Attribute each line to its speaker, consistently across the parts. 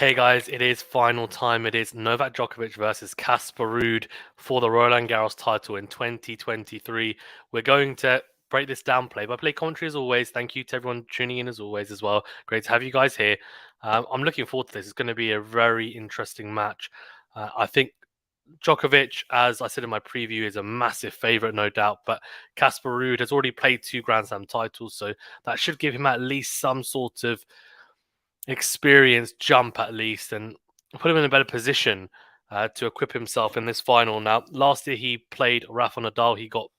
Speaker 1: Hey guys, it is final time. It is Novak Djokovic versus Casper RUUD for the Roland Garros title in 2023. We're going to break this down play by play commentary as always. Thank you to everyone tuning in as always as well. Great to have you guys here. I'm looking forward to this. It's going to be a very interesting match. I think Djokovic, as I said in my preview, is a massive favourite, no doubt. But Casper RUUD has already played 2 Grand Slam titles, so that should give him at least some sort of experience jump at least and put him in a better position to equip himself in this final. Now, last year he played Rafa Nadal. He got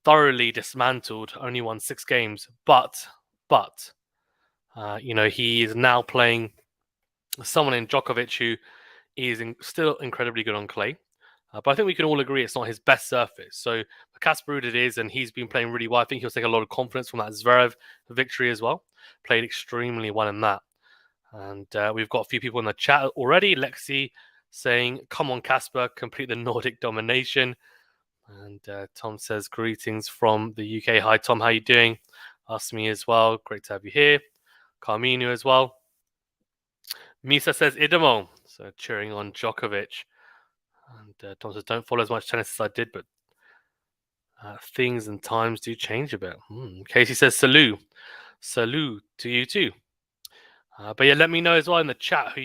Speaker 1: thoroughly dismantled, only won 6 games. But he is now playing someone in Djokovic who is still incredibly good on clay. But I think we can all agree it's not his best surface. So for Casper RUUD it is, and he's been playing really well. I think he'll take a lot of confidence from that Zverev victory as well. Played extremely well in that. And we've got a few people in the chat already. Lexi saying, come on, Casper, complete the Nordic domination. And Tom says, greetings from the UK. Hi, Tom, how you doing? Ask me as well. Great to have you here. Carmino as well. Misa says, Idemo. So cheering on Djokovic. And Tom says, don't follow as much tennis as I did, but things and times do change a bit. Casey says, salut. Salut to you too. But yeah, let me know as well in the chat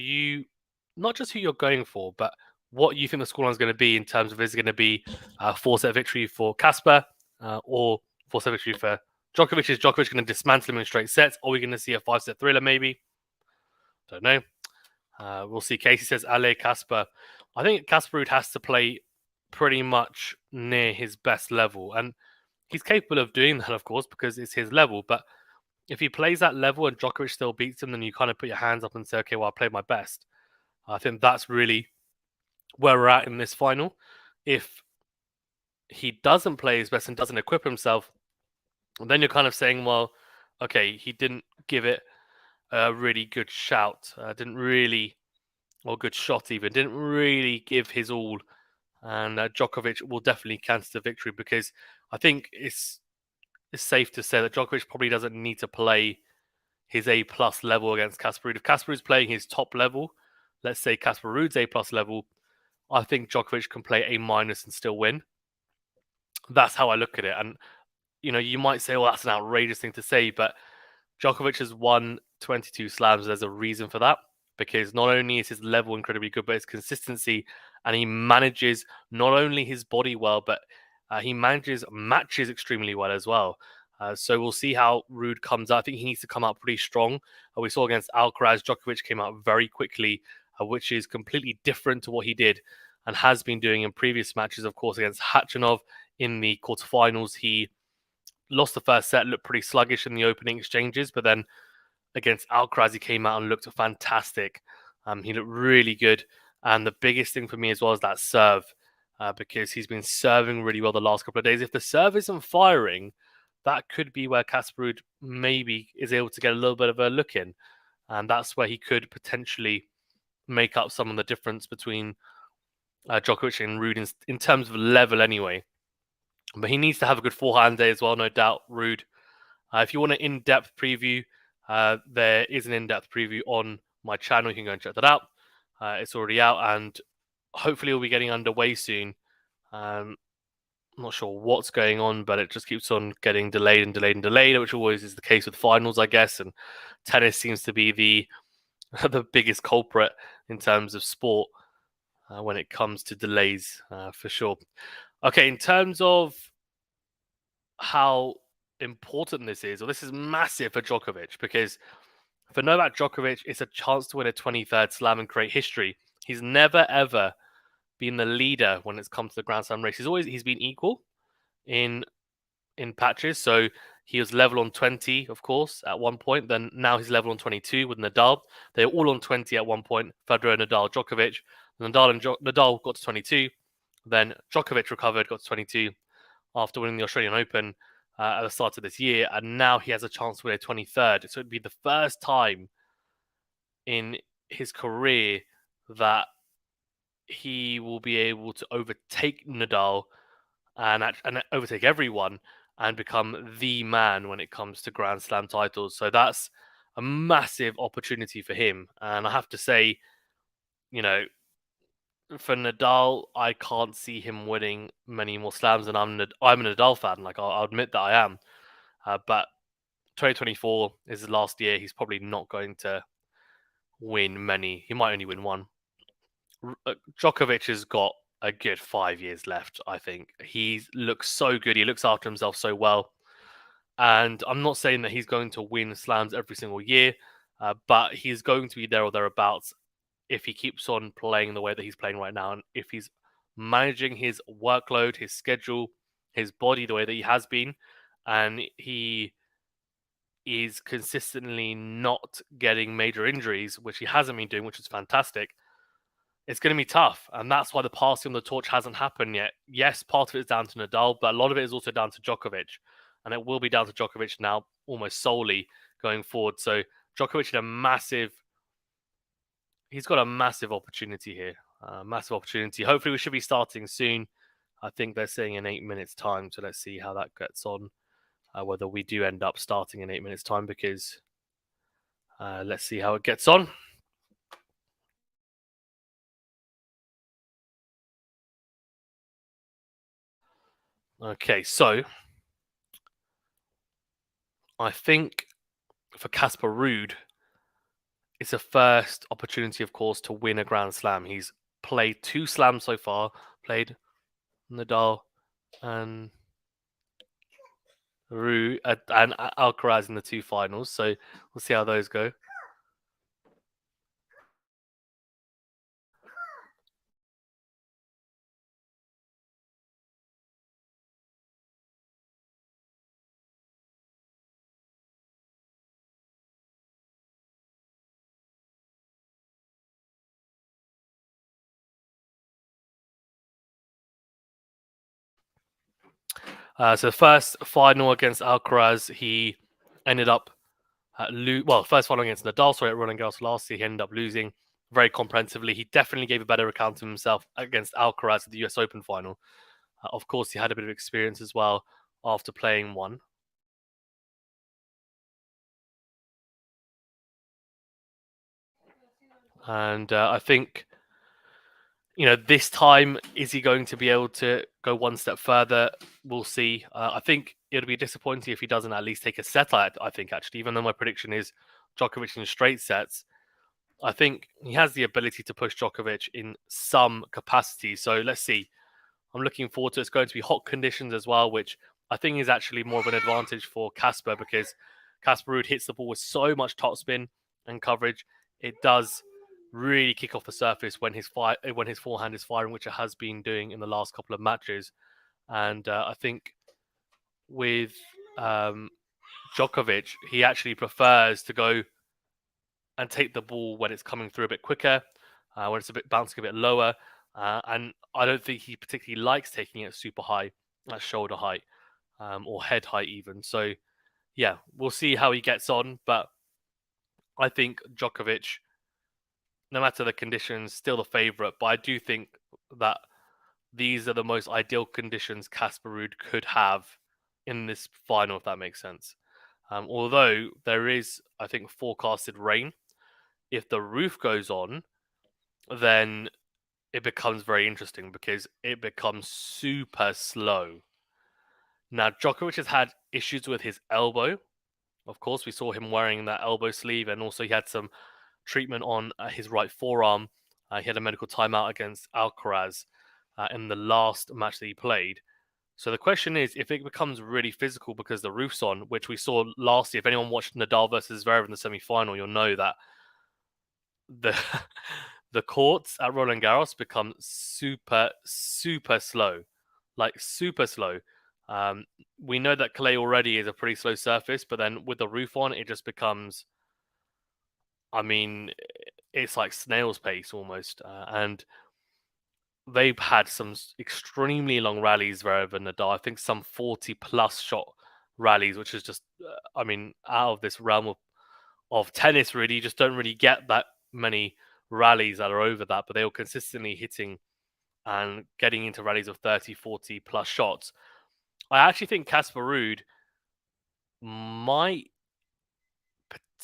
Speaker 1: not just who you're going for, but what you think the scoreline is going to be in terms of is it going to be a 4-set victory for Casper or 4-set victory for Djokovic? Is Djokovic going to dismantle him in straight sets? Or are we going to see a 5-set thriller maybe? Don't know. We'll see. Casey says, Ale Casper. I think Casper RUUD has to play pretty much near his best level. And he's capable of doing that, of course, because it's his level. But if he plays that level and Djokovic still beats him, then you kind of put your hands up and say, okay, well, I played my best. I think that's really where we're at in this final. If he doesn't play his best and doesn't equip himself, then you're kind of saying, well, okay, he didn't give it a really good shout, or good shot even, didn't really give his all. And Djokovic will definitely cancel the victory because I think it's safe to say that Djokovic probably doesn't need to play his A+ level against Casper RUUD. If Casper is playing his top level, let's say Casper RUUD's A+ level, I think Djokovic can play A- and still win. That's how I look at it. And, you might say, well, that's an outrageous thing to say, but Djokovic has won 22 slams. There's a reason for that, because not only is his level incredibly good, but his consistency, and he manages not only his body well, but he manages matches extremely well as well. So we'll see how RUUD comes out. I think he needs to come out pretty strong. We saw against Alcaraz, Djokovic came out very quickly, which is completely different to what he did and has been doing in previous matches. Of course, against Khachanov in the quarterfinals, he lost the first set, looked pretty sluggish in the opening exchanges, but then against Alcaraz, he came out and looked fantastic. He looked really good. And the biggest thing for me as well is that serve, because he's been serving really well the last couple of days. If the serve isn't firing, that could be where Casper RUUD maybe is able to get a little bit of a look in. And that's where he could potentially make up some of the difference between Djokovic and RUUD in terms of level anyway. But he needs to have a good forehand day as well, no doubt, RUUD. If you want an in-depth preview, there is an in-depth preview on my channel. You can go and check that out. It's already out, and hopefully we'll be getting underway soon. I'm not sure what's going on, but it just keeps on getting delayed, which always is the case with finals, I guess. And tennis seems to be the biggest culprit in terms of sport when it comes to delays, for sure. Okay, in terms of how important this is massive for Djokovic, because for Novak Djokovic, it's a chance to win a 23rd Slam and create history. He's never, ever been the leader when it's come to the Grand Slam race. He's been equal in patches. So he was level on 20, of course, at one point. Then now he's level on 22 with Nadal. They were all on 20 at one point. Federer, Nadal, Djokovic. Nadal got to 22. Then Djokovic recovered, got to 22 after winning the Australian Open at the start of this year. And now he has a chance to win a 23rd. So it'd be the first time in his career that he will be able to overtake Nadal and overtake everyone and become the man when it comes to Grand Slam titles. So that's a massive opportunity for him. And I have to say, you know, for Nadal, I can't see him winning many more slams, and I'm a Nadal fan. Like I'll admit that I am, but 2024 is his last year. He's probably not going to win many. He might only win one. Djokovic has got a good 5 years left. I think he looks so good. He looks after himself so well, and I'm not saying that he's going to win slams every single year, but he's going to be there or thereabouts if he keeps on playing the way that he's playing right now, and if he's managing his workload, his schedule, his body the way that he has been, and he is consistently not getting major injuries, which he hasn't been doing, which is fantastic. It's going to be tough, and that's why the passing on the torch hasn't happened yet. Yes, part of it is down to Nadal, but a lot of it is also down to Djokovic, and it will be down to Djokovic now almost solely going forward. So Djokovic in a massive he's got a massive opportunity here. Massive opportunity. Hopefully, we should be starting soon. I think they're saying in 8 minutes' time. So let's see how that gets on. Whether we do end up starting in 8 minutes' time, because let's see how it gets on. Okay, so I think for Casper Ruud, it's a first opportunity, of course, to win a Grand Slam. He's played 2 slams so far. Played Nadal and Ruud and Alcaraz in the 2 finals. So we'll see how those go. So the first final against Alcaraz, he ended up first final against Nadal, sorry, at Roland Garros last year, he ended up losing very comprehensively. He definitely gave a better account of himself against Alcaraz at the US Open final. Of course, he had a bit of experience as well after playing one. And I think, this time, is he going to be able to go one step further? We'll see. I think it'll be disappointing if he doesn't at least take a set. I think, actually, even though my prediction is Djokovic in straight sets, I think he has the ability to push Djokovic in some capacity. So let's see. I'm looking forward to it. It's going to be hot conditions as well, which I think is actually more of an advantage for Casper, because Casper Ruud hits the ball with so much topspin and coverage. It does really kick off the surface when his forehand is firing, which it has been doing in the last couple of matches. And I think with Djokovic, he actually prefers to go and take the ball when it's coming through a bit quicker, when it's bouncing a bit lower. And I don't think he particularly likes taking it super high, at shoulder height, or head height even. So, yeah, we'll see how he gets on. But I think Djokovic, no matter the conditions, still the favourite. But I do think that these are the most ideal conditions Casper Ruud could have in this final, if that makes sense. Although there is, I think, forecasted rain. If the roof goes on, then it becomes very interesting because it becomes super slow. Now, Djokovic has had issues with his elbow. Of course, we saw him wearing that elbow sleeve, and also he had some treatment on his right forearm. He had a medical timeout against Alcaraz in the last match that he played. So the question is, if it becomes really physical because the roof's on, which we saw last year, if anyone watched Nadal versus Zverev in the semi-final, you'll know that the the courts at Roland Garros become super, super slow, like super slow. We know that clay already is a pretty slow surface, but then with the roof on, it just becomes, I mean, it's like snail's pace almost. And they've had some extremely long rallies, Zverev and Nadal. I think some 40 plus shot rallies, which is just, I mean, out of this realm of tennis, really. You just don't really get that many rallies that are over that, but they were consistently hitting and getting into rallies of 30, 40 plus shots. I actually think Casper Ruud might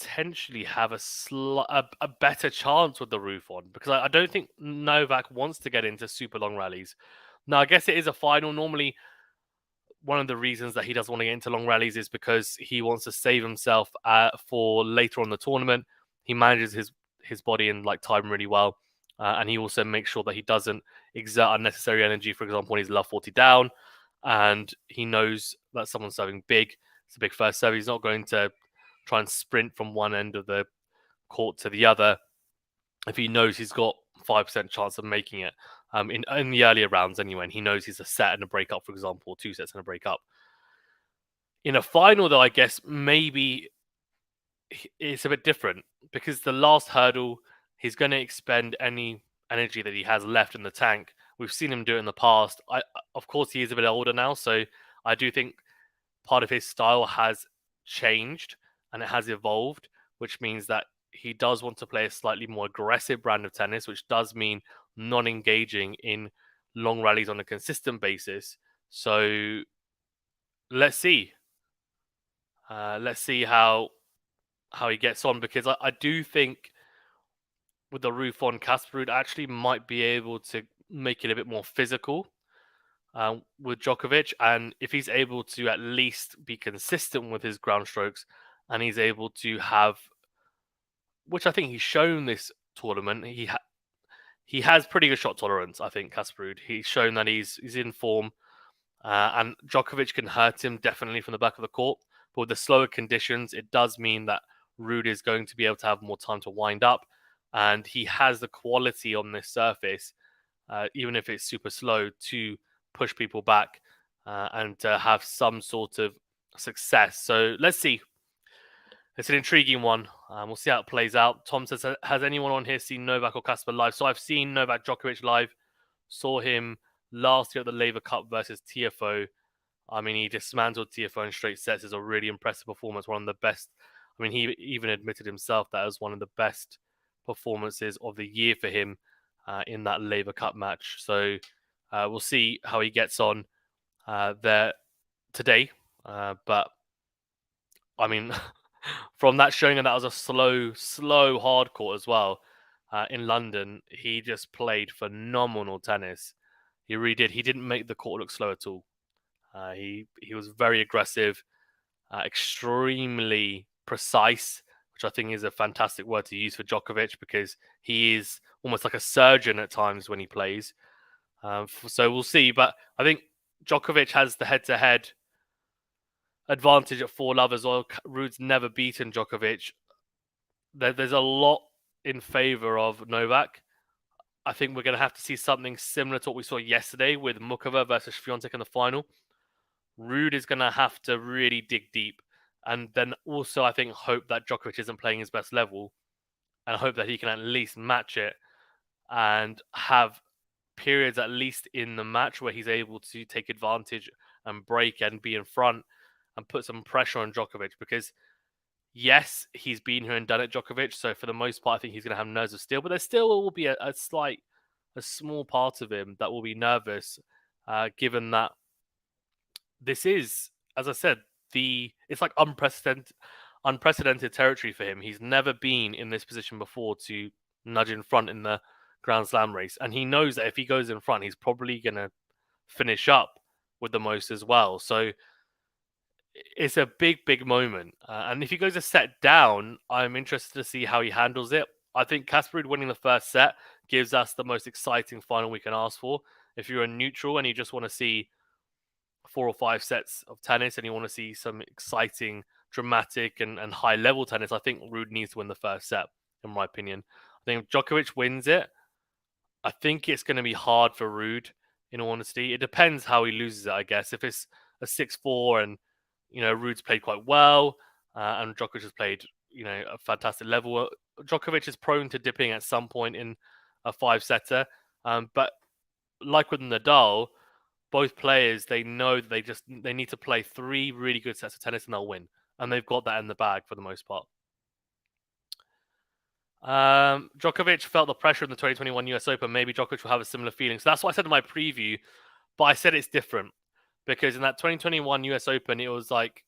Speaker 1: potentially have a better chance with the roof on, because I don't think Novak wants to get into super long rallies. Now, I guess it is a final. Normally, one of the reasons that he doesn't want to get into long rallies is because he wants to save himself for later on in the tournament. He manages his body and like time really well, and he also makes sure that he doesn't exert unnecessary energy. For example, when he's love 40 down, and he knows that someone's serving big. It's a big first serve. He's not going to try and sprint from one end of the court to the other if he knows he's got 5% chance of making it in the earlier rounds anyway, and he knows he's a set and a breakup, for example, or 2 sets and a breakup. In a final, though, I guess maybe it's a bit different, because the last hurdle, he's going to expend any energy that he has left in the tank. We've seen him do it in the past. Of course, he is a bit older now, so I do think part of his style has changed and it has evolved, which means that he does want to play a slightly more aggressive brand of tennis, which does mean non-engaging in long rallies on a consistent basis. So let's see. Let's see how he gets on, because I do think with the roof on, Casper actually might be able to make it a bit more physical with Djokovic, and if he's able to at least be consistent with his ground strokes, and he's able to have, which I think he's shown this tournament, he has pretty good shot tolerance. I think Casper, he's shown that he's in form, and Djokovic can hurt him definitely from the back of the court. But with the slower conditions, it does mean that RUUD is going to be able to have more time to wind up, and he has the quality on this surface, even if it's super slow, to push people back and to have some sort of success. So let's see. It's an intriguing one. We'll see how it plays out. Tom says, has anyone on here seen Novak or Casper live? So I've seen Novak Djokovic live. Saw him last year at the Laver Cup versus TFO. I mean, he dismantled TFO in straight sets. It's a really impressive performance. One of the best. I mean, he even admitted himself that it was one of the best performances of the year for him in that Laver Cup match. So we'll see how he gets on there today. But I mean, from that showing, and that was a slow hard court as well in London, he just played phenomenal tennis. He really did. He didn't make the court look slow at all. He was very aggressive, extremely precise, which I think is a fantastic word to use for Djokovic, because he is almost like a surgeon at times when he plays. So we'll see. But I think Djokovic has the head-to-head advantage at 4-love as well. RUUD's never beaten Djokovic. There's a lot in favor of Novak. I think we're going to have to see something similar to what we saw yesterday with Mukova versus Swiatek in the final. RUUD is going to have to really dig deep, and then also I think hope that Djokovic isn't playing his best level, and hope that he can at least match it and have periods at least in the match where he's able to take advantage and break and be in front and put some pressure on Djokovic. Because yes, he's been here and done it, Djokovic, so for the most part I think he's going to have nerves of steel, but there still will be a small part of him that will be nervous, given that this is, as I said, it's like unprecedented territory for him. He's never been in this position before to nudge in front in the Grand Slam race, and he knows that if he goes in front, he's probably going to finish up with the most as well. So it's a big moment, and if he goes a set down, I'm interested to see how he handles it. I think Casper winning the first set gives us the most exciting final we can ask for. If you're a neutral and you just want to see 4 or 5 sets of tennis and you want to see some exciting, dramatic and high-level tennis, I think RUUD needs to win the first set, in my opinion. I think if Djokovic wins it, I think it's going to be hard for RUUD, in all honesty. It depends how he loses it, I guess. If it's a 6-4 and, RUUD's played quite well and Djokovic has played, a fantastic level, Djokovic is prone to dipping at some point in a 5-setter. But like with Nadal, both players, they know that they need to play 3 really good sets of tennis and they'll win. And they've got that in the bag for the most part. Djokovic felt the pressure in the 2021 US Open. Maybe Djokovic will have a similar feeling. So that's what I said in my preview. But I said it's different. Because in that 2021 US Open, it was like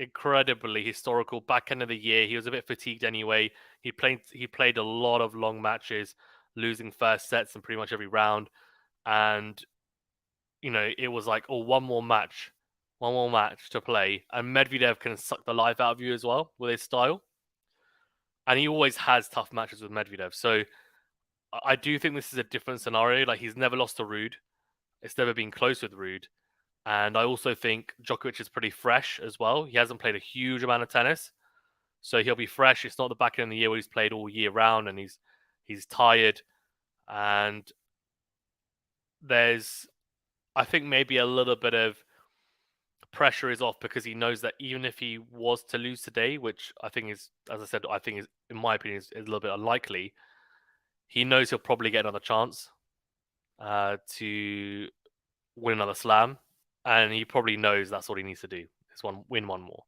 Speaker 1: incredibly historical. Back end of the year, he was a bit fatigued anyway. He played a lot of long matches, losing first sets in pretty much every round, and it was like, oh, one more match to play, and Medvedev can suck the life out of you as well with his style, and he always has tough matches with Medvedev. So I do think this is a different scenario. Like, he's never lost to RUUD. It's never been close with RUUD. And I also think Djokovic is pretty fresh as well. He hasn't played a huge amount of tennis, so he'll be fresh. It's not the back end of the year where he's played all year round and he's tired. And I think maybe a little bit of pressure is off because he knows that even if he was to lose today, which I think is, as I said, in my opinion, is a little bit unlikely. He knows he'll probably get another chance to win another slam, and he probably knows that's what he needs to do: is win one more.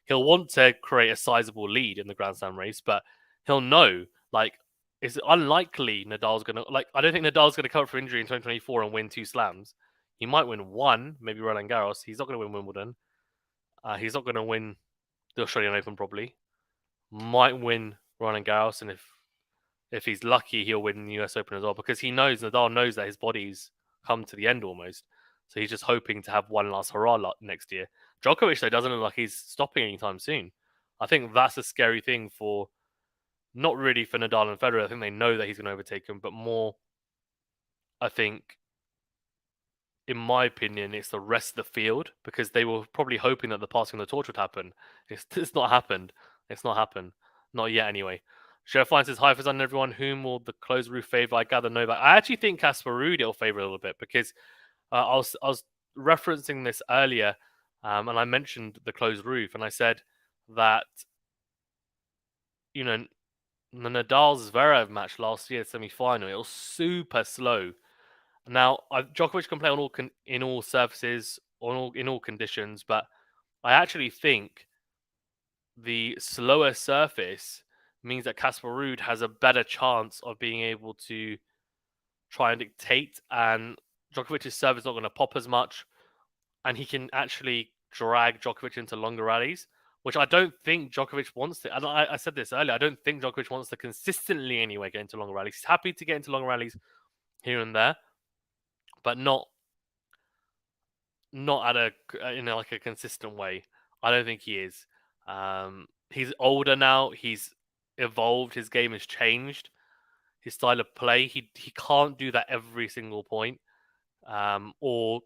Speaker 1: He'll want to create a sizable lead in the Grand Slam race, but he'll know, like, it's unlikely Nadal's gonna, like, I don't think Nadal's gonna come up for injury in 2024 and win 2 slams. He might win one, maybe Roland Garros. He's not gonna win Wimbledon. He's not gonna win the Australian Open probably. Might win Roland Garros, and if he's lucky, he'll win the US Open as well, because Nadal knows that his body's come to the end almost. So he's just hoping to have one last hurrah next year. Djokovic, though, doesn't look like he's stopping anytime soon. I think that's a scary thing for, not really for Nadal and Federer. I think they know that he's going to overtake him, but more, I think, in my opinion, it's the rest of the field, because they were probably hoping that the passing of the torch would happen. It's not happened. It's not happened. Not yet, anyway. Sheriff finds his high for on everyone. Whom will the closed roof favor? I gather Novak. I actually think Casper RUUD will favor a little bit, because I was referencing this earlier, and I mentioned the closed roof, and I said that, the Nadal Zverev match last year, semi-final, it was super slow. Now, Djokovic can play on in all surfaces, in all conditions, but I actually think the slower surface means that Casper RUUD has a better chance of being able to try and dictate, and Djokovic's serve is not going to pop as much, and he can actually drag Djokovic into longer rallies, which I don't think Djokovic wants to. And I said this earlier, I don't think Djokovic wants to consistently anyway get into longer rallies. He's happy to get into longer rallies here and there, but not at like a consistent way. I don't think he is. He's older now. He's evolved. His game has changed. His style of play, he can't do that every single point, or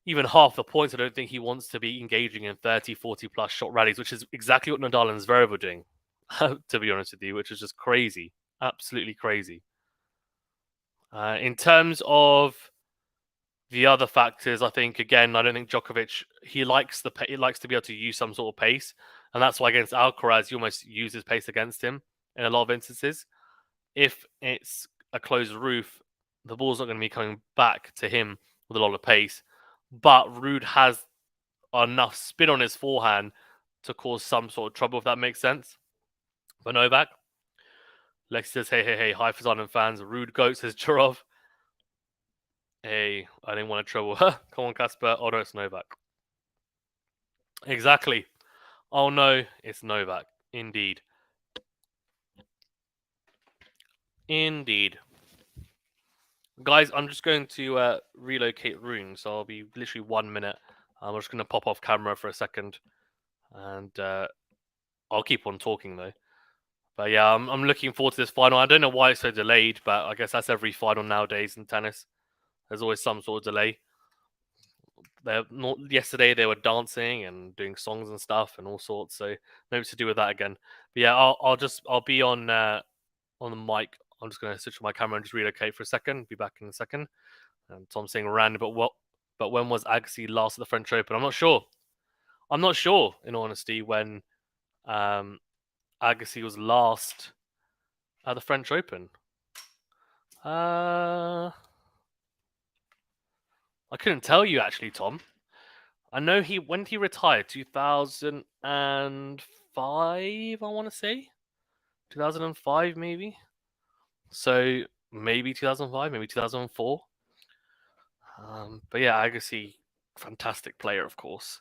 Speaker 1: even half the points. I don't think he wants to be engaging in 30, 40 plus shot rallies, which is exactly what Nadal and Zverev were doing, to be honest with you, which is just crazy, absolutely crazy. In terms of the other factors, I think, again, I don't think Djokovic, he likes to be able to use some sort of pace, and that's why against Alcaraz, he almost uses pace against him in a lot of instances. If it's a closed roof, the ball's not going to be coming back to him with a lot of pace, but RUUD has enough spin on his forehand to cause some sort of trouble, if that makes sense. For Novak, Lexi says, hey, hi Fazan and fans. RUUD goat, says Churov. Hey, I didn't want to trouble her. Come on, Casper. Oh no, it's Novak. Exactly. Oh no, it's Novak. Indeed. Guys, I'm just going to relocate rooms, so I'll be literally 1 minute. I'm just going to pop off camera for a second, and I'll keep on talking though. But yeah, I'm looking forward to this final. I don't know why it's so delayed, but I guess that's every final nowadays in tennis. There's always some sort of delay. Yesterday they were dancing and doing songs and stuff and all sorts, so maybe to do with that again. But yeah, I'll be on the mic. I'm just going to switch my camera and just relocate for a second. Be back in a second. And Tom's saying random, but when was Agassi last at the French Open? I'm not sure, in honesty, when Agassi was last at the French Open. I couldn't tell you actually, Tom. I know when he retired, 2005, I want to say. 2005, maybe. So maybe 2005, maybe 2004. But yeah, Agassi, fantastic player, of course.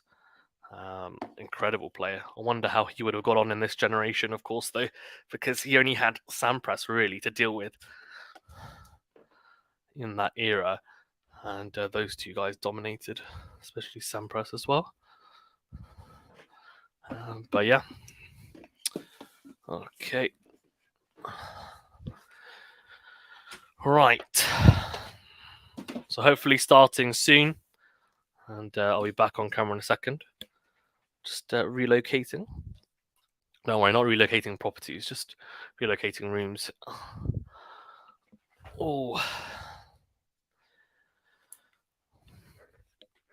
Speaker 1: Incredible player. I wonder how he would have got on in this generation, of course, though, because he only had Sampras really to deal with in that era, and those two guys dominated, especially Sampras as well. But yeah, okay, right. So hopefully starting soon, and I'll be back on camera in a second. Just relocating. No worry, not relocating properties, just relocating rooms. Oh.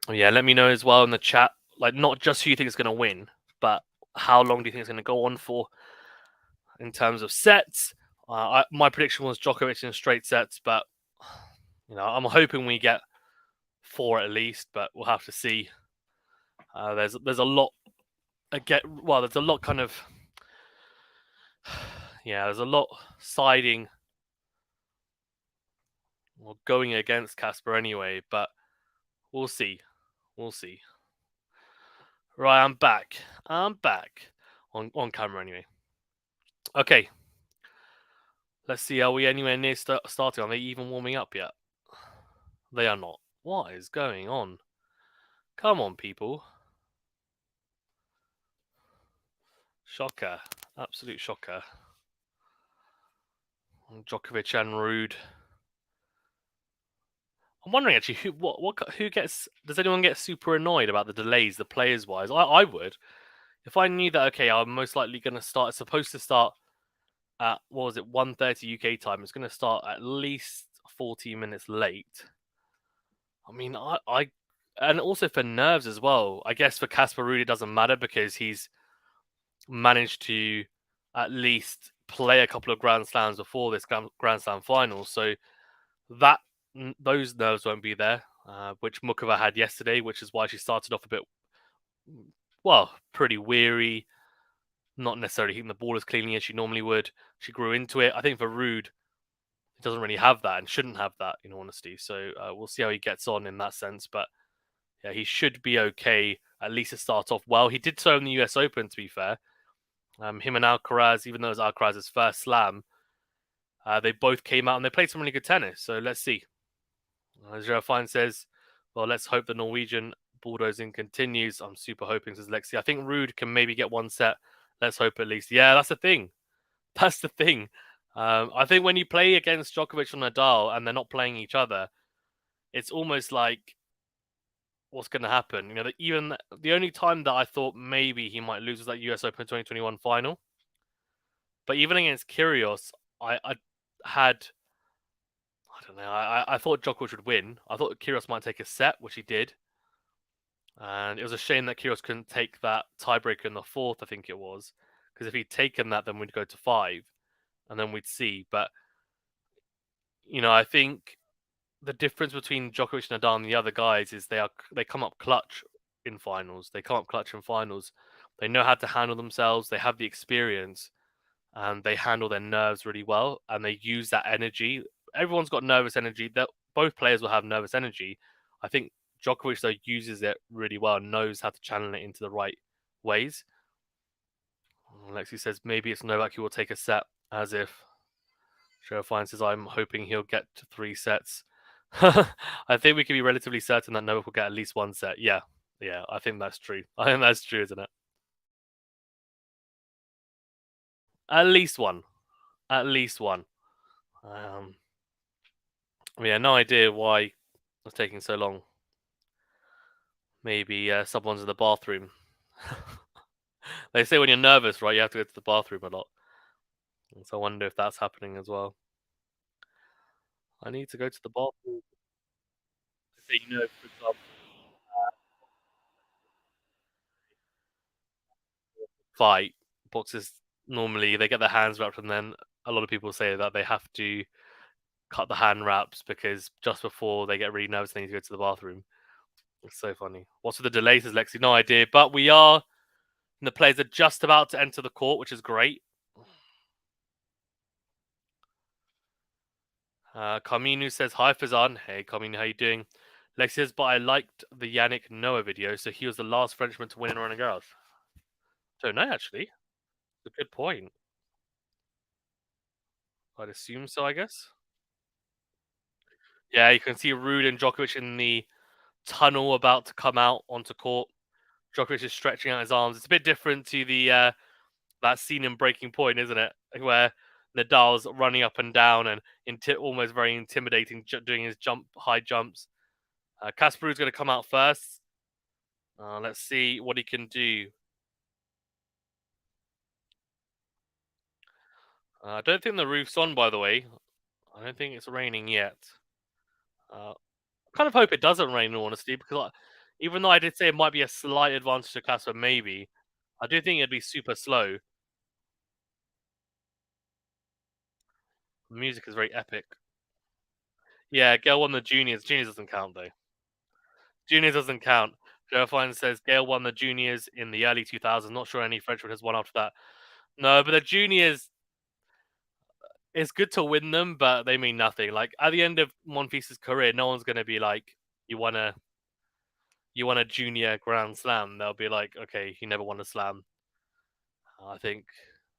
Speaker 1: Yeah, let me know as well in the chat, like not just who you think is going to win, but how long do you think it's going to go on for in terms of sets. My prediction was Djokovic in straight sets, but I'm hoping we get 4 at least, but we'll have to see. There's a lot. There's a lot kind of there's a lot siding or going against Casper anyway, but we'll see. We'll see. Right, I'm back. I'm back on camera anyway. Okay. Let's see. Are we anywhere near starting? Are they even warming up yet? They are not. What is going on? Come on, people. Shocker. Absolute shocker. Djokovic and RUUD. I'm wondering actually who gets. Does anyone get super annoyed about the delays, the players wise? I would. If I knew that, okay, I'm most likely going to start. It's supposed to start at 1:30 UK time. It's going to start at least 40 minutes late. I mean, and also for nerves as well. I guess for Casper RUUD it doesn't matter because he's managed to at least play a couple of Grand Slams before this Grand Slam final, so that those nerves won't be there, which Mukova had yesterday, which is why she started off a bit, pretty weary, not necessarily hitting the ball as cleanly as she normally would. She grew into it. I think for RUUD, he doesn't really have that and shouldn't have that, in honesty. So we'll see how he gets on in that sense, but yeah, he should be okay, at least to start off well. He did so in the US Open, to be fair. Him and Alcaraz, even though it was Alcaraz's first slam, they both came out and they played some really good tennis. So let's see. Zero Fine says, well, let's hope the Norwegian bulldozing continues. I'm super hoping, says Lexi. I think RUUD can maybe get one set. Let's hope at least. Yeah, that's the thing. That's the thing. I think when you play against Djokovic and Nadal and they're not playing each other, it's almost like what's going to happen. Even the only time that I thought maybe he might lose was that US Open 2021 final. But even against Kyrgios, I don't know. I thought Djokovic would win. I thought Kyrgios might take a set, which he did. And it was a shame that Kyrgios couldn't take that tiebreaker in the fourth, I think it was. Because if he'd taken that, then we'd go to 5. And then we'd see. But, I think the difference between Djokovic and Nadal and the other guys is they come up clutch in finals. They come up clutch in finals. They know how to handle themselves. They have the experience. And they handle their nerves really well. And they use that energy. Everyone's got nervous energy. Both players will have nervous energy. I think Djokovic, though, uses it really well and knows how to channel it into the right ways. Lexi says maybe it's Novak who will take a set, as if. Sherifine says, I'm hoping he'll get to 3 sets. I think we can be relatively certain that Novak will get at least 1 set. Yeah, I think that's true. I think that's true, isn't it? At least one. At least one. Yeah, no idea why it's taking so long. Maybe someone's in the bathroom. They say when you're nervous, right, you have to go to the bathroom a lot. So I wonder if that's happening as well. I need to go to the bathroom. For example, fight boxers normally they get their hands wrapped, and then a lot of people say that they have to cut the hand wraps because just before they get really nervous, they need to go to the bathroom. It's so funny. What's with the delay, says Lexi? No idea, but we are. And the players are just about to enter the court, which is great. Carminu says, hi, Fazan. Hey, Carminu, how you doing? Lex says, but I liked the Yannick Noah video, so he was the last Frenchman to win in Roland Garros. Don't know, actually. It's a good point. I'd assume so, I guess. Yeah, you can see RUUD and Djokovic in the tunnel about to come out onto court. Djokovic is stretching out his arms. It's a bit different to the that scene in Breaking Point, isn't it? Where Nadal's running up and down and almost very intimidating, doing his high jumps. Casper is going to come out first. Let's see what he can do. I don't think the roof's on, by the way. I don't think it's raining yet. I kind of hope it doesn't rain, in all honesty, because even though I did say it might be a slight advantage to Casper, maybe, I do think it'd be super slow. The music is very epic. Yeah, Gail won the juniors. Juniors doesn't count, though. Juniors doesn't count. Joe Fine says Gail won the juniors in the early 2000s. Not sure any Frenchman has won after that. No, but the juniors, it's good to win them, but they mean nothing. Like at the end of Monfils's career, no one's going to be like, you won a junior Grand Slam. They'll be like, okay, he never won a slam. I think.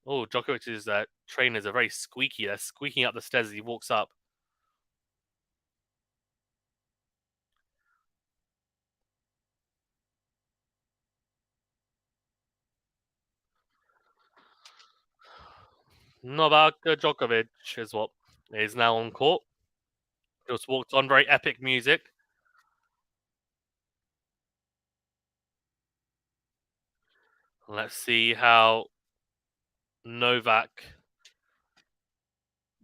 Speaker 1: Oh, Djokovic's trainers are very squeaky. They're squeaking up the stairs as he walks up. Novak Djokovic is what is now on court. Just walked on, very epic music. Let's see how Novak.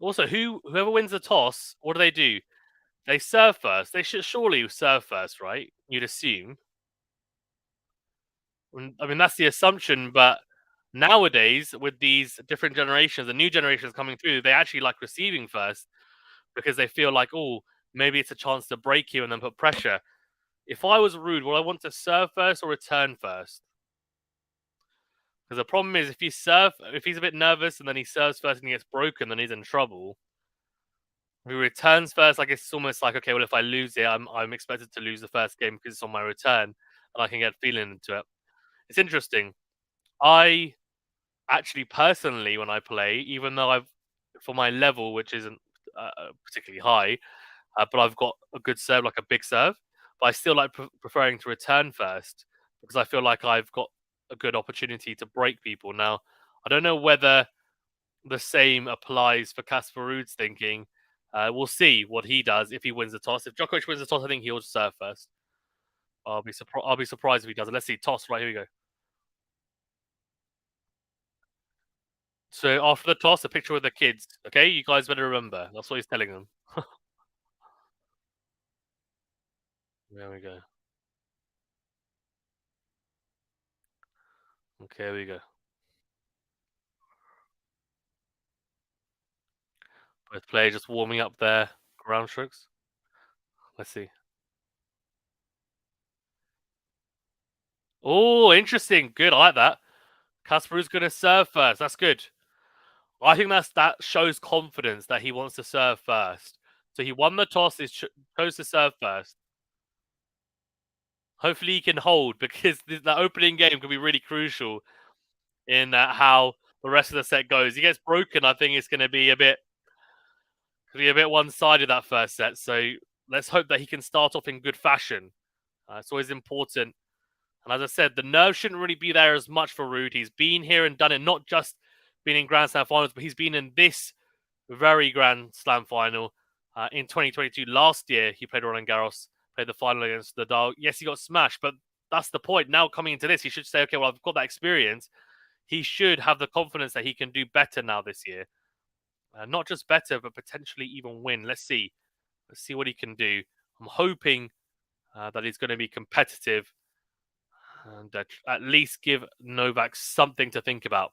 Speaker 1: Also, whoever wins the toss, what do? They serve first. They should surely serve first, right? You'd assume. I mean, that's the assumption, but nowadays with these different generations, the new generations coming through, they actually like receiving first because they feel like, oh, maybe it's a chance to break you and then put pressure. If I was RUUD, would I want to serve first or return first? Because the problem is, if he's a bit nervous and then he serves first and he gets broken, then he's in trouble. If he returns first, like it's almost like, okay, well, if I lose it, I'm expected to lose the first game because it's on my return, and I can get feeling into it. It's interesting. I actually personally, when I play, even though I've for my level, which isn't particularly high, but I've got a good serve, like a big serve, but I still like preferring to return first because I feel like I've got a good opportunity to break people. Now, I don't know whether the same applies for Casper Ruud's thinking. We'll see what he does if he wins the toss. If Djokovic wins the toss, I think he'll serve first. I'll be surprised if he doesn't. Let's see. Toss. Right, here we go. So after the toss, a picture with the kids. Okay, you guys better remember. That's what he's telling them. There we go. Okay, here we go. Both players just warming up their ground strokes. Let's see. Oh, interesting. Good. I like that. Casper is going to serve first. That's good. I think that shows confidence that he wants to serve first. So he won the toss. He chose to serve first. Hopefully he can hold because the opening game can be really crucial in how the rest of the set goes. He gets broken. I think it's going to be a bit one-sided that first set. So let's hope that he can start off in good fashion. It's always important. And as I said, the nerves shouldn't really be there as much for RUUD. He's been here and done it, not just been in Grand Slam finals, but he's been in this very Grand Slam final in 2022. Last year, he played Roland Garros, played the final against Nadal. Yes, he got smashed, but that's the point. Now coming into this, he should say, okay, well, I've got that experience. He should have the confidence that he can do better now this year. Not just better, but potentially even win. Let's see. Let's see what he can do. I'm hoping that he's going to be competitive and at least give Novak something to think about.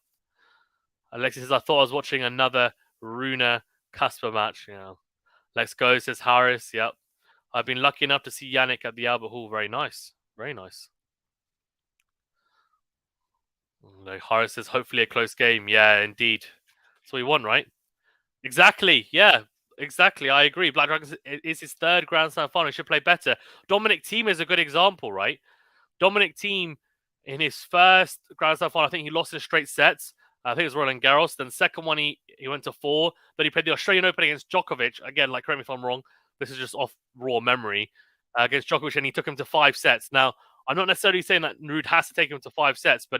Speaker 1: Alexis says, I thought I was watching another Rune Casper match. Let's go, says Harris. Yep. I've been lucky enough to see Yannick at the Albert Hall. Very nice. Very nice. Like Harris says, hopefully a close game. Yeah, indeed. That's what we want, right? Exactly. Yeah. Exactly, I agree. Black Dragons is his third Grand Slam final. He should play better. Dominic Thiem is a good example, right? Dominic Thiem, in his first Grand Slam final, I think he lost in straight sets. I think it was Roland Garros. Then second one, he went to 4. Then he played the Australian Open against Djokovic. Again, like, correct me if I'm wrong. This is just off raw memory. Against Djokovic, and he took him to 5 sets. Now, I'm not necessarily saying that RUUD has to take him to 5 sets, but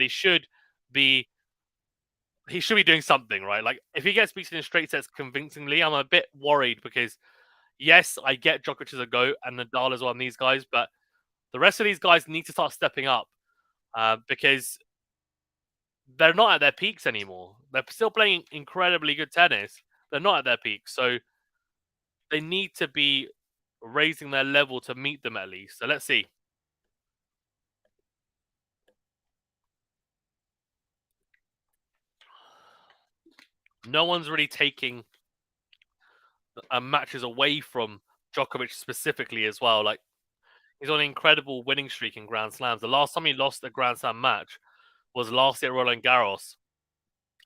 Speaker 1: be he should be doing something, right? Like, if he gets beaten in straight sets convincingly, I'm a bit worried because, yes, I get Djokovic as a GOAT and Nadal as well, and these guys, but the rest of these guys need to start stepping up because they're not at their peaks anymore. They're still playing incredibly good tennis. They're not at their peak, so they need to be raising their level to meet them at least. So let's see. No one's really taking matches away from Djokovic specifically as well. Like, he's on an incredible winning streak in Grand Slams. The last time he lost a Grand Slam match was last year at Roland Garros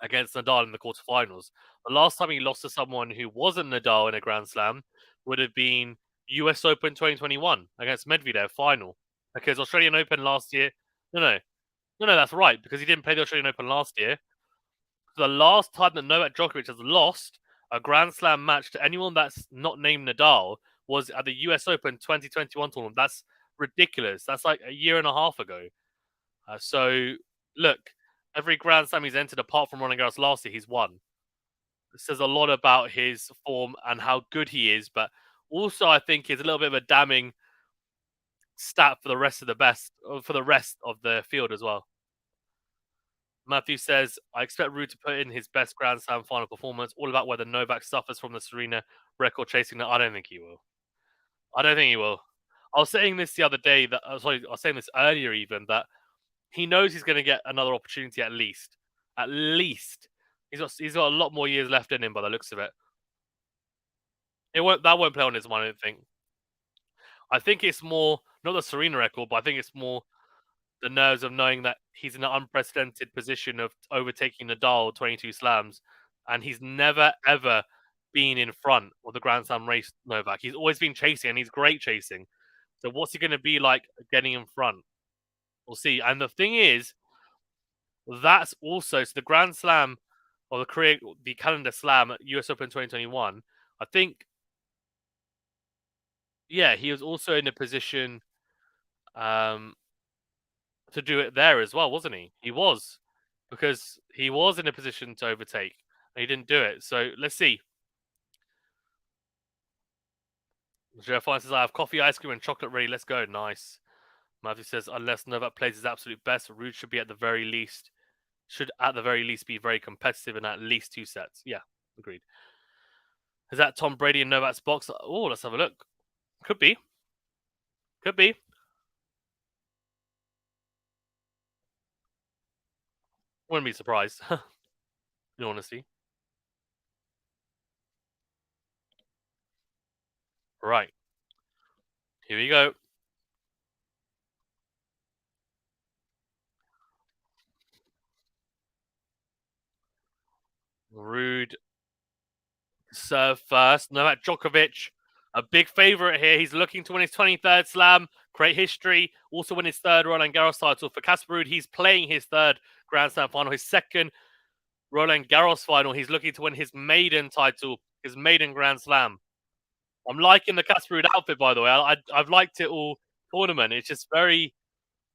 Speaker 1: against Nadal in the quarterfinals. The last time he lost to someone who wasn't Nadal in a Grand Slam would have been US Open 2021 against Medvedev final. Because Australian Open last year, no, that's right, because he didn't play the Australian Open last year. The last time that Novak Djokovic has lost a Grand Slam match to anyone that's not named Nadal was at the US Open 2021 tournament. That's ridiculous. That's like a year and a half ago. So, look, every Grand Slam he's entered, apart from Roland Garros last year, he's won. It says a lot about his form and how good he is, but also I think is a little bit of a damning stat for the rest of the field as well. Matthew says, I expect RUUD to put in his best Grand Slam final performance, all about whether Novak suffers from the Serena record chasing that. I don't think he will. I don't think he will. I was saying this the other day, I was saying this earlier even, that he knows he's going to get another opportunity at least. At least. He's got a lot more years left in him by the looks of it. That won't play on his mind, I don't think. I think it's more, not the Serena record, but I think it's more the nerves of knowing that he's in an unprecedented position of overtaking Nadal 22 slams, and he's never ever been in front of the Grand Slam race. Novak, he's always been chasing, and he's great chasing. So what's he going to be like getting in front? We'll see. And the thing is, that's also so the Grand Slam or the calendar slam at US Open 2021. I think, yeah, he was also in a position to do it there as well, wasn't he? He was, because he was in a position to overtake and he didn't do it. So let's see. Jeff says, I have coffee, ice cream, and chocolate ready. Let's go. Nice. Matthew says, unless Novak plays his absolute best, RUUD should at the very least be very competitive in at least 2 sets. Yeah, agreed. Is that Tom Brady in Novak's box? Oh, let's have a look. Could be. Could be. Wouldn't be surprised. In honesty. Right. Here we go. RUUD serve first. Novak Djokovic, a big favourite here. He's looking to win his 23rd slam. Great history. Also win his 3rd Roland Garros title. For Casper RUUD, he's playing his 3rd Grand Slam final. His 2nd Roland Garros final. He's looking to win his maiden title. His maiden Grand Slam. I'm liking the Casper RUUD outfit, by the way. I've liked it all tournament. It's just very...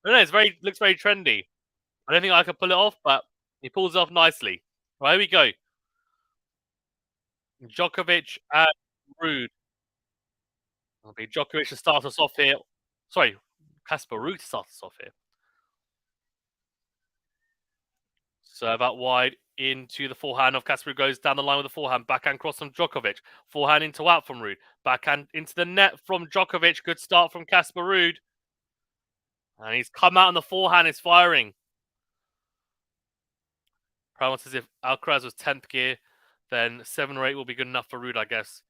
Speaker 1: I don't know, looks very trendy. I don't think I can pull it off, but he pulls it off nicely. Right, here we go. Djokovic and RUUD. It'll be Djokovic to start us off here. Sorry, Casper RUUD to start us off here. Serve out wide into the forehand of Casper. Goes down the line with the forehand. Backhand cross from Djokovic. Forehand into out from RUUD. Backhand into the net from Djokovic. Good start from Casper RUUD. And he's come out and the forehand is firing. Primo says if Alcaraz was 10th gear, then 7 or 8 will be good enough for RUUD, I guess.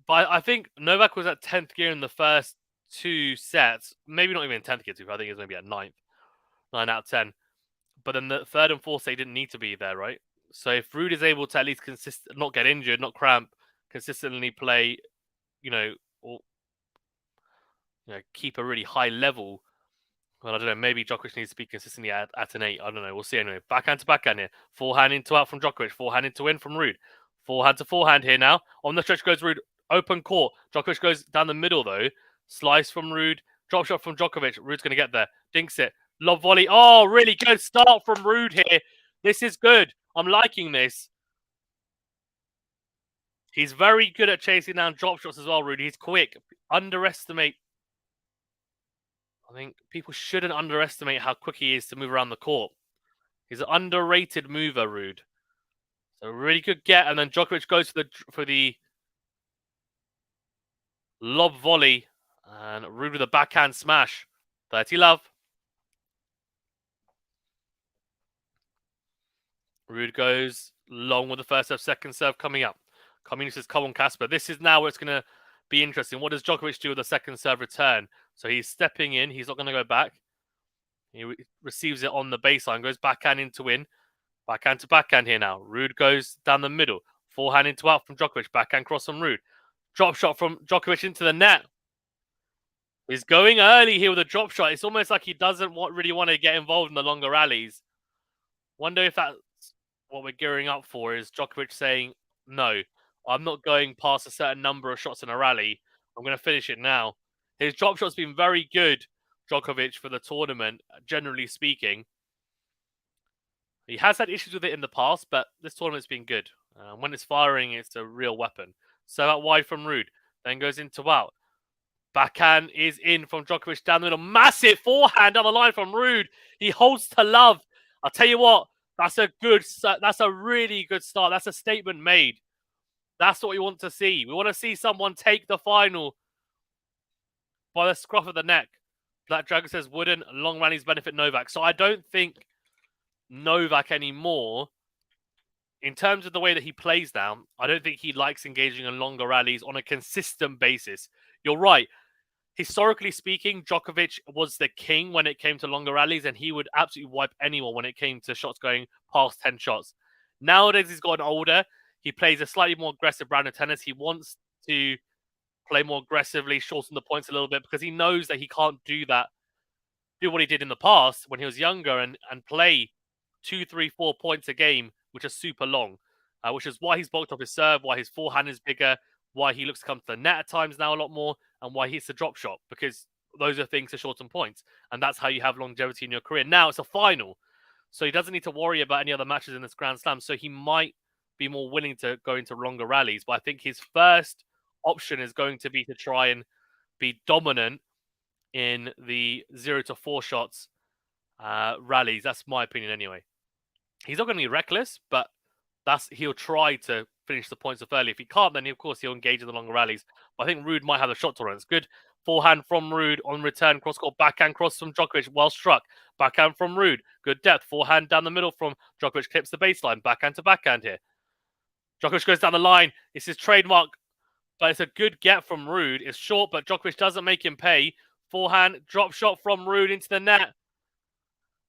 Speaker 1: But I think Novak was at 10th gear in the first 2 sets. Maybe not even 10th gear, too. I think he was maybe at 9th. 9 out of 10. But then the 3rd and 4th, they didn't need to be there, right? So if RUUD is able to at least not get injured, not cramp, consistently play, or keep a really high level. Well, I don't know. Maybe Djokovic needs to be consistently at an 8. I don't know. We'll see anyway. Backhand to backhand here. Forehand into out from Djokovic. Forehand into in from RUUD. Forehand to forehand here now. On the stretch goes RUUD. Open court. Djokovic goes down the middle though. Slice from RUUD. Drop shot from Djokovic. RUUD's going to get there. Dinks it. Lob volley. Oh, really good start from RUUD here. This is good. I'm liking this. He's very good at chasing down drop shots as well, RUUD. He's quick. I think people shouldn't underestimate how quick he is to move around the court. He's an underrated mover, RUUD. So really good get, and then Djokovic goes for the lob volley, and RUUD with a backhand smash. 30 love. RUUD goes long with the first serve, second serve coming up. Communist says, come on, Casper. This is now where it's going to be interesting. What does Djokovic do with the second serve return? So he's stepping in. He's not going to go back. He receives it on the baseline, goes backhand into in. Backhand to backhand here now. RUUD goes down the middle. Forehand into out from Djokovic. Backhand cross from RUUD. Drop shot from Djokovic into the net. He's going early here with a drop shot. It's almost like he doesn't really want to get involved in the longer rallies. Wonder if that's what we're gearing up for, is Djokovic saying, no, I'm not going past a certain number of shots in a rally. I'm going to finish it now. His drop shot's been very good, Djokovic, for the tournament, generally speaking. He has had issues with it in the past, but this tournament's been good. When it's firing, it's a real weapon. So out wide from RUUD, then goes into out. Backhand is in from Djokovic down the middle. Massive forehand down the line from RUUD. He holds to love. I'll tell you what, that's a really good start. That's a statement made. That's what we want to see. We want to see someone take the final by the scruff of the neck. Black Dragon says, wouldn't long rallies benefit Novak? So I don't think Novak anymore, in terms of the way that he plays now, I don't think he likes engaging in longer rallies on a consistent basis. You're right. Historically speaking, Djokovic was the king when it came to longer rallies, and he would absolutely wipe anyone when it came to shots going past 10 shots. Nowadays, he's gotten older. He plays a slightly more aggressive brand of tennis. He wants to play more aggressively, shorten the points a little bit, because he knows that he can't do what he did in the past when he was younger and play 2, 3, 4 points a game, which are super long, which is why he's bulked up his serve, why his forehand is bigger, why he looks to come to the net at times now a lot more, and why he hits the drop shot, because those are things to shorten points. And that's how you have longevity in your career. Now it's a final, so he doesn't need to worry about any other matches in this Grand Slam. So he might be more willing to go into longer rallies. But I think his first option is going to be to try and be dominant in the 0 to 4 shots rallies. That's my opinion anyway. He's not going to be reckless, but he'll try to finish the points off early. If he can't, then of course he'll engage in the longer rallies. But I think RUUD might have the shot tolerance. Good forehand from RUUD on return. Cross-court backhand cross from Djokovic. Well struck. Backhand from RUUD. Good depth. Forehand down the middle from Djokovic. Clips the baseline. Backhand to backhand here. Djokovic goes down the line. It's his trademark, but it's a good get from RUUD. It's short, but Djokovic doesn't make him pay. Forehand drop shot from RUUD into the net.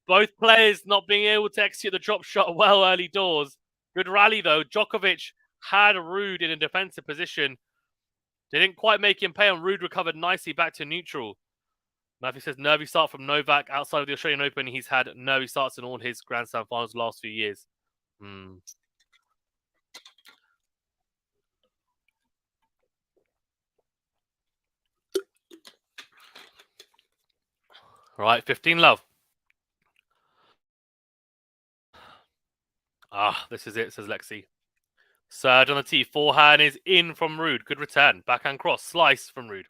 Speaker 1: Both players not being able to execute the drop shot well early doors. Good rally, though. Djokovic had RUUD in a defensive position. They didn't quite make him pay, and RUUD recovered nicely back to neutral. Matthew says, nervy start from Novak. Outside of the Australian Open, he's had nervy starts in all his Grand Slam finals the last few years. Right, 15 love. This is it, says Lexi. Surge on the tee. Forehand is in from RUUD. Good return. Backhand cross. Slice from RUUD.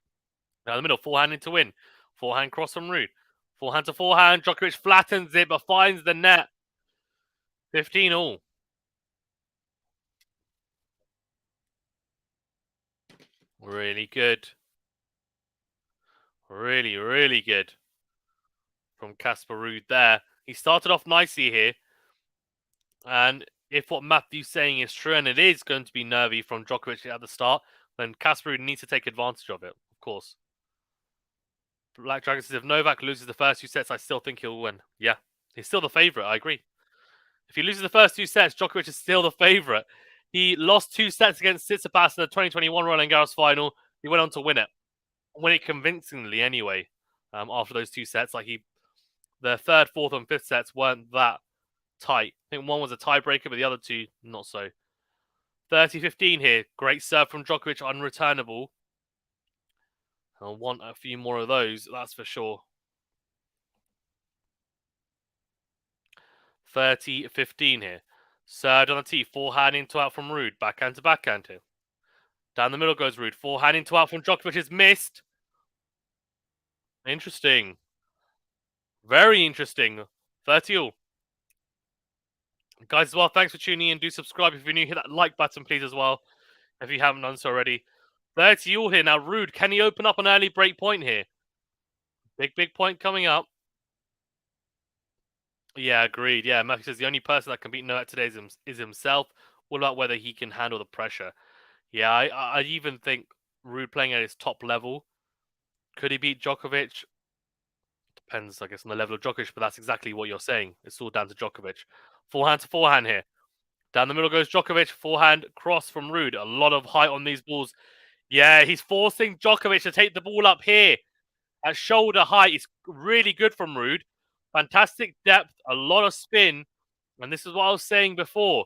Speaker 1: Down the middle. Forehand into win. Forehand cross from RUUD. Forehand to forehand. Djokovic flattens it, but finds the net. 15 all. Really good. Really, really good from Casper RUUD there. He started off nicely here. And if what Matthew's saying is true, and it is going to be nervy from Djokovic at the start, then Casper RUUD needs to take advantage of it, of course. Black Dragon says, if Novak loses the first 2 sets, I still think he'll win. Yeah, he's still the favourite, I agree. If he loses the first 2 sets, Djokovic is still the favourite. He lost 2 sets against Tsitsipas in the 2021 Roland Garros final. He went on to win it convincingly anyway. After those 2 sets, the third, fourth, and fifth sets weren't that tight. I think one was a tiebreaker, but the other 2 not so. 30-15 here. Great serve from Djokovic, unreturnable. I'll want a few more of those, that's for sure. 30-15 here. Served on the tee. Forehand into out from RUUD. Backhand to backhand here. Down the middle goes RUUD. Forehand into out from Djokovic is missed. Interesting. Very interesting. 30-all. Guys, as well, thanks for tuning in. Do subscribe if you're new. Hit that like button, please, as well, if you haven't done so already. 30-all here. Now, RUUD, can he open up an early break point here? Big point coming up. Yeah, agreed. Yeah, Matthew says the only person that can beat Novak today is himself. What about whether he can handle the pressure? Yeah, I even think RUUD playing at his top level. Could he beat Djokovic? Depends, I guess, on the level of Djokovic, but that's exactly what you're saying. It's all down to Djokovic. Forehand to forehand here. Down the middle goes Djokovic. Forehand cross from RUUD. A lot of height on these balls. Yeah, he's forcing Djokovic to take the ball up here. At shoulder height, it's really good from RUUD. Fantastic depth, a lot of spin. And this is what I was saying before.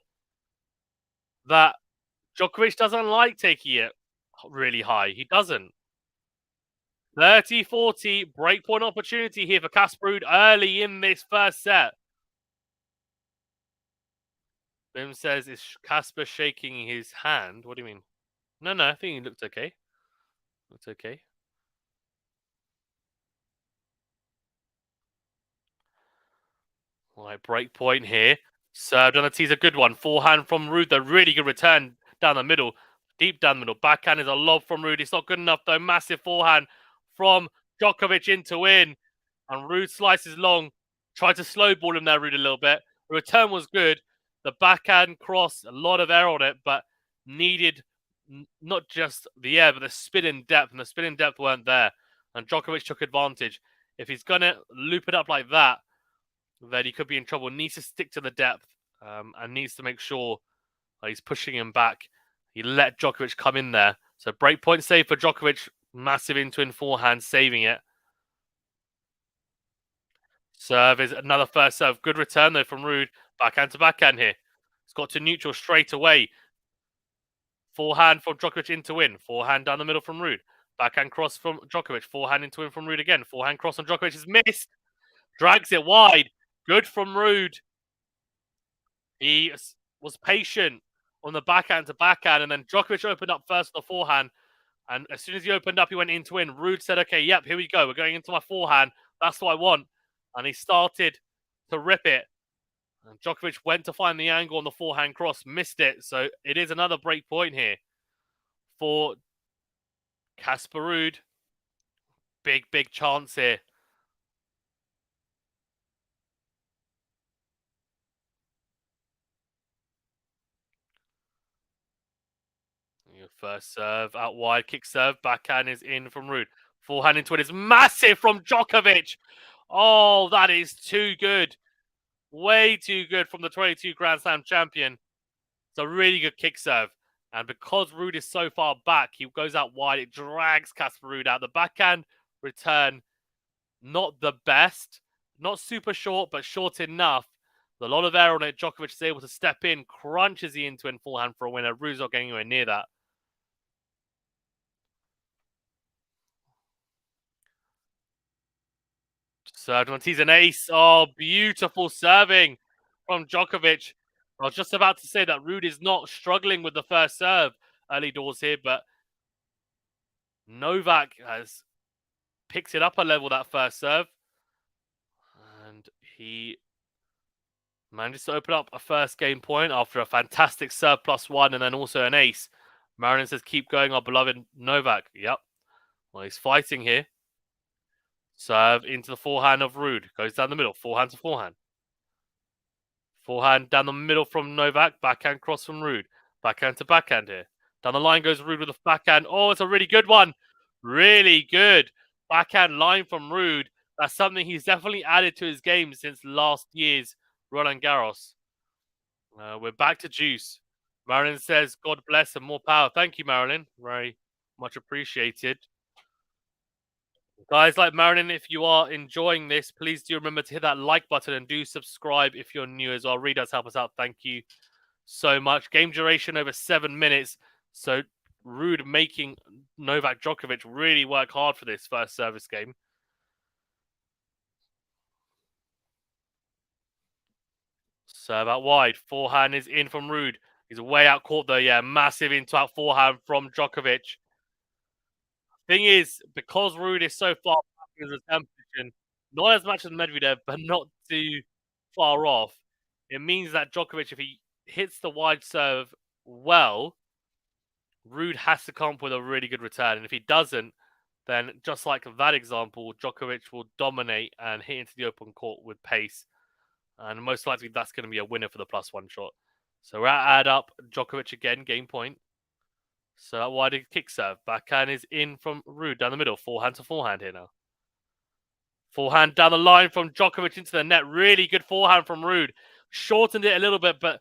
Speaker 1: That Djokovic doesn't like taking it really high. He doesn't. 30-40, breakpoint opportunity here for Casper RUUD early in this first set. Bim says, is Casper shaking his hand? What do you mean? No, I think he looked okay. Looks okay. All right, break point here. Served on the tee's a good one. Forehand from RUUD. The really good return down the middle. Deep down the middle. Backhand is a lob from RUUD. It's not good enough, though. Massive forehand from Djokovic into in. And RUUD slices long. Tried to slow ball him there, RUUD, a little bit. The return was good. The backhand cross, a lot of air on it, but needed not just the air, but the spin and depth. And the spin and depth weren't there. And Djokovic took advantage. If he's going to loop it up like that, then he could be in trouble. Needs to stick to the depth and needs to make sure he's pushing him back. He let Djokovic come in there. So breakpoint save for Djokovic. Massive in forehand, saving it. Serve is another first serve. Good return, though, from RUUD. Backhand to backhand here. It's got to neutral straight away. Forehand from Djokovic into win. Forehand down the middle from RUUD. Backhand cross from Djokovic. Forehand into win from RUUD again. Forehand cross on Djokovic is missed. Drags it wide. Good from RUUD. He was patient on the backhand to backhand, and then Djokovic opened up first on the forehand. And as soon as he opened up, he went into win. RUUD said, okay, yep, here we go. We're going into my forehand. That's what I want. And he started to rip it. And Djokovic went to find the angle on the forehand cross, missed it. So it is another break point here for Casper RUUD. Big chance here. Your first serve out wide, kick serve, backhand is in from RUUD. Forehand into it is massive from Djokovic. Oh, that is too good. Way too good from the 22 Grand Slam champion. It's a really good kick serve. And because RUUD is so far back, he goes out wide. It drags Casper RUUD out. The backhand return, not the best. Not super short, but short enough. A lot of air on it. Djokovic is able to step in, crunches the into in forehand for a winner. RUUD's not getting anywhere near that. Served once. He's an ace. Oh, beautiful serving from Djokovic. I was just about to say that RUUD is not struggling with the first serve early doors here, but Novak has picked it up a level, that first serve. And he manages to open up a first game point after a fantastic serve +1 and then also an ace. Marilyn says, keep going, our beloved Novak. Yep. Well, he's fighting here. Serve into the forehand of RUUD. Goes down the middle. Forehand to forehand. Forehand down the middle from Novak. Backhand cross from RUUD. Backhand to backhand here. Down the line goes RUUD with a backhand. Oh, it's a really good one. Really good. Backhand line from RUUD. That's something he's definitely added to his game since last year's Roland Garros. We're back to juice. Marilyn says, God bless and more power. Thank you, Marilyn. Very much appreciated. Guys like Marilyn, if you are enjoying this, please do remember to hit that like button and do subscribe if you're new as well. Really does help us out. Thank you so much. Game duration over 7 minutes. So RUUD making Novak Djokovic really work hard for this first service game. Serve out wide. Forehand is in from RUUD. He's way out court though. Yeah, massive into out forehand from Djokovic. Thing is, because RUUD is so far back in his return position, not as much as Medvedev, but not too far off, it means that Djokovic, if he hits the wide serve well, RUUD has to come up with a really good return. And if he doesn't, then just like that example, Djokovic will dominate and hit into the open court with pace. And most likely that's going to be a winner for the +1 shot. So we're at add up. Djokovic again, game point. So that wide kick serve. Backhand is in from RUUD down the middle. Forehand to forehand here now. Forehand down the line from Djokovic into the net. Really good forehand from RUUD. Shortened it a little bit, but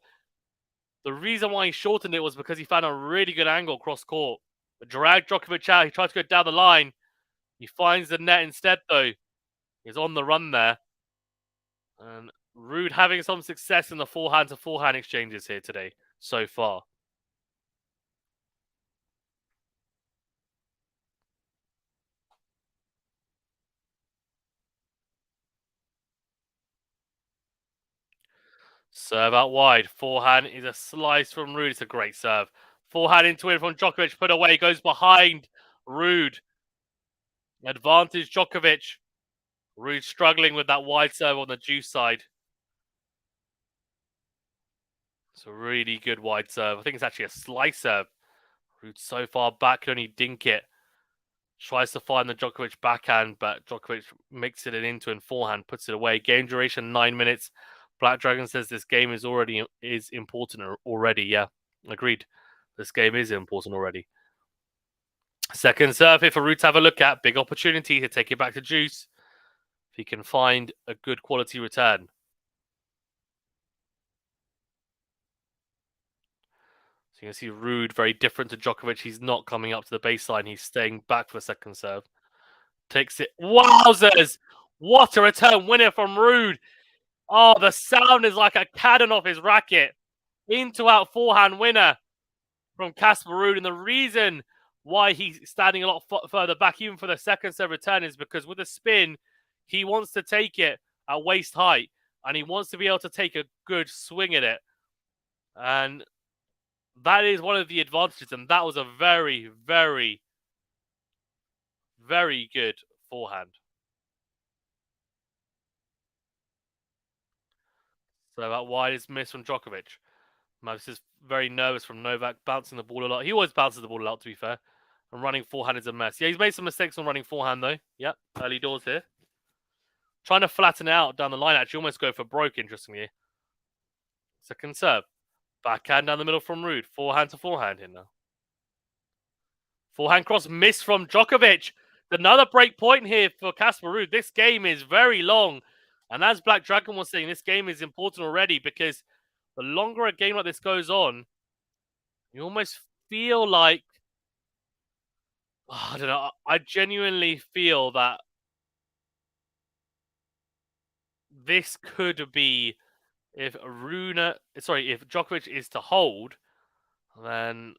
Speaker 1: the reason why he shortened it was because he found a really good angle cross court. Dragged Djokovic out. He tried to go down the line. He finds the net instead, though. He's on the run there. And RUUD having some success in the forehand to forehand exchanges here today so far. Serve out wide. Forehand is a slice from RUUD. It's a great serve. Forehand into it from Djokovic. Put away. Goes behind RUUD. Advantage Djokovic. RUUD struggling with that wide serve on the juice side. It's a really good wide serve. I think it's actually a slice serve. RUUD so far back, can only dink it. Tries to find the Djokovic backhand, but Djokovic makes it into and forehand, puts it away. Game duration 9 minutes. Black Dragon says this game is important already. Yeah, agreed. This game is important already. Second serve here for RUUD to have a look at. Big opportunity to take it back to juice. If he can find a good quality return. So you can see RUUD very different to Djokovic. He's not coming up to the baseline. He's staying back for the second serve. Takes it. Wowzers! What a return winner from RUUD. Oh, the sound is like a cannon off his racket. Into out forehand winner from Casper RUUD. And the reason why he's standing a lot further back, even for the second serve return, is because with the spin, he wants to take it at waist height. And he wants to be able to take a good swing at it. And that is one of the advantages. And that was a very, very, very good forehand. So that wide is missed from Djokovic. Mavis is very nervous from Novak, bouncing the ball a lot. He always bounces the ball a lot, to be fair. And running forehand is a mess. Yeah, he's made some mistakes on running forehand, though. Yep, early doors here. Trying to flatten it out down the line, actually almost go for broke, interestingly. Second serve. Backhand down the middle from RUUD. Forehand to forehand here now. Forehand cross missed from Djokovic. Another break point here for Casper RUUD. This game is very long. And as Black Dragon was saying, this game is important already because the longer a game like this goes on, you almost feel like, I don't know, I genuinely feel that this could be, if Djokovic is to hold, then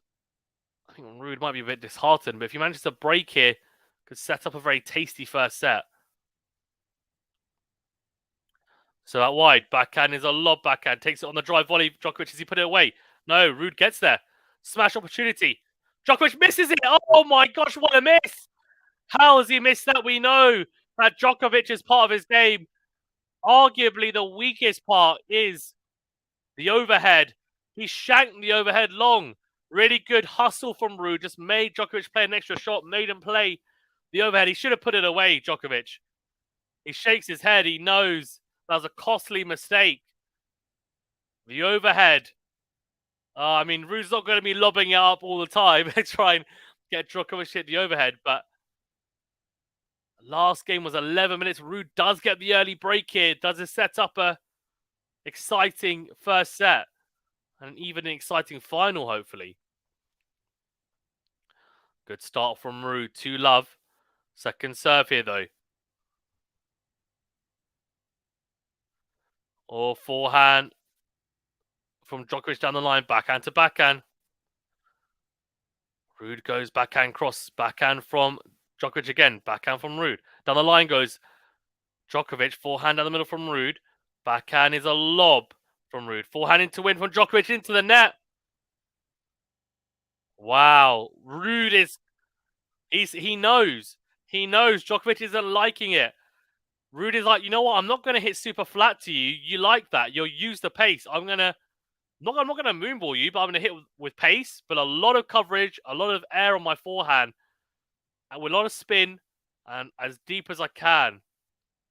Speaker 1: I think RUUD might be a bit disheartened. But if he manages to break here, could set up a very tasty first set. So that wide backhand is a lob backhand. Takes it on the drive volley. Djokovic, does he put it away? No, RUUD gets there. Smash opportunity. Djokovic misses it. Oh my gosh, what a miss. How has he missed that? We know that Djokovic is part of his game. Arguably the weakest part is the overhead. He shanked the overhead long. Really good hustle from RUUD. Just made Djokovic play an extra shot. Made him play the overhead. He should have put it away, Djokovic. He shakes his head. He knows that was a costly mistake. The overhead. I mean, RUUD's not going to be lobbing it up all the time and try and get Djokovic hit the overhead. But last game was 11 minutes. RUUD does get the early break here. Does it set up a exciting first set? and even an exciting final, hopefully. Good start from RUUD. 2-love. Second serve here, though. Or forehand from Djokovic down the line. Backhand to backhand. RUUD goes backhand cross. Backhand from Djokovic again. Backhand from RUUD. Down the line goes Djokovic. Forehand down the middle from RUUD. Backhand is a lob from RUUD. Forehand into win from Djokovic into the net. Wow. RUUD is... He knows. He knows Djokovic isn't liking it. RUUD is like, you know what? I'm not going to hit super flat to you. You like that. You'll use the pace. I'm not going to moonball you, but I'm going to hit with pace, but a lot of coverage, a lot of air on my forehand, and with a lot of spin, and as deep as I can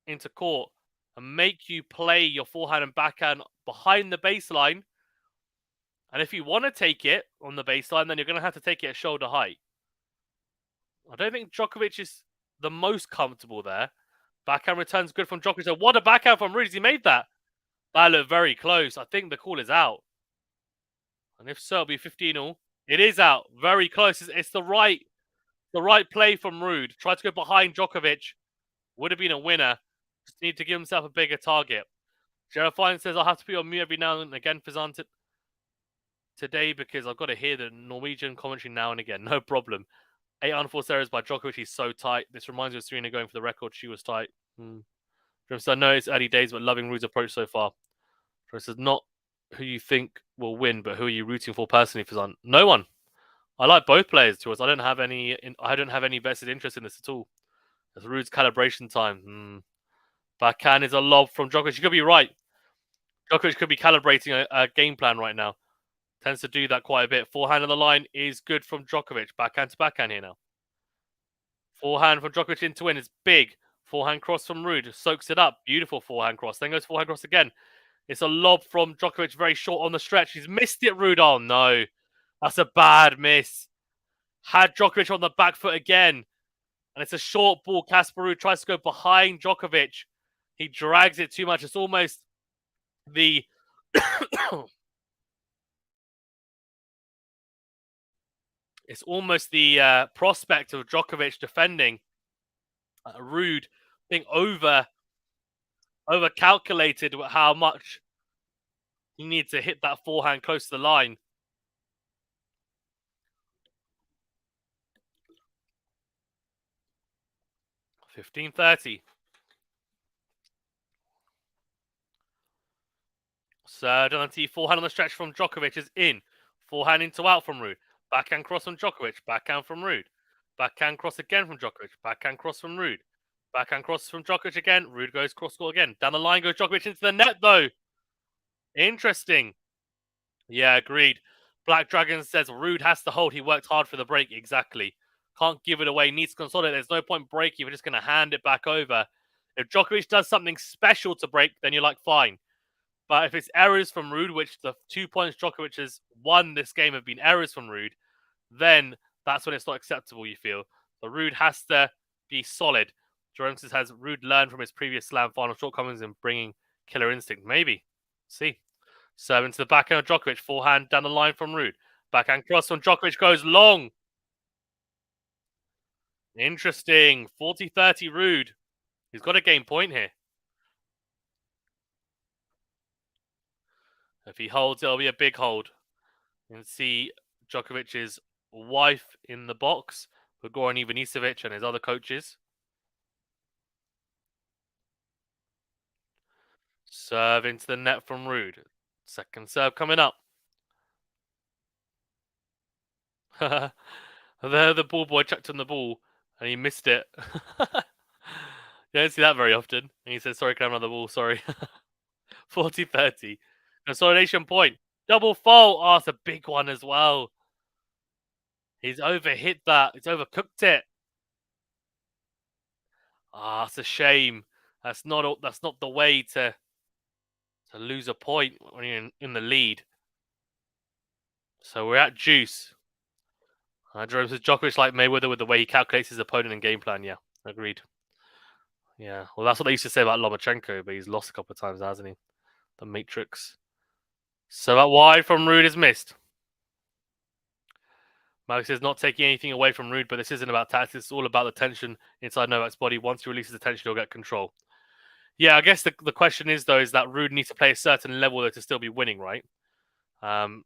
Speaker 1: into court, and make you play your forehand and backhand behind the baseline. And if you want to take it on the baseline, then you're going to have to take it at shoulder height. I don't think Djokovic is the most comfortable there. Backhand returns good from Djokovic. So what a backhand from RUUD. He made that. That looked very close. I think the call is out. And if so, it'll be 15-all. It is out. Very close. It's the right play from RUUD. Tried to go behind Djokovic. Would have been a winner. Just need to give himself a bigger target. Gerald Fine says, I'll have to put you on mute every now and again, Fazan, today because I've got to hear the Norwegian commentary now and again. No problem. 8 unforced errors by Djokovic. He's so tight. This reminds me of Serena going for the record. She was tight. So I know it's early days, but loving RUUD's approach so far. This is not who you think will win, but who are you rooting for personally, Fazan? No one. I like both players, to us. I don't have any vested interest in this at all. It's RUUD's calibration time. Backhand is a lob from Djokovic. You could be right. Djokovic could be calibrating a game plan right now. Tends to do that quite a bit. Forehand on the line is good from Djokovic. Backhand to backhand here now. Forehand from Djokovic into win is big. Forehand cross from RUUD. Soaks it up. Beautiful forehand cross. Then goes forehand cross again. It's a lob from Djokovic, very short on the stretch. He's missed it, RUUD. Oh, no. That's a bad miss. Had Djokovic on the back foot again. And it's a short ball. Casper RUUD tries to go behind Djokovic. He drags it too much. It's almost the... it's almost the prospect of Djokovic defending. RUUD being over-calculated with how much he needs to hit that forehand close to the line. 15-30. Donati, forehand on the stretch from Djokovic is in. Forehand into out from RUUD. Backhand cross from Djokovic. Backhand from RUUD. Backhand cross again from Djokovic. Backhand cross from RUUD. Backhand cross from Djokovic again. RUUD goes cross-court again. Down the line goes Djokovic into the net, though. Interesting. Yeah, agreed. Black Dragon says RUUD has to hold. He worked hard for the break. Exactly. Can't give it away. Needs to consolidate. There's no point breaking. We're just going to hand it back over. If Djokovic does something special to break, then you're like, fine. But if it's errors from RUUD, which the 2 points Djokovic has won this game have been errors from RUUD, then that's when it's not acceptable, you feel. So RUUD has to be solid. Jerome says, has RUUD learned from his previous slam final shortcomings in bringing killer instinct? Maybe. See. Serve into the backhand of Djokovic. Forehand down the line from RUUD. Backhand cross from Djokovic goes long. Interesting. 40-30 RUUD. He's got a game point here. If he holds, it'll be a big hold. You can see Djokovic's wife in the box for Goran Ivanisevic and his other coaches. Serve into the net from RUUD. Second serve coming up. There, the ball boy chucked on the ball and he missed it. You don't see that very often. And he says, sorry, can I have another ball? Sorry. 40-30. Consolidation point. Double fault. Oh, it's a big one as well. He's overhit that. He's overcooked it. Ah, it's a shame. That's not the way to lose a point when you're in the lead. So we're at juice. Jerome says Djokovic like Mayweather with the way he calculates his opponent and game plan. Yeah, agreed. Yeah, well, that's what they used to say about Lomachenko, but he's lost a couple of times, hasn't he? The Matrix. So that wide from RUUD is missed. Max is not taking anything away from RUUD, but this isn't about tactics. It's all about the tension inside Novak's body. Once he releases the tension, he'll get control. Yeah, I guess the question is, though, is that RUUD needs to play a certain level there to still be winning, right? Um,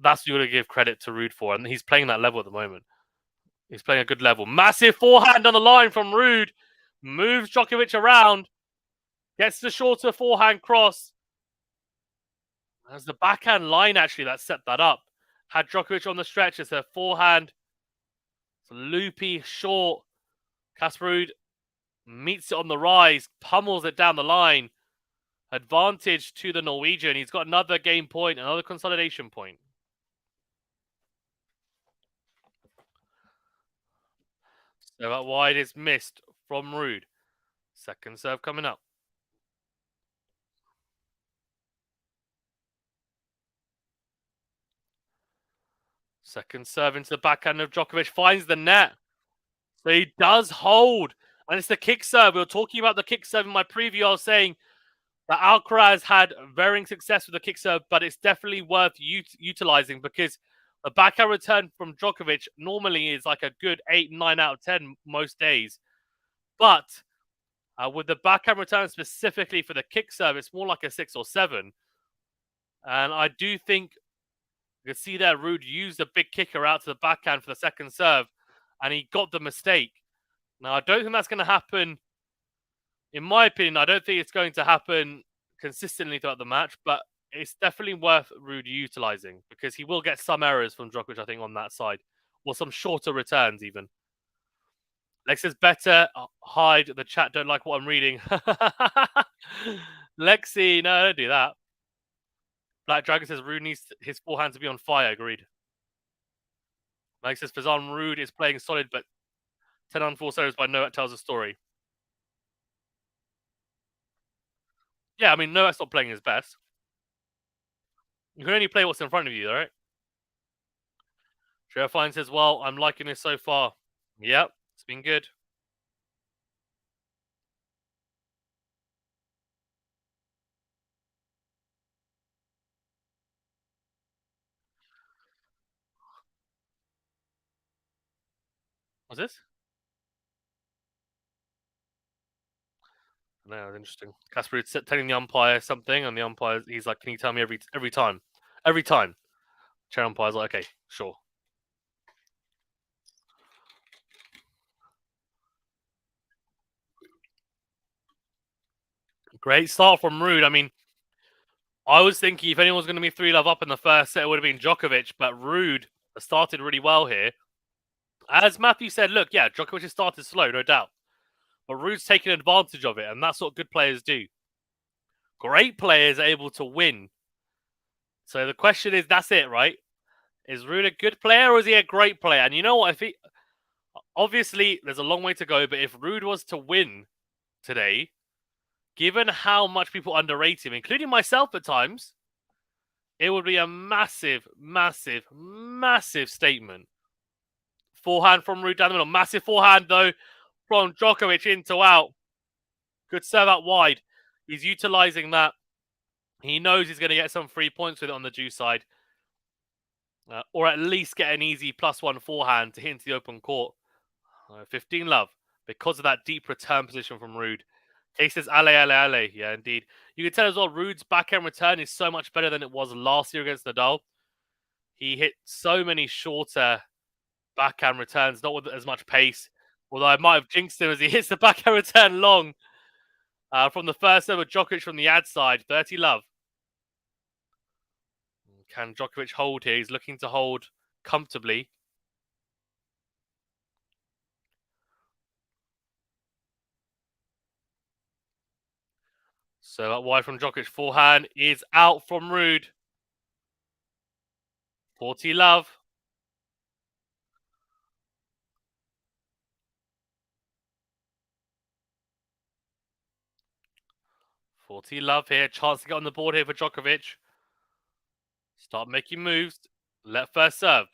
Speaker 1: that's what you got to give credit to RUUD for, and he's playing that level at the moment. He's playing a good level. Massive forehand on the line from RUUD. Moves Djokovic around. Gets the shorter forehand cross. As the backhand line actually that set that up. Had Djokovic on the stretch. It's a forehand. It's a loopy, short. Casper RUUD meets it on the rise. Pummels it down the line. Advantage to the Norwegian. He's got another game point, another consolidation point. So that wide is missed from RUUD. Second serve coming up. Second serve into the backhand of Djokovic. Finds the net. So he does hold. And it's the kick serve. We were talking about the kick serve in my preview. I was saying that Alcaraz had varying success with the kick serve, but it's definitely worth utilizing because the backhand return from Djokovic normally is like a good 8, 9 out of 10 most days. But with the backhand return specifically for the kick serve, it's more like a 6 or 7. And I do think you can see there RUUD used a big kicker out to the backhand for the second serve, and he got the mistake. Now, I don't think that's going to happen. In my opinion, I don't think it's going to happen consistently throughout the match, but it's definitely worth RUUD utilizing because he will get some errors from Djokovic, I think, on that side, or some shorter returns even. Lex says better hide the chat. Don't like what I'm reading. Lexi, no, don't do that. Black Dragon says RUUD needs his forehand to be on fire. Agreed. Mike says Fazan RUUD is playing solid, but 10 on 4 serves by Novak tells a story. Yeah, I mean, Novak's not playing his best. You can only play what's in front of you, right? Fine says, well, I'm liking this so far. Yep, it's been good. What's this? No, that's interesting. Casper is telling the umpire something, and the umpire, he's like, can you tell me every time? Every time. Chair umpire's like, okay, sure. Great start from RUUD. I mean, I was thinking if anyone was going to be 3-love up in the first set, it would have been Djokovic, but RUUD started really well here. As Matthew said, look, yeah, Djokovic has started slow, no doubt. But RUUD's taken advantage of it, and that's what good players do. Great players are able to win. So the question is, that's it, right? Is RUUD a good player or is he a great player? And you know what? Obviously, there's a long way to go, but if RUUD was to win today, given how much people underrate him, including myself at times, it would be a massive, massive, massive statement. Forehand from RUUD down the middle. Massive forehand, though, from Djokovic into out. Good serve out wide. He's utilizing that. He knows he's going to get some free points with it on the Jew side. Or at least get an easy +1 forehand to hit into the open court. 15-love. Because of that deep return position from RUUD. He says, ale, ale, ale. Yeah, indeed. You can tell as well, RUUD's backhand return is so much better than it was last year against Nadal. He hit so many shorter backhand returns, not with as much pace. Although I might have jinxed him as he hits the backhand return long. From the first over, Djokovic from the ad side, 30-love. Can Djokovic hold here? He's looking to hold comfortably. So that wide from Djokovic forehand is out from RUUD. 40-love. Love here. Chance to get on the board here for Djokovic. Start making moves. Let first serve.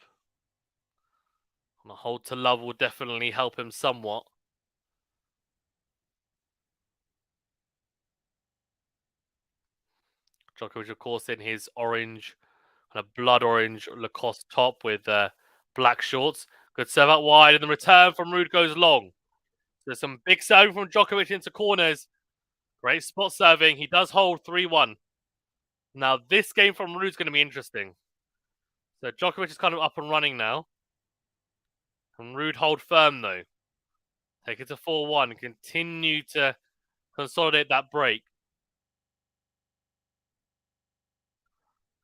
Speaker 1: And a hold to love will definitely help him somewhat. Djokovic, of course, in his orange, kind of blood orange Lacoste top with black shorts. Good serve out wide, and the return from Ruud goes long. There's some big serving from Djokovic into corners. Great spot serving. He does hold 3-1. Now, this game from Ruud's going to be interesting. So Djokovic is kind of up and running now. Can Ruud hold firm, though? Take it to 4-1. Continue to consolidate that break.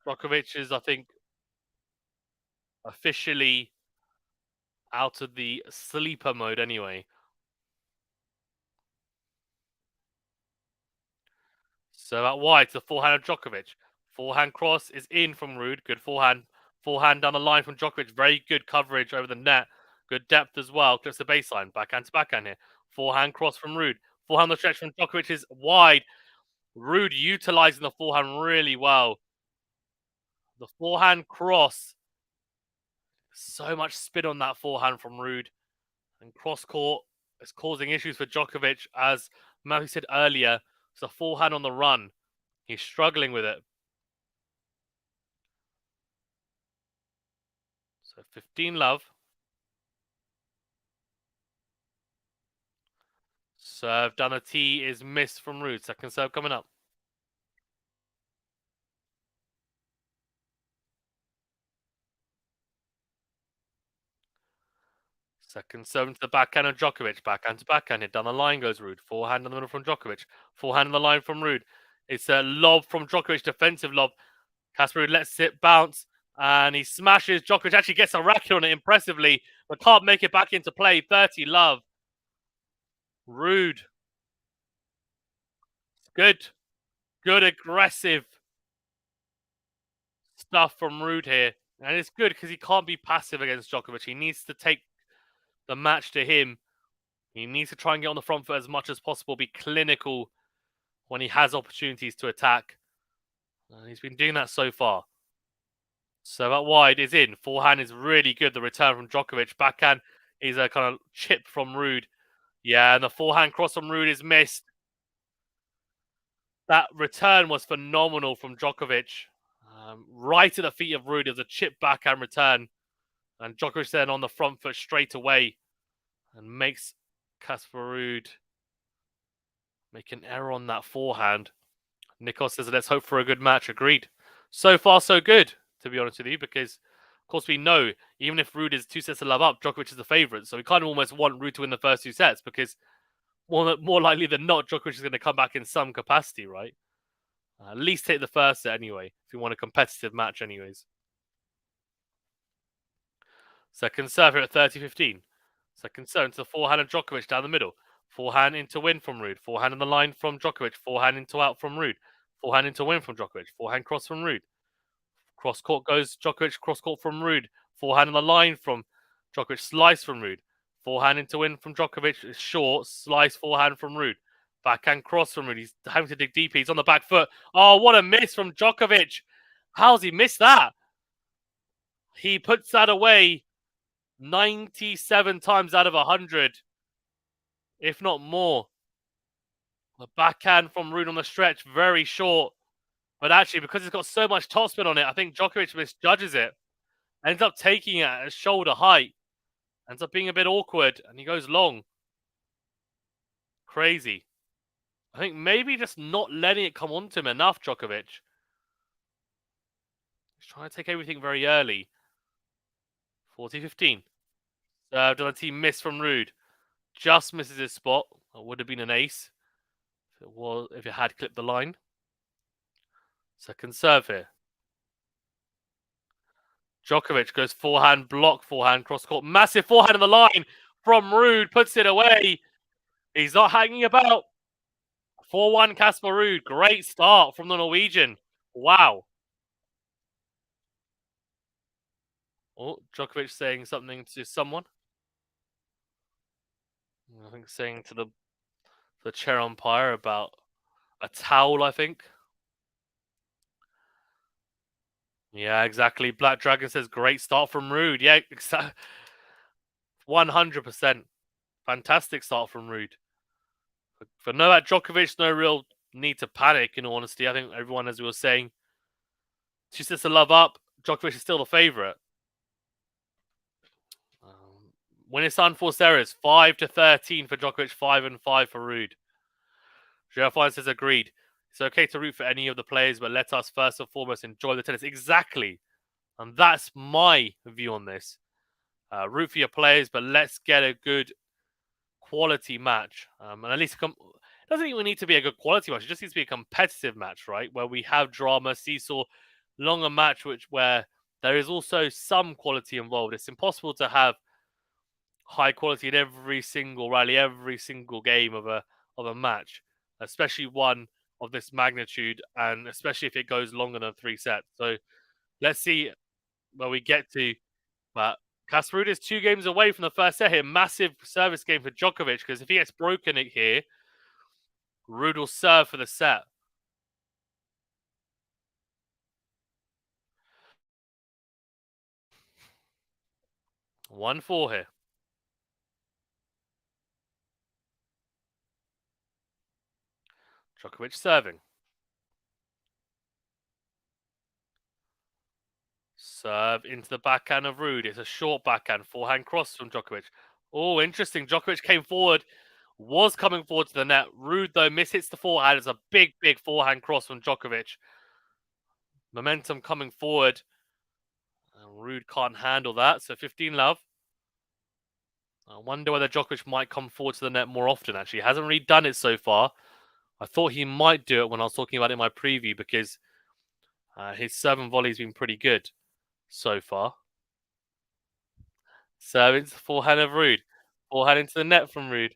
Speaker 1: Djokovic is, I think, officially out of the sleeper mode anyway. So out wide to the forehand of Djokovic. Forehand cross is in from Ruud. Good forehand. Forehand down the line from Djokovic. Very good coverage over the net. Good depth as well. Clips the baseline. Backhand to backhand here. Forehand cross from Ruud. Forehand the stretch from Djokovic is wide. Ruud utilizing the forehand really well. The forehand cross. So much spin on that forehand from Ruud. And cross court is causing issues for Djokovic. As Matthew said earlier, it's a forehand on the run. He's struggling with it. So 15 love. Serve down the tee is missed from Ruud. Second serve coming up. Second serve into the backhand of Djokovic. Backhand to backhand. Hit down the line goes Ruud. Forehand in the middle from Djokovic. Forehand in the line from Ruud. It's a lob from Djokovic. Defensive lob. Casper lets it bounce. And he smashes. Djokovic actually gets a racket on it impressively. But can't make it back into play. 30 love. Ruud. Good. Good aggressive stuff from Ruud here. And it's good because he can't be passive against Djokovic. He needs to take the match to him. He needs to try and get on the front foot as much as possible, be clinical when he has opportunities to attack. And he's been doing that so far. So out wide is in. Forehand is really good. The return from Djokovic. Backhand is a kind of chip from Ruud. Yeah, and the forehand cross from Ruud is missed. That return was phenomenal from Djokovic. Right at the feet of Ruud. It was a chip backhand return. And Djokovic then on the front foot straight away. And makes Casper Ruud make an error on that forehand. Nikos says, let's hope for a good match. Agreed. So far, so good, to be honest with you, because, of course, we know, even if Ruud is 2 sets to love up, Djokovic is the favourite. So we kind of almost want Ruud to win the first 2 sets, because more likely than not, Djokovic is going to come back in some capacity, right? At least take the first set anyway, if you want a competitive match anyways. Second serve here at 30-15. Second serve into the forehand of Djokovic down the middle. Forehand into win from Ruud. Forehand on the line from Djokovic. Forehand into out from Ruud. Forehand into win from Djokovic. Forehand cross from Ruud. Cross court goes Djokovic. Cross court from Ruud. Forehand on the line from Djokovic. Slice from Ruud. Forehand into win from Djokovic. It's short. Slice forehand from Ruud. Backhand cross from Ruud. He's having to dig deep. He's on the back foot. Oh, what a miss from Djokovic. How's he missed that? He puts that away 97 times out of 100, if not more. The backhand from Ruud on the stretch, very short. But actually, because it's got so much topspin on it, I think Djokovic misjudges it. Ends up taking it at shoulder height. Ends up being a bit awkward, and he goes long. Crazy. I think maybe just not letting it come onto him enough, Djokovic. He's trying to take everything very early. 40-15. Served on a team miss from Ruud. Just misses his spot. That would have been an ace if it had clipped the line. Second serve here. Djokovic goes forehand, block, forehand, cross court. Massive forehand on the line from Ruud. Puts it away. He's not hanging about. 4-1 Casper Ruud. Great start from the Norwegian. Wow. Oh, Djokovic saying something to someone. I think saying to the chair umpire about a towel, I think. Yeah, exactly. Black Dragon says, great start from Ruud. Yeah, 100%. Fantastic start from Ruud. For Novak Djokovic, no real need to panic, in all honesty. I think everyone, as we were saying, just sets the love up. Djokovic is still the favourite. When it's unforced errors, 5-13 for Djokovic, 5-5 for RUUD. Girafine says agreed. It's okay to root for any of the players, but let us first and foremost enjoy the tennis. Exactly. And that's my view on this. Root for your players, but let's get a good quality match. And at least it doesn't even need to be a good quality match. It just needs to be a competitive match, right? Where we have drama, seesaw, longer match, where there is also some quality involved. It's impossible to have high quality in every single rally, every single game of a match, especially one of this magnitude, and especially if it goes longer than 3 sets. So let's see where we get to. But Casper RUUD is 2 games away from the first set here. Massive service game for Djokovic, because if he gets broken it here, RUUD will serve for the set. One 4 here. Djokovic serving. Serve into the backhand of RUUD. It's a short backhand. Forehand cross from Djokovic. Oh, interesting. Djokovic came forward. Was coming forward to the net. RUUD, though, mishits the forehand. It's a big, big forehand cross from Djokovic. Momentum coming forward. And RUUD can't handle that. So 15 love. I wonder whether Djokovic might come forward to the net more often, actually. He hasn't really done it so far. I thought he might do it when I was talking about it in my preview, because his serve and volley's been pretty good so far. Serve into the forehand of RUUD. Forehand into the net from RUUD.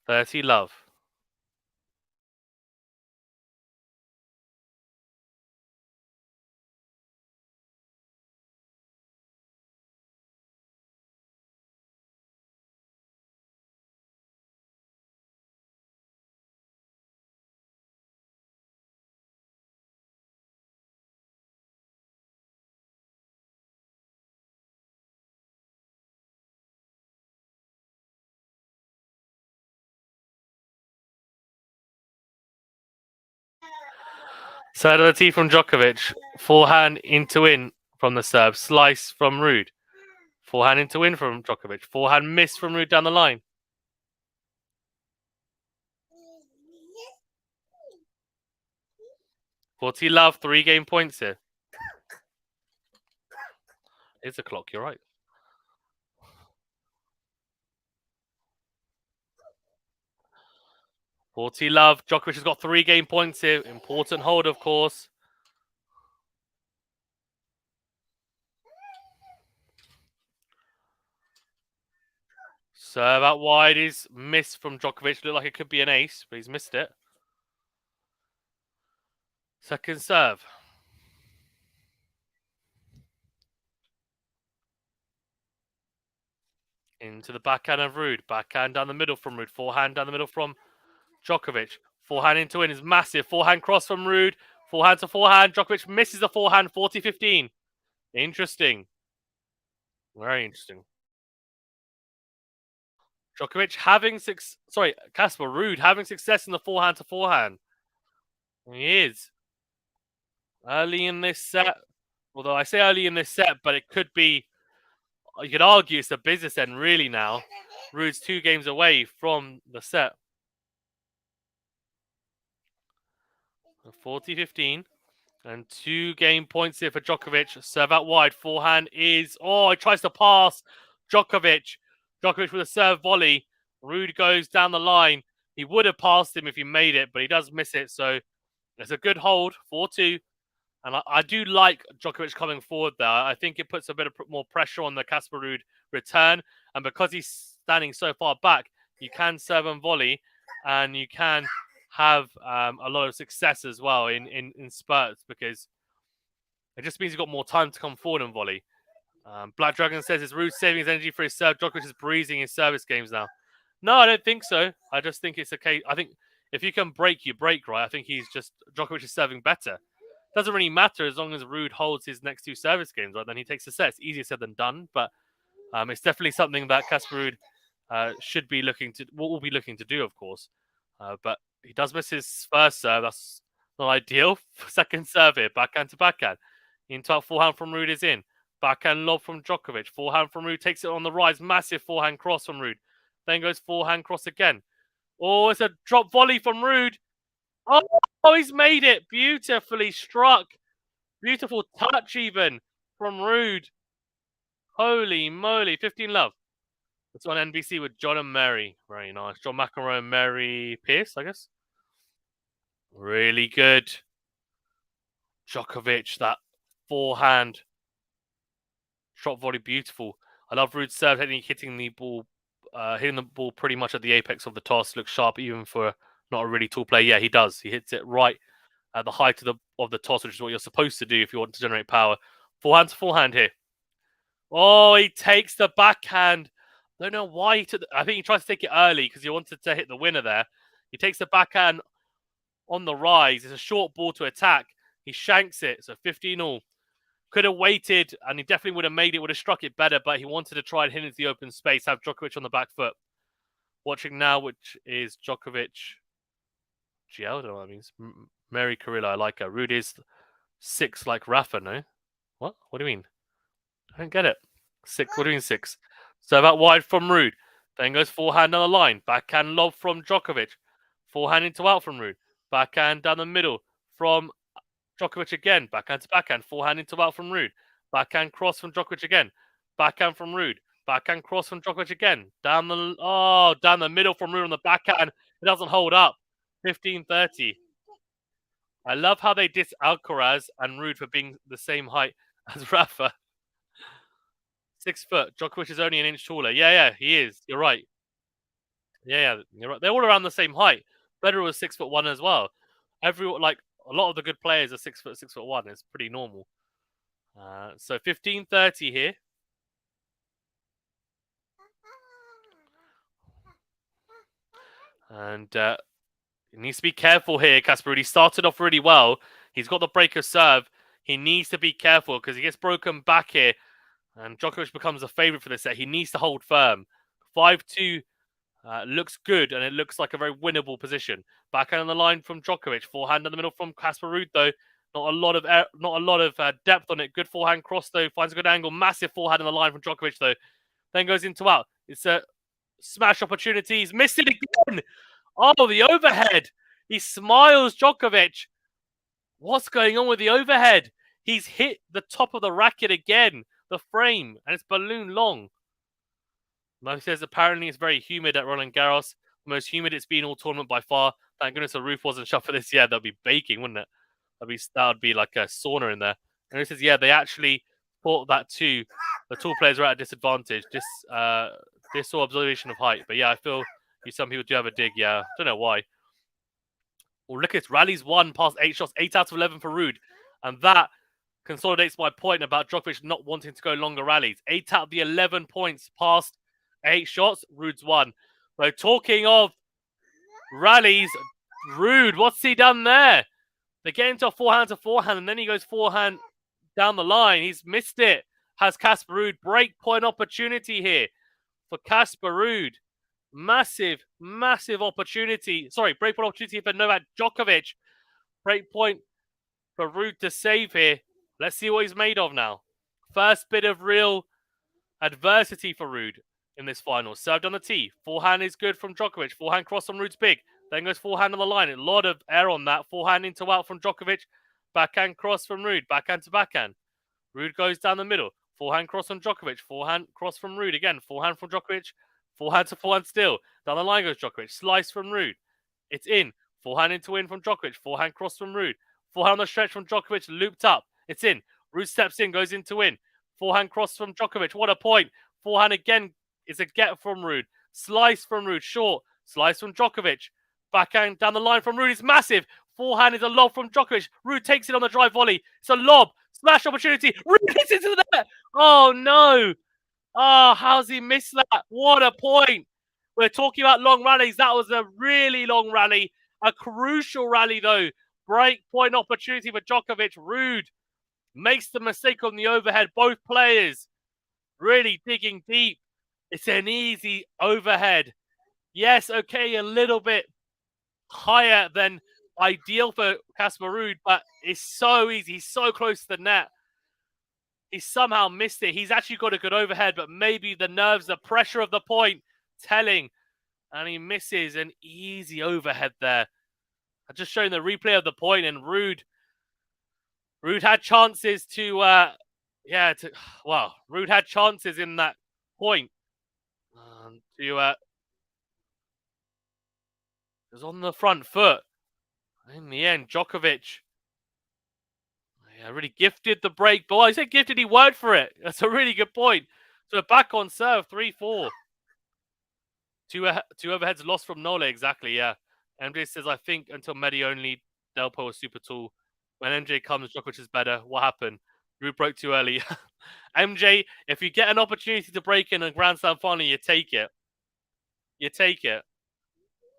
Speaker 1: $30 love. Side of the tee from Djokovic. Forehand into in from the serve. Slice from RUUD. Forehand into in from Djokovic. Forehand miss from RUUD down the line. 40 love. 3 game points here. It's a clock, you're right. $40 love. Djokovic has got 3 game points here. Important hold, of course. Serve out wide is missed from Djokovic. Looked like it could be an ace, but he's missed it. Second serve. Into the backhand of RUUD. Backhand down the middle from RUUD. Forehand down the middle from Djokovic. Forehand into in is massive. Forehand cross from RUUD. Forehand to forehand. Djokovic misses the forehand. 40-15. Interesting. Very interesting. Djokovic having Casper RUUD having success in the forehand to forehand. He is. Early in this set. Although I say early in this set, but it could be, you could argue it's the business end really now. RUUD's 2 games away from the set. 40-15. And 2 game points here for Djokovic. Serve out wide. Forehand is... Oh, he tries to pass. Djokovic. Djokovic with a serve volley. RUUD goes down the line. He would have passed him if he made it, but he does miss it. So it's a good hold. 4-2. And I do like Djokovic coming forward there. I think it puts a bit of more pressure on the Casper RUUD return. And because he's standing so far back, you can serve and volley. And you can have a lot of success as well in spurts, because it just means you've got more time to come forward and volley. Black Dragon says, is RUUD saving his energy for his serve? Djokovic is breezing his service games now. No, I don't think so. I just think it's okay. I think if you can break, you break, right? I think Djokovic is serving better. doesn't really matter as long as RUUD holds his next 2 service games, right? Then he takes the set. It's easier said than done, but it's definitely something that Casper RUUD should be looking to. What will be looking to do, of course. But he does miss his first serve. That's not ideal. Second serve here, backhand to backhand. Into forehand from RUUD is in. Backhand lob from Djokovic. Forehand from RUUD takes it on the rise. Massive forehand cross from RUUD. Then goes forehand cross again. Oh, it's a drop volley from RUUD. Oh, he's made it. Beautifully struck. Beautiful touch even from RUUD. Holy moly. 15 love. It's on NBC with John and Mary. Very nice. John McEnroe and Mary Pierce, I guess. Really good. Djokovic, that forehand drop volley, beautiful. I love RUUD's serve technique, hitting the ball pretty much at the apex of the toss. Looks sharp even for not a really tall player. Yeah, he does. He hits it right at the height of the toss, which is what you're supposed to do if you want to generate power. Forehand to forehand here. Oh, he takes the backhand. I don't know why he took. I think he tries to take it early because he wanted to hit the winner there. He takes the backhand on the rise. It's a short ball to attack. He shanks it. So 15-all. Could have waited, and he definitely would have made it, would have struck it better, but he wanted to try and hit into the open space, have Djokovic on the back foot. Watching now, which is Djokovic. I don't know what that means. Mary Carrillo, I like her. RUUD is 6 like Rafa, no? What? What do you mean? I don't get it. 6, what do you mean 6? Serve out wide from RUUD. Then goes forehand on the line. Backhand lob from Djokovic. Forehand into out from RUUD. Backhand down the middle from Djokovic again. Backhand to backhand. Forehand into out from RUUD. Backhand cross from Djokovic again. Backhand from RUUD. Backhand cross from Djokovic again. Down the middle from RUUD on the backhand. It doesn't hold up. 15-30. I love how they diss Alcaraz and RUUD for being the same height as Rafa. 6 foot. Djokovic is only an inch taller. Yeah, he is. You're right. Yeah, you're right. They're all around the same height. Federer was 6'1" as well. A lot of the good players are 6 foot, 6'1". It's pretty normal. So 15-30 here. And he needs to be careful here, Casper. He started off really well. He's got the breaker serve. He needs to be careful because he gets broken back here. And Djokovic becomes a favourite for this set. He needs to hold firm. 5-2 looks good, and it looks like a very winnable position. Backhand on the line from Djokovic. Forehand in the middle from Casper RUUD, though. Not a lot of depth on it. Good forehand cross, though. Finds a good angle. Massive forehand on the line from Djokovic, though. Then goes into out. It's a smash opportunity. He's missed it again. Oh, the overhead. He smiles, Djokovic. What's going on with the overhead? He's hit the top of the racket again. The frame, and it's balloon long. He says apparently it's very humid at Roland Garros. The most humid it's been all tournament by far. Thank goodness the roof wasn't shut for this. Yeah, that'd be baking, wouldn't it? That would be like a sauna in there. And he says, yeah, they actually thought that too. The tall players are at a disadvantage. This sort of observation of height. But yeah, I feel some people do have a dig. Yeah, don't know why. Well, look at this. Rallies 1 past 8 shots. 8 out of 11 for RUUD. And that consolidates my point about Djokovic not wanting to go longer rallies. 8 out of the 11 points past 8 shots. RUUD's won. So talking of rallies, RUUD, what's he done there? They get into a forehand to forehand, and then he goes forehand down the line. He's missed it. Has Casper RUUD. Break point opportunity here for Casper RUUD. Massive, massive opportunity. Sorry, break point opportunity for Novak Djokovic. Break point for RUUD to save here. Let's see what he's made of now. First bit of real adversity for RUUD in this final. Served on the tee. Forehand is good from Djokovic. Forehand cross from RUUD's big. Then goes forehand on the line. A lot of air on that. Forehand into out from Djokovic. Backhand cross from RUUD. Backhand to backhand. RUUD goes down the middle. Forehand cross from Djokovic. Forehand cross from RUUD again. Forehand from Djokovic. Forehand to forehand still. Down the line goes Djokovic. Slice from RUUD. It's in. Forehand into in from Djokovic. Forehand cross from RUUD. Forehand on the stretch from Djokovic. Looped up. It's in. RUUD steps in. Goes into in. Forehand cross from Djokovic. What a point. Forehand again is a get from RUUD. Slice from RUUD. Short. Slice from Djokovic. Backhand down the line from RUUD is massive. Forehand is a lob from Djokovic. RUUD takes it on the drive volley. It's a lob. Smash opportunity. RUUD hits into the net. Oh, no. Oh, how's he missed that? What a point. We're talking about long rallies. That was a really long rally. A crucial rally, though, break point opportunity for Djokovic. RUUD makes the mistake on the overhead. Both players really digging deep. It's an easy overhead. Yes, okay, a little bit higher than ideal for Casper RUUD, but it's so easy. He's so close to the net. He somehow missed it. He's actually got a good overhead, but maybe the nerves, the pressure of the point telling. And he misses an easy overhead there. I'm just showing the replay of the point, and RUUD had chances to, RUUD had chances in that point. It was on the front foot. In the end, Djokovic really gifted the break. But I said gifted, he worked for it. That's a really good point. So back on serve, 3-4. Two overheads lost from Nole, exactly, yeah. MJ says, I think until Medi only, Delpo was super tall. When MJ comes, Djokovic is better. What happened? RUUD broke too early. MJ, if you get an opportunity to break in a Grand Slam final, you take it. You take it.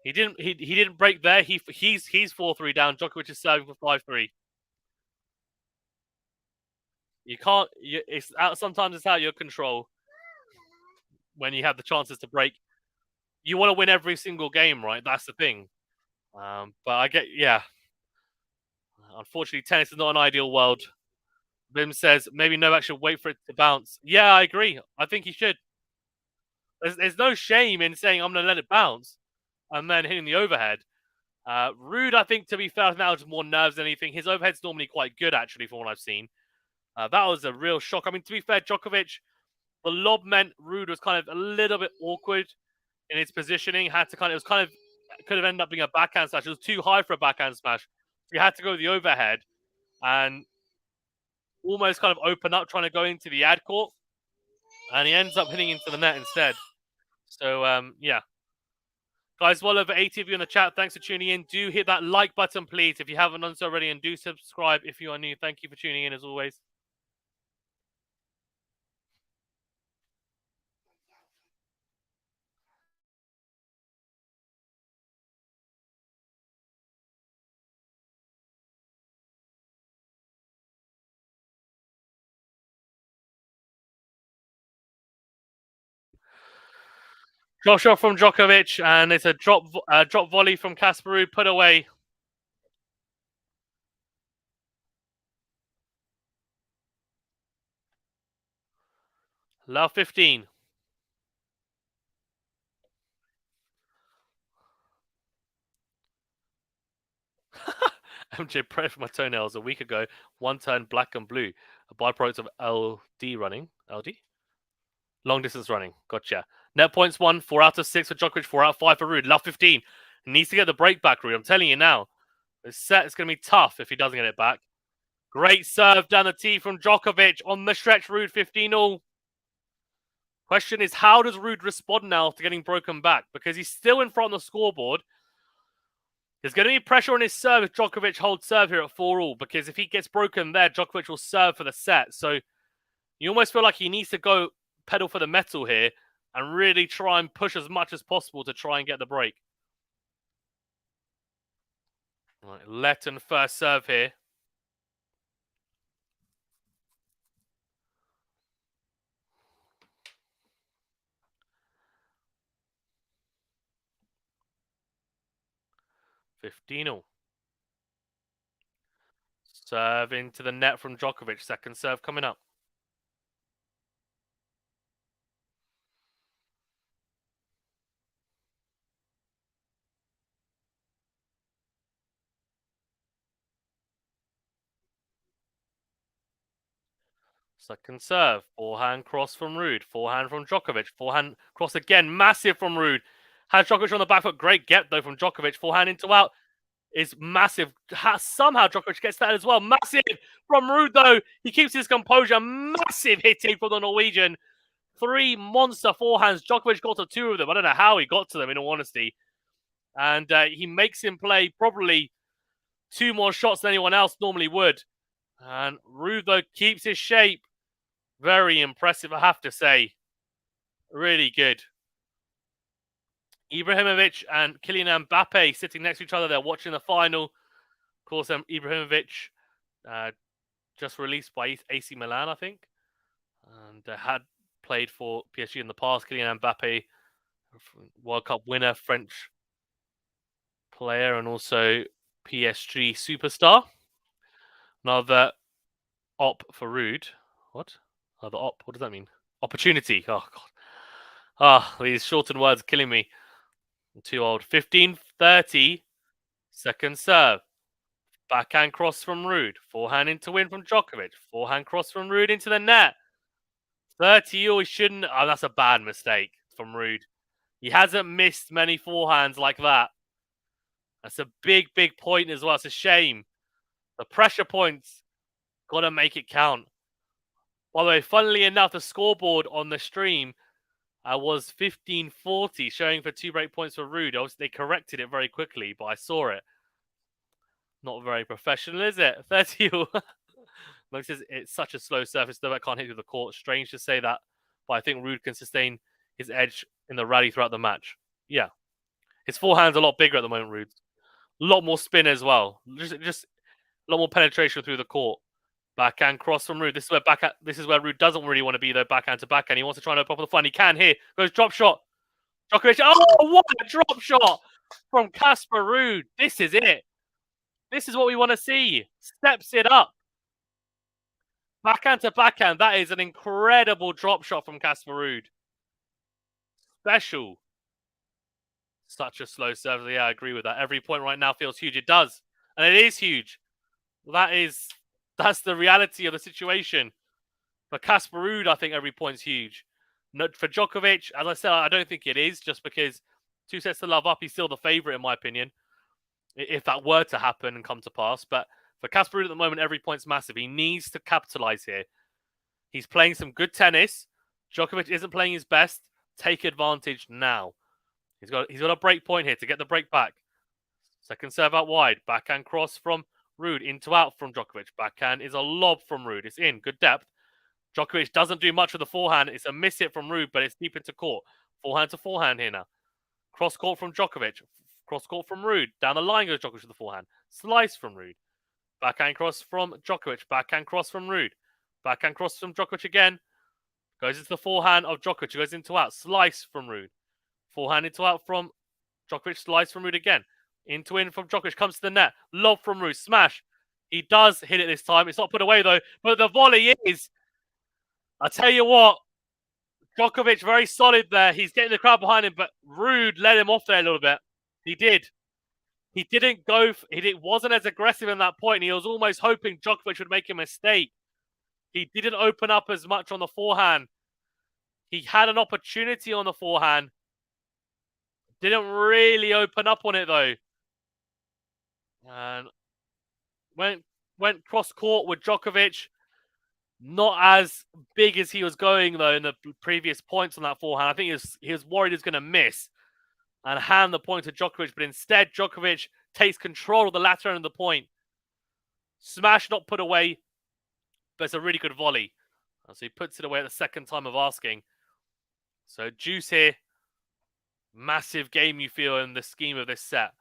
Speaker 1: He didn't break there. He's 4-3 down. Djokovic is serving for 5-3. You can't. It's out. Sometimes it's out of your control when you have the chances to break. You want to win every single game, right? That's the thing. But I get, yeah. Unfortunately, tennis is not an ideal world. Bim says maybe Novak should wait for it to bounce. Yeah, I agree. I think he should. There's no shame in saying I'm going to let it bounce and then hitting the overhead. RUUD, I think, to be fair, now just more nerves than anything. His overhead's normally quite good, actually, from what I've seen. That was a real shock. I mean, to be fair, Djokovic, the lob meant RUUD was kind of a little bit awkward in his positioning. It could have ended up being a backhand smash. It was too high for a backhand smash. He had to go the overhead and almost kind of open up, trying to go into the ad court. And he ends up hitting into the net instead. So, yeah. Guys, well over 80 of you in the chat. Thanks for tuning in. Do hit that like button, please, if you haven't done so already. And do subscribe if you are new. Thank you for tuning in, as always. Drop shot from Djokovic, and it's a drop volley from Casper RUUD, put away. Love 15. MJ pressed my toenails a week ago. One turn black and blue. A byproduct of LD running. LD? Long distance running. Gotcha. Net points 1. 4 out of 6 for Djokovic. 4 out of 5 for RUUD. Love 15. He needs to get the break back, RUUD. I'm telling you now. This set is going to be tough if he doesn't get it back. Great serve down the tee from Djokovic. On the stretch, RUUD 15-all. Question is, how does RUUD respond now after getting broken back? Because he's still in front of the scoreboard. There's going to be pressure on his serve if Djokovic holds serve here at 4-all. Because if he gets broken there, Djokovic will serve for the set. So you almost feel like he needs to go pedal for the metal here and really try and push as much as possible to try and get the break. Right, Letton first serve here. $15-all. Serve into the net from Djokovic. Second serve coming up. Second serve. Forehand cross from RUUD. Forehand from Djokovic. Forehand cross again. Massive from RUUD. Has Djokovic on the back foot. Great get, though, from Djokovic. Forehand into out is massive. Somehow Djokovic gets that as well. Massive from RUUD, though. He keeps his composure. Massive hitting for the Norwegian. 3 monster forehands. Djokovic got to 2 of them. I don't know how he got to them, in all honesty. And he makes him play probably 2 more shots than anyone else normally would. And RUUD, though, keeps his shape. Very impressive, I have to say. Really good. Ibrahimovic and Kylian Mbappe sitting next to each other. They're watching the final. course, Ibrahimovic, just released by AC Milan, I think, and had played for PSG in the past. Kylian Mbappe, World Cup winner, French player, and also PSG superstar. Another op for RUUD. What? Another op? What does that mean? Opportunity. Oh, God. Ah, these shortened words are killing me. I'm too old. 15-30. Second serve. Backhand cross from RUUD. Forehand into win from Djokovic. Forehand cross from RUUD into the net. 30. Oh, he shouldn't. Oh, that's a bad mistake from RUUD. He hasn't missed many forehands like that. That's a big, big point as well. It's a shame. The pressure points, got to make it count. By the way, funnily enough, the scoreboard on the stream was 15-40, showing for 2 break points for RUUD. Obviously, they corrected it very quickly, but I saw it. Not very professional, is it? 30. Like says, it's such a slow surface, though I can't hit through the court. Strange to say that, but I think RUUD can sustain his edge in the rally throughout the match. Yeah. His forehand's a lot bigger at the moment, RUUD. A lot more spin as well. Just a lot more penetration through the court. Backhand cross from RUUD. This is where RUUD doesn't really want to be, though, backhand to backhand. He wants to try and open up the front. He can here. Goes drop shot. Djokovic. Oh, what a drop shot from Casper RUUD. This is it. This is what we want to see. Steps it up. Backhand to backhand. That is an incredible drop shot from Casper RUUD. Special. Such a slow service. Yeah, I agree with that. Every point right now feels huge. It does. And it is huge. That's the reality of the situation. For Casper RUUD, I think every point's huge. For Djokovic, as I said, I don't think it is, just because 2 sets to love up, he's still the favourite, in my opinion, if that were to happen and come to pass. But for Casper RUUD at the moment, every point's massive. He needs to capitalise here. He's playing some good tennis. Djokovic isn't playing his best. Take advantage now. He's got a break point here to get the break back. Second serve out wide. Backhand cross from RUUD into out from Djokovic. Backhand is a lob from RUUD. It's in. Good depth. Djokovic doesn't do much with the forehand. It's a miss hit from RUUD, but it's deep into court. Forehand to forehand here now. Cross court from Djokovic. Cross court from RUUD. Down the line goes Djokovic with the forehand. Slice from RUUD. Backhand cross from Djokovic. Backhand cross from RUUD. Backhand cross from Djokovic again. Goes into the forehand of Djokovic. Goes into out. Slice from RUUD. Forehand into out from Djokovic. Slice from RUUD again. Into in from Djokovic. Comes to the net. Lob from RUUD. Smash. He does hit it this time. It's not put away though. But the volley is. I tell you what. Djokovic very solid there. He's getting the crowd behind him. But RUUD let him off there a little bit. He did. He didn't go. He wasn't as aggressive in that point. He was almost hoping Djokovic would make a mistake. He didn't open up as much on the forehand. He had an opportunity on the forehand. Didn't really open up on it though. And went cross court with Djokovic. Not as big as he was going though in the previous points on that forehand. I think he was worried he was going to miss and hand the point to Djokovic, but instead Djokovic takes control of the latter end of the point. Smash not put away, but it's a really good volley. So he puts it away at the second time of asking. So juice here. Massive game you feel in the scheme of this set.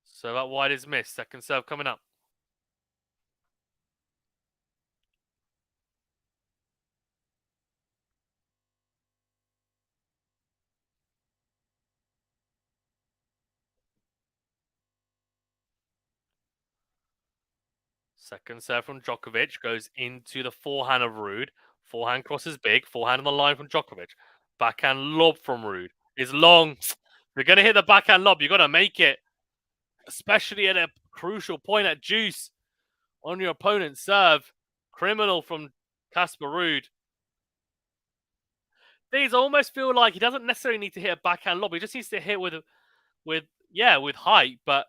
Speaker 1: So that wide is missed. Second serve coming up. Second serve from Djokovic goes into the forehand of RUUD. Forehand crosses big. Forehand on the line from Djokovic. Backhand lob from RUUD. Is long. If you're going to hit the backhand lob, you've got to make it. Especially at a crucial point at juice on your opponent's serve. Criminal from Casper RUUD. These almost feel like he doesn't necessarily need to hit a backhand lob. He just needs to hit with height, but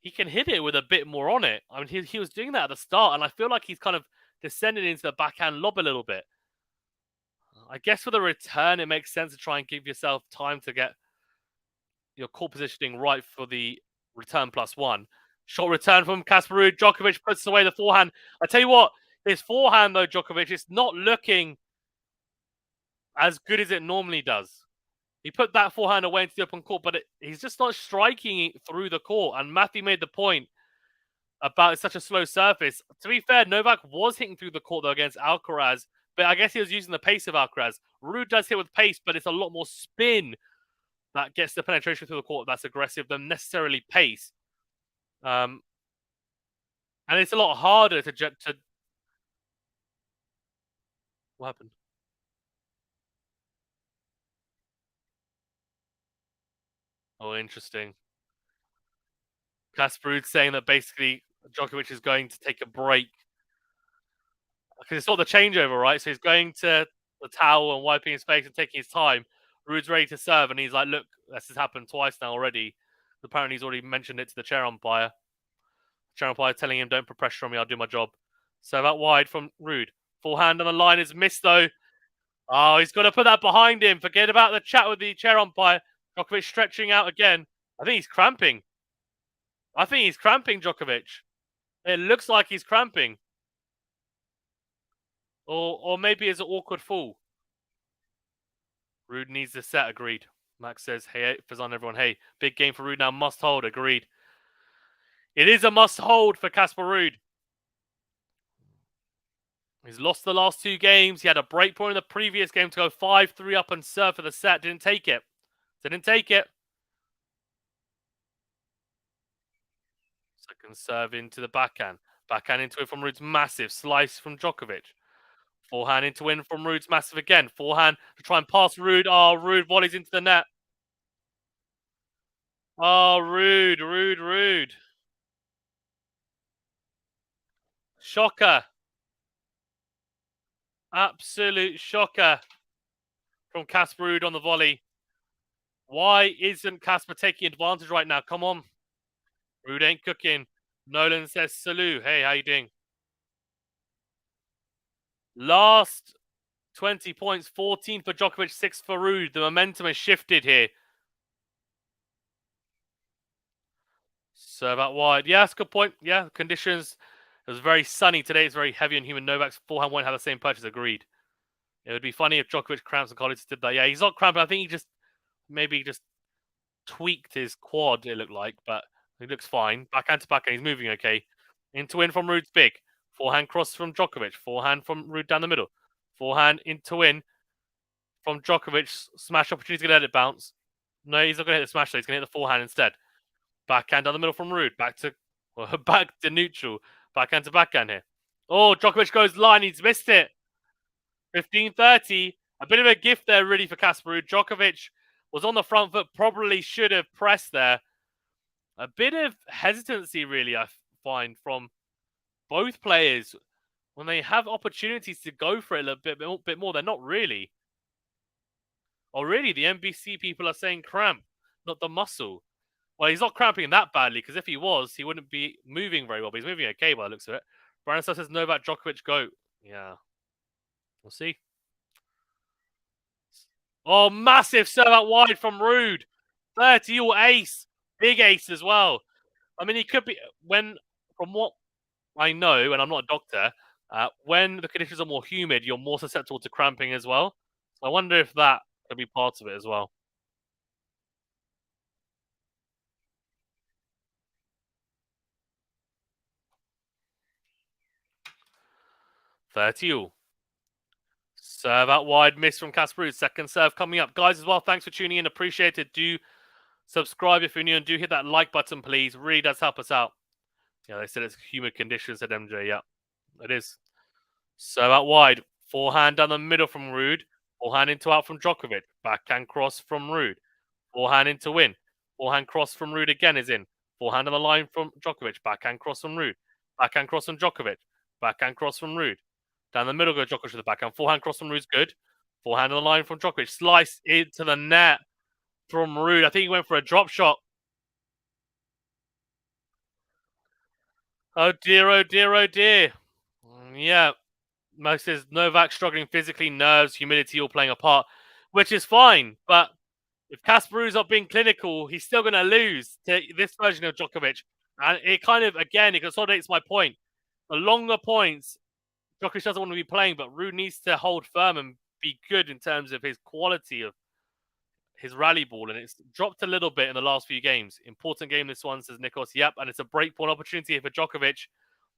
Speaker 1: he can hit it with a bit more on it. I mean, he was doing that at the start, and I feel like he's kind of descended into the backhand lob a little bit. I guess for the return, it makes sense to try and give yourself time to get your court positioning right for the return +1. Short return from Casper RUUD. Djokovic puts away the forehand. I tell you what, his forehand, though, Djokovic, is not looking as good as it normally does. He put that forehand away into the open court, but he's just not striking it through the court. And Matthew made the point. about it's such a slow surface. To be fair, Novak was hitting through the court though against Alcaraz, but I guess he was using the pace of Alcaraz. RUUD does hit with pace, but it's a lot more spin that gets the penetration through the court that's aggressive than necessarily pace. And it's a lot harder to. What happened? Oh, interesting. Casper saying that basically Djokovic is going to take a break because it's not the changeover, right? So he's going to the towel and wiping his face and taking his time. Ruud's ready to serve, and he's like, "Look, this has happened twice now already." Apparently, he's already mentioned it to the chair umpire. Chair umpire telling him, "Don't put pressure on me. I'll do my job." Serve out wide from Ruud. Forehand on the line is missed though. Oh, he's got to put that behind him. Forget about the chat with the chair umpire. Djokovic stretching out again. I think he's cramping. Djokovic. It looks like he's cramping. Or maybe it's an awkward fall. Ruud needs the set, agreed. Max says, hey, Fazan, everyone, hey, big game for Ruud now, must hold, agreed. It is a must hold for Casper Ruud. He's lost the last 2 games. He had a break point in the previous game to go 5-3 up and serve for the set. Didn't take it. Second serve into the backhand. Backhand into it from Ruud's massive. Slice from Djokovic. Forehand into win from Ruud's massive again. Forehand to try and pass Ruud. Oh, Ruud volleys into the net. Oh, Ruud. Shocker. Absolute shocker from Casper Ruud on the volley. Why isn't Casper taking advantage right now? Come on. Ruud ain't cooking. Nolan says, salut. Hey, how you doing? Last 20 points, 14 for Djokovic, 6 for Ruud. The momentum has shifted here. Serve out wide. Yeah, that's a good point. Yeah, conditions. It was very sunny today. It's very heavy and humid. Novak's forehand won't have the same purchase. Agreed. It would be funny if Djokovic cramps and Collins did that. Yeah, he's not cramping. I think he just maybe just tweaked his quad, it looked like, but he looks fine. Backhand to backhand. He's moving okay. Into win from Ruud's big. Forehand cross from Djokovic. Forehand from Ruud down the middle. Forehand into win from Djokovic. Smash opportunity to let it bounce. No, he's not going to hit the smash though. He's going to hit the forehand instead. Backhand down the middle from Ruud. Back to neutral. Backhand to backhand here. Oh, Djokovic goes line. He's missed it. 15-30. A bit of a gift there, really, for Casper Ruud. Djokovic was on the front foot. Probably should have pressed there. A bit of hesitancy, really, I find, from both players when they have opportunities to go for it a little bit more. They're not really. Or really, the NBC people are saying cramp, not the muscle. Well, he's not cramping that badly, because if he was, he wouldn't be moving very well. But he's moving okay by the looks of it. Brandon says Novak Djokovic go. Yeah. We'll see. Oh, massive serve out wide from Ruud. 30 all ace. Big ace as well. I mean, he could be, from what I know, and I'm not a doctor, when the conditions are more humid, you're more susceptible to cramping as well. So I wonder if that could be part of it as well. 30 all. Serve out wide, miss from Casper Ruud. Second serve coming up. Guys, as well, thanks for tuning in. Appreciate it. Do subscribe if you're new and do hit that like button, please. Really does help us out. Yeah, they said it's humid conditions at MJ. Yeah, it is. Serve out wide. Forehand down the middle from Ruud. Forehand into out from Djokovic. Backhand cross from Ruud. Forehand into win. Forehand cross from Ruud again is in. Forehand on the line from Djokovic. Backhand cross from Ruud. Backhand cross from Djokovic. Backhand cross from Ruud. Down the middle goes Djokovic with the backhand. Forehand cross from Ruud's good. Forehand on the line from Djokovic. Slice into the net from Ruud. I think he went for a drop shot. Oh dear, oh dear, oh dear. Yeah. Most says Novak struggling physically, nerves, humidity all playing a part, which is fine. But if Casper Ruud's not being clinical, he's still going to lose to this version of Djokovic. And it kind of, again, it consolidates my point. The longer points, Djokovic doesn't want to be playing, but Ruud needs to hold firm and be good in terms of his quality of his rally ball, and it's dropped a little bit in the last few games. Important game this one, says Nikos. Yep, and it's a break point opportunity for Djokovic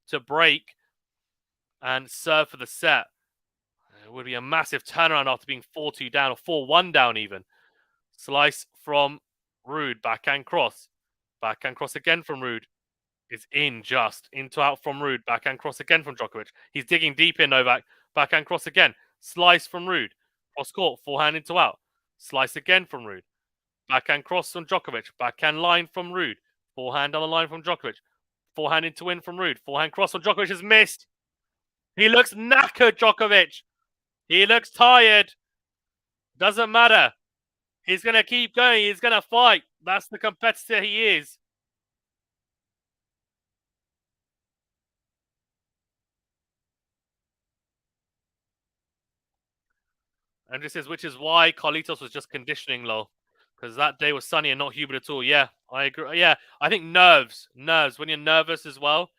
Speaker 1: to break and serve for the set. It would be a massive turnaround after being 4-2 down, or 4-1 down even. Slice from RUUD, backhand cross. Backhand cross again from RUUD. It's in just. Into out from RUUD. Backhand cross again from Djokovic. He's digging deep in, Novak. Backhand cross again. Slice from RUUD. Cross court. Forehand into out. Slice again from RUUD. Backhand cross from Djokovic. Backhand line from RUUD. Forehand on the line from Djokovic. Forehand into win from RUUD. Forehand cross from Djokovic is missed. He looks knackered, Djokovic. He looks tired. Doesn't matter. He's going to keep going. He's going to fight. That's the competitor he is. And this is, which is why Carlitos was just conditioning, lol. Because that day was sunny and not humid at all. Yeah, I agree. Yeah, I think nerves. When you're nervous as well,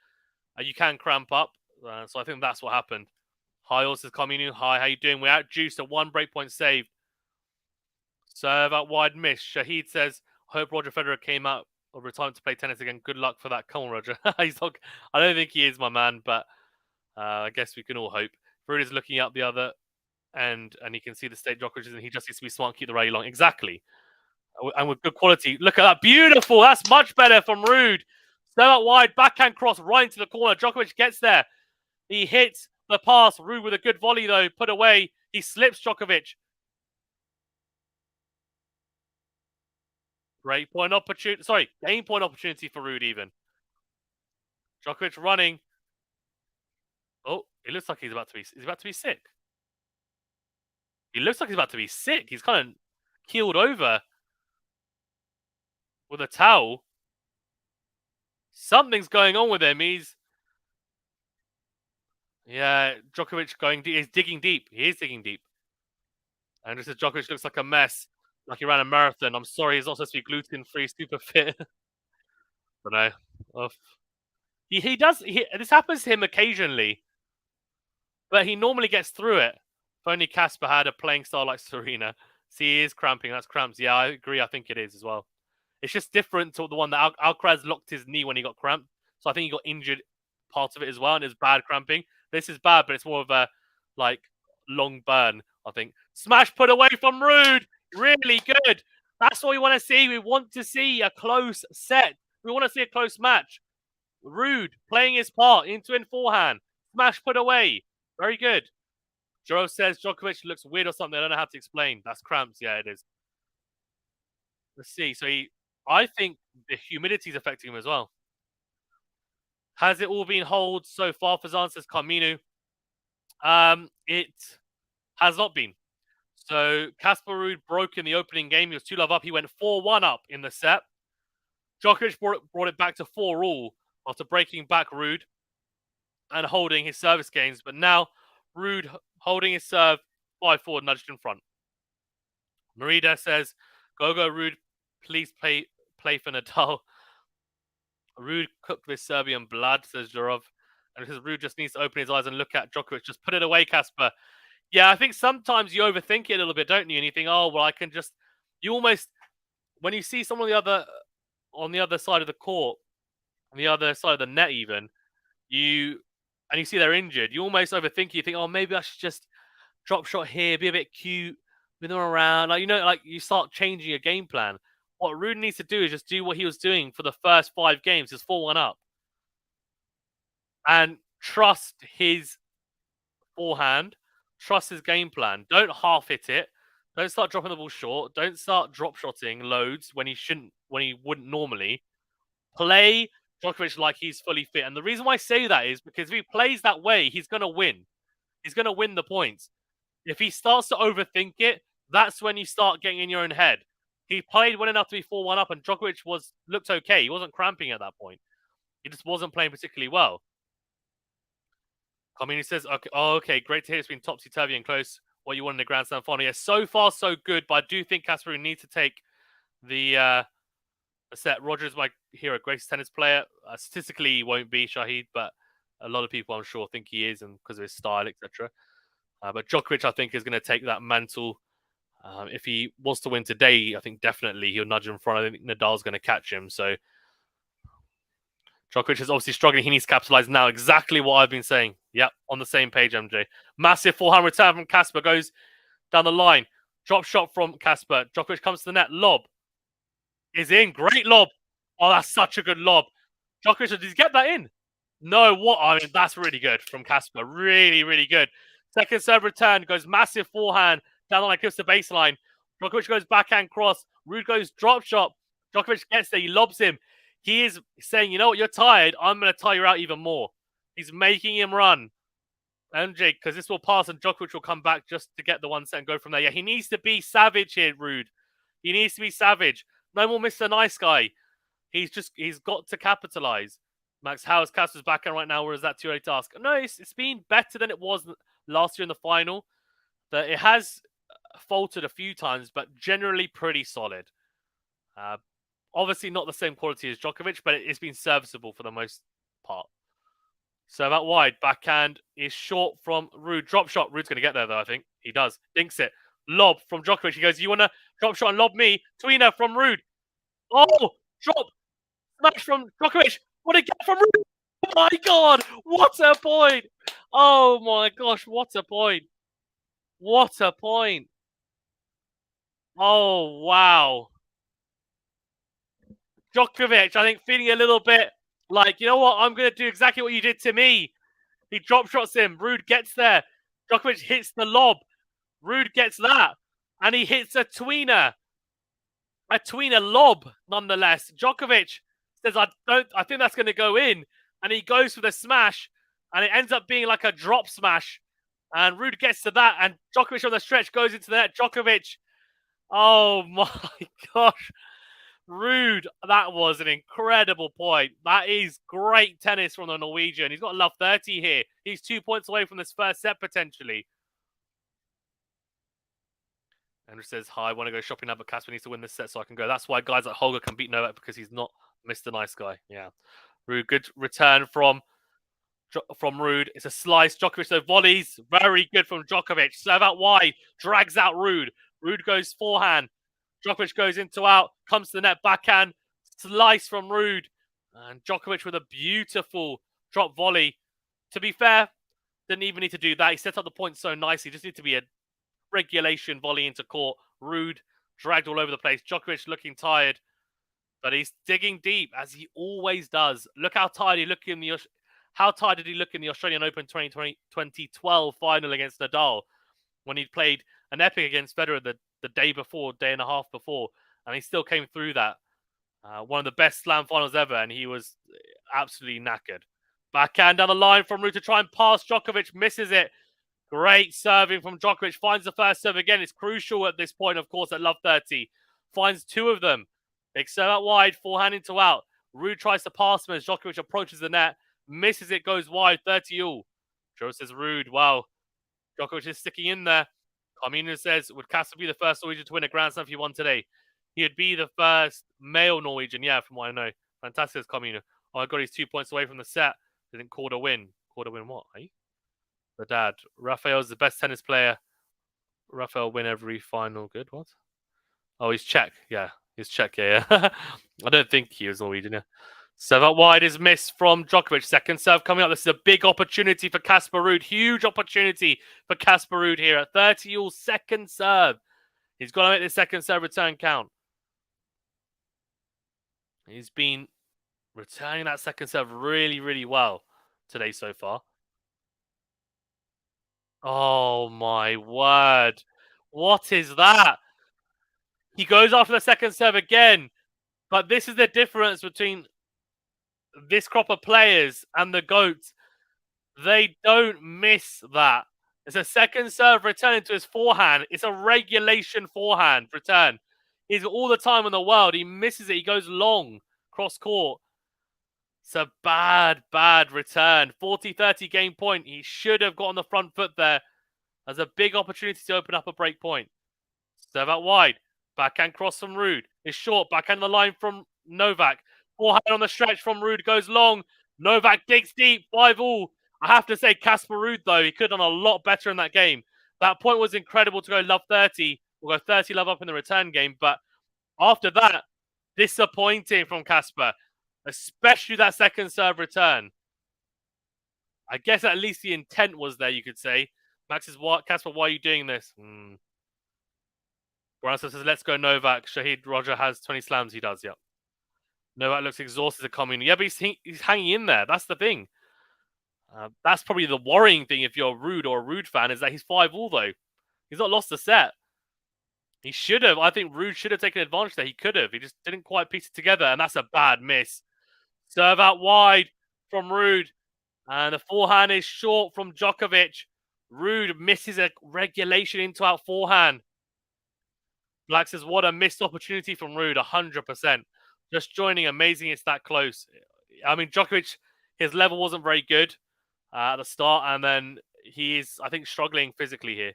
Speaker 1: you can cramp up. So I think that's what happened. Hi, also Cominu. Hi, how you doing? We're out juiced. A 1 breakpoint save. Serve out wide miss. Shahid says, hope Roger Federer came out of retirement to play tennis again. Good luck for that. Come on, Roger. He's not, I don't think he is, my man, but I guess we can all hope. Ruud is looking up the other end, and he can see the state Djokovic, and he just needs to be smart and keep the rally long. Exactly. And with good quality. Look at that. Beautiful. That's much better from RUUD. Serve out wide. Backhand cross right into the corner. Djokovic gets there. He hits the pass. RUUD with a good volley, though. Put away. He slips Djokovic. Great point opportunity. Sorry, game point opportunity for RUUD even. Djokovic running. Oh, it looks like he's about to be sick. He looks like he's about to be sick. He's kind of keeled over with a towel. Something's going on with him. Djokovic he's digging deep. He is digging deep. And just as Djokovic looks like a mess, like he ran a marathon. I'm sorry, he's not supposed to be gluten-free, super fit. But no. He does. This happens to him occasionally. But he normally gets through it. If only Casper had a playing style like Serena. See, he is cramping. That's cramps. Yeah, I agree. I think it is as well. It's just different to the one that Alcaraz locked his knee when he got cramped. So I think he got injured part of it as well, and it's bad cramping. This is bad, but it's more of a long burn, I think. Smash put away from RUUD. Really good. That's what we want to see. We want to see a close set. We want to see a close match. RUUD playing his part into in forehand. Smash put away. Very good. Joro says Djokovic looks weird or something. I don't know how to explain. That's cramps. Yeah, it is. Let's see. So I think the humidity is affecting him as well. Has it all been hold so far? Fazan says Carminu. It has not been. So Casper RUUD broke in the opening game. He was 2-love up. He went 4-1 up in the set. Djokovic brought it back to 4-all after breaking back RUUD and holding his service gains. But now RUUD holding his serve 5-4, nudged in front. Merida says, go RUUD, please play for Nadal. RUUD cooked with Serbian blood, says Jarov. And because RUUD just needs to open his eyes and look at Djokovic. Just put it away, Casper. Yeah, I think sometimes you overthink it a little bit, don't you? And you think, oh, well, I can just... You almost... When you see someone on the other side of the court, on the other side of the net even, you see they're injured, you almost overthink it. You think, oh, maybe I should just drop shot here, be a bit cute, with them around. You start changing your game plan. What RUUD needs to do is just do what he was doing for the first 5 games, is 4-1 up. And trust his forehand, trust his game plan. Don't half hit it. Don't start dropping the ball short. Don't start drop shotting loads when he wouldn't normally. Play Djokovic like he's fully fit. And the reason why I say that is because if he plays that way, he's going to win. He's going to win the points. If he starts to overthink it, that's when you start getting in your own head. He played well enough to be 4-1 up, and Djokovic looked okay. He wasn't cramping at that point. He just wasn't playing particularly well. Community says, okay, great to hear it's been topsy-turvy and close. What you want in the Grand Slam final. Yeah, so far so good, but I do think Casper needs to take the set. Roger's my hero, greatest tennis player. Statistically, he won't be Shahid, but a lot of people, I'm sure, think he is, and because of his style, etc. But Djokovic, I think, is going to take that mantle If he was to win today, I think definitely he'll nudge in front. I think Nadal's going to catch him. So Djokovic is obviously struggling. He needs to capitalize now. Exactly what I've been saying. Yep, on the same page, MJ. Massive forehand return from Casper. Goes down the line. Drop shot from Casper. Djokovic comes to the net. Lob. Is in. Great lob. Oh, that's such a good lob. Djokovic, did he get that in? No, what? I mean, that's really good from Casper. Really, really good. Second serve return. Goes massive forehand. Down the line, gives the baseline. Djokovic goes backhand cross. RUUD goes drop shot. Djokovic gets there. He lobs him. He is saying, you know what, you're tired. I'm going to tire you out even more. He's making him run. MJ, because this will pass and Djokovic will come back just to get the 1 set and go from there. Yeah, he needs to be savage here, RUUD. He needs to be savage. No more Mr. Nice Guy. He's got to capitalize. Max, how is Casper's backhand right now, or is that too late to ask? No, it's been better than it was last year in the final. It has faltered a few times, but generally pretty solid. Obviously not the same quality as Djokovic, but it's been serviceable for the most part. Serve out wide. Backhand is short from RUUD. Drop shot. RUUD's going to get there, though, I think. He does. Dinks it. Lob from Djokovic. He goes, you want to drop shot and lob me? Tweener from RUUD. Oh, drop. Smash from Djokovic. What a get from RUUD. Oh, my God. What a point. Oh, my gosh. What a point. What a point. Oh, wow. Djokovic, I think, feeling a little bit like, you know what? I'm going to do exactly what you did to me. He drop shots him. RUUD gets there. Djokovic hits the lob. RUUD gets that. And he hits a tweener. A tweener lob, nonetheless. Djokovic says, I think that's going to go in. And he goes for the smash. And it ends up being like a drop smash. And RUUD gets to that. And Djokovic on the stretch goes into the net. Djokovic. Oh, my gosh. RUUD, that was an incredible point. That is great tennis from the Norwegian. He's got love 30 here. He's 2 points away from this first set, potentially. Andrew says, hi, I want to go shopping now, but Casper needs to win this set so I can go. That's why guys like Holger can beat Novak, because he's not Mr. Nice Guy. Yeah. RUUD, good return from RUUD. It's a slice. Djokovic, though, volleys. Very good from Djokovic. Serve out wide. Drags out RUUD. RUUD goes forehand. Djokovic goes into out, comes to the net, backhand, slice from RUUD. And Djokovic with a beautiful drop volley. To be fair, didn't even need to do that. He set up the point so nicely. Just need to be a regulation volley into court. RUUD dragged all over the place. Djokovic looking tired, but he's digging deep, as he always does. Look how tired he looked in the... How tired did he look in the Australian Open 2012 final against Nadal, when he'd played an epic against Federer the day before, day and a half before, and he still came through that. One of the best slam finals ever, and he was absolutely knackered. Backhand down the line from RUUD to try and pass Djokovic, misses it. Great serving from Djokovic, finds the first serve again. It's crucial at this point, of course, at love 30. Finds two of them. Big serve out wide, forehand into out. RUUD tries to pass him as Djokovic approaches the net, misses it, goes wide, 30 all. Joe says, RUUD, wow. Djokovic is sticking in there. Carmino says, would Casper be the first Norwegian to win a Grand Slam if he won today? He would be the first male Norwegian, yeah, from what I know. Fantastic, Carmino. Oh, I got, he's 2 points away from the set. Didn't quarter win. Quarter win what, eh? The dad. Rafael's the best tennis player. Rafael win every final. Good, what? Oh, he's Czech. Yeah, he's Czech, yeah. I don't think he was Norwegian, yeah. Serve out wide is missed from Djokovic. Second serve coming up. This is a big opportunity for Casper RUUD. Huge opportunity for Casper RUUD here at 30 all. Second serve. He's got to make the second serve return count. He's been returning that second serve really, really well today so far. Oh, my word. What is that? He goes after the second serve again. But this is the difference between this crop of players and the GOATs. They don't miss that. It's a second serve return into his forehand. It's a regulation forehand return. He's got all the time in the world. He misses it. He goes long, cross court. It's a bad, bad return. 40-30 game point. He should have got on the front foot there. There's a big opportunity to open up a break point. Serve out wide. Backhand cross from RUUD. It's short. Backhand the line from Novak. Forehand on the stretch from RUUD goes long. Novak digs deep. 5 all. I have to say, Casper RUUD, though, he could have done a lot better in that game. That point was incredible to go love 30. We'll go 30 love up in the return game. But after that, disappointing from Casper, especially that second serve return. I guess at least the intent was there, you could say. Max says, "What, Casper, why are you doing this?" Brunson says, "Let's go Novak." Shahid Roger has 20 slams. He does, yep. Novak looks exhausted at coming. Yeah, but he's hanging in there. That's the thing. That's probably the worrying thing if you're a RUUD or a RUUD fan, is that he's 5-all, though. He's not lost a set. He should have. I think RUUD should have taken advantage there. He could have. He just didn't quite piece it together, and that's a bad miss. Serve out wide from RUUD. And the forehand is short from Djokovic. RUUD misses a regulation into out forehand. Black says, what a missed opportunity from RUUD, 100%. Just joining, amazing it's that close. I mean, Djokovic, his level wasn't very good at the start, and then he is, I think, struggling physically here,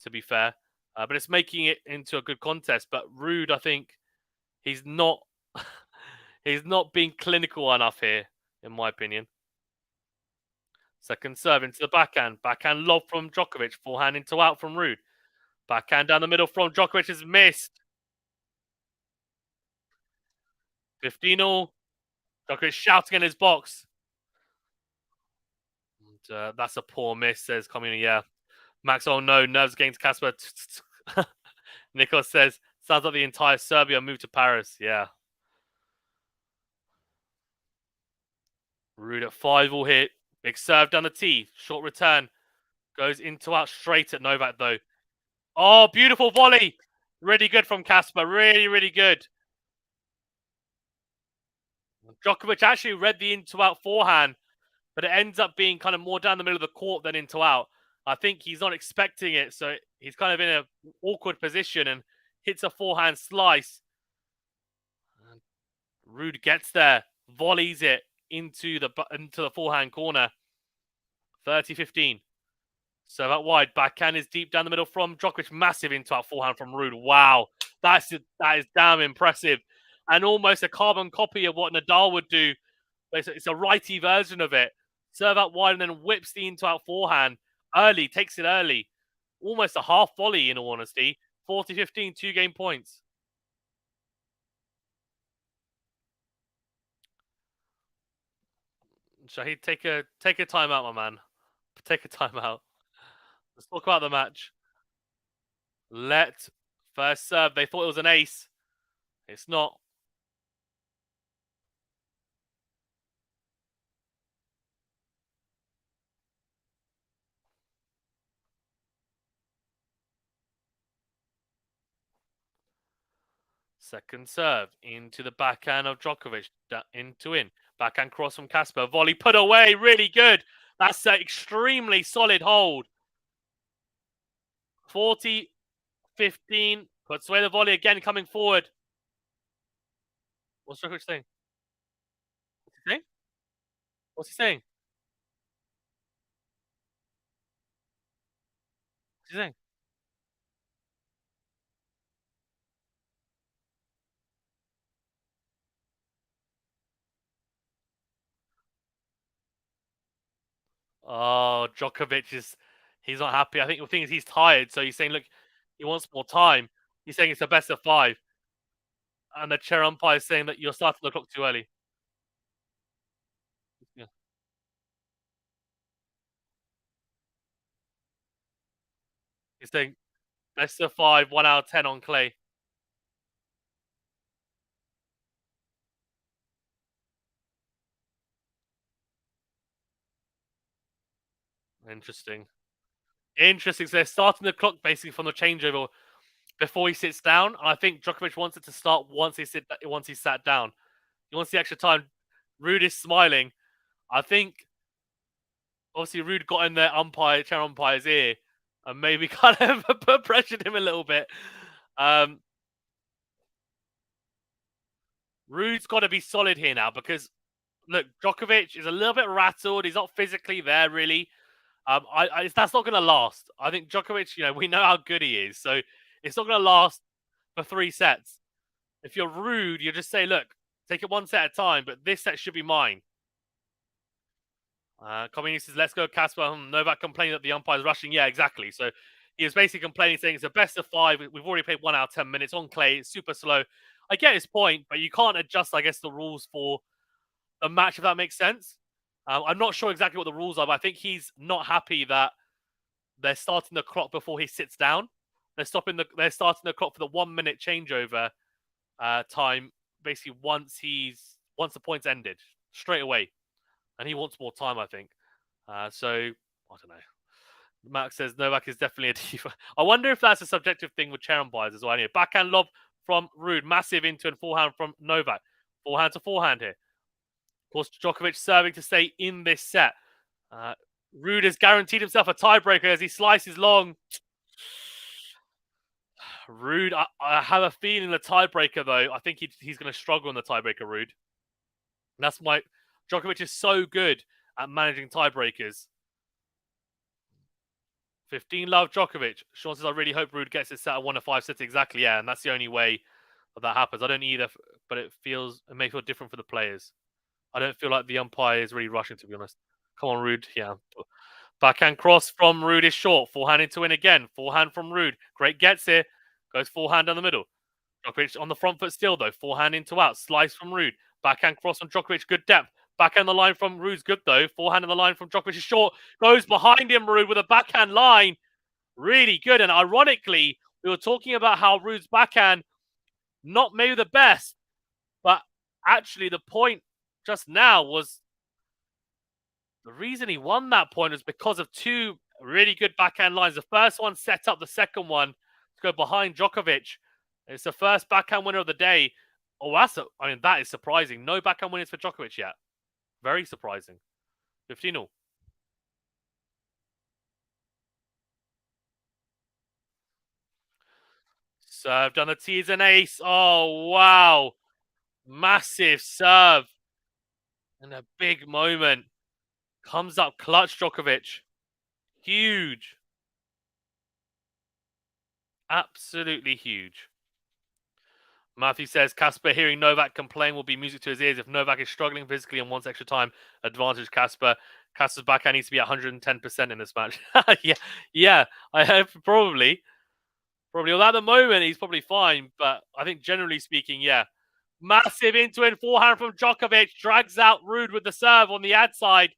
Speaker 1: to be fair. But it's making it into a good contest. But RUUD, I think, he's not he's not being clinical enough here, in my opinion. Second serve into the backhand. Backhand lob from Djokovic. Forehand into out from RUUD. Backhand down the middle from Djokovic is missed. 15-all. Djokovic shouting in his box. And, that's a poor miss, says Community. Yeah. Max, oh no, nerves against Casper. Nicholas says, sounds like the entire Serbia moved to Paris. Yeah. RUUD at 5-all hit. Big serve down the tee. Short return. Goes into out straight at Novak, though. Oh, beautiful volley. Really good from Casper. Really, really good. Djokovic actually read the into out forehand, but it ends up being kind of more down the middle of the court than into out. I think he's not expecting it, so he's kind of in an awkward position and hits a forehand slice. And RUUD gets there, volleys it into the forehand corner. 30-15. So that wide backhand is deep down the middle from Djokovic. Massive into out forehand from RUUD. Wow, that is damn impressive, and almost a carbon copy of what Nadal would do. It's a righty version of it. Serve out wide and then whips the into out forehand early. Takes it early. Almost a half volley, in all honesty. 40-15, 2-game points. Shahid, take a timeout, my man. Take a timeout. Let's talk about the match. First serve. They thought it was an ace. It's not. Second serve into the backhand of Djokovic. Into in. Backhand cross from Casper. Volley put away. Really good. That's an extremely solid hold. 40-15. Puts away the volley again, coming forward. What's Djokovic saying? What's he saying? What's he saying? What's he saying? Oh, Djokovic he's not happy. I think the thing is he's tired, so he's saying, look, he wants more time. He's saying it's a best of 5. And the chair umpire is saying that you're starting the clock too early. Yeah. He's saying best of 5, 1 out of 10 on clay. Interesting. So they're starting the clock basically from the changeover before he sits down. And I think Djokovic wants it to start once he's sat down. He wants the extra time. RUUD is smiling. I think obviously RUUD got in the chair umpire's ear and maybe kind of pressured him a little bit. RUUD's got to be solid here now because look, Djokovic is a little bit rattled. He's not physically there really. That's not going to last. I think Djokovic, we know how good he is, so it's not going to last for 3 sets. If you're RUUD, you just say, look, take it one set at a time, but this set should be mine. Community says, let's go, Casper. Novak complaining that the umpire's rushing. Yeah, exactly. So He was basically complaining, saying it's a best of 5. We've already played 1 out of 10 minutes on clay. It's super slow. I get his point, but you can't adjust, I guess, the rules for a match, if that makes sense. I'm not sure exactly what the rules are, but I think he's not happy that they're starting the clock before he sits down. They're starting the clock for the 1 minute changeover time, basically once the point's ended straight away, and he wants more time, I think. So I don't know. Max says Novak is definitely a diva. I wonder if that's a subjective thing with chair umpires as well. Anyway, backhand lob from RUUD, massive into and forehand from Novak. Forehand to forehand here. Of course, Djokovic serving to stay in this set. RUUD has guaranteed himself a tiebreaker as he slices long. RUUD, I have a feeling the tiebreaker, though. I think he's going to struggle in the tiebreaker, RUUD. That's why Djokovic is so good at managing tiebreakers. 15 love Djokovic. Sean says, I really hope RUUD gets his set at 1 of 5 sets. Exactly, yeah. And that's the only way that happens. I don't either, but it may feel different for the players. I don't feel like the umpire is really rushing, to be honest. Come on, RUUD. Yeah. Backhand cross from RUUD is short. Forehand into in again. Forehand from RUUD. Great gets here. Goes forehand down the middle. Djokovic on the front foot still, though. Forehand into out. Slice from RUUD. Backhand cross from Djokovic. Good depth. Backhand the line from RUUD's good, though. Forehand on the line from Djokovic is short. Goes behind him, RUUD, with a backhand line. Really good. And ironically, we were talking about how RUUD's backhand, not maybe the best, but actually the point just now was the reason he won that point was because of 2 really good backhand lines. The first one set up the second one to go behind Djokovic. It's the first backhand winner of the day. Oh, that is surprising. No backhand winners for Djokovic yet. Very surprising. 15-0. Served on the tee is an ace. Oh, wow. Massive serve. And a big moment. Comes up clutch, Djokovic. Huge. Absolutely huge. Matthew says, Casper hearing Novak complain will be music to his ears. If Novak is struggling physically and wants extra time, advantage Casper. Casper's backhand needs to be 110% in this match. yeah. I hope probably. Well, at the moment, he's probably fine. But I think generally speaking, yeah. Massive into and forehand from Djokovic. Drags out RUUD with the serve on the ad side.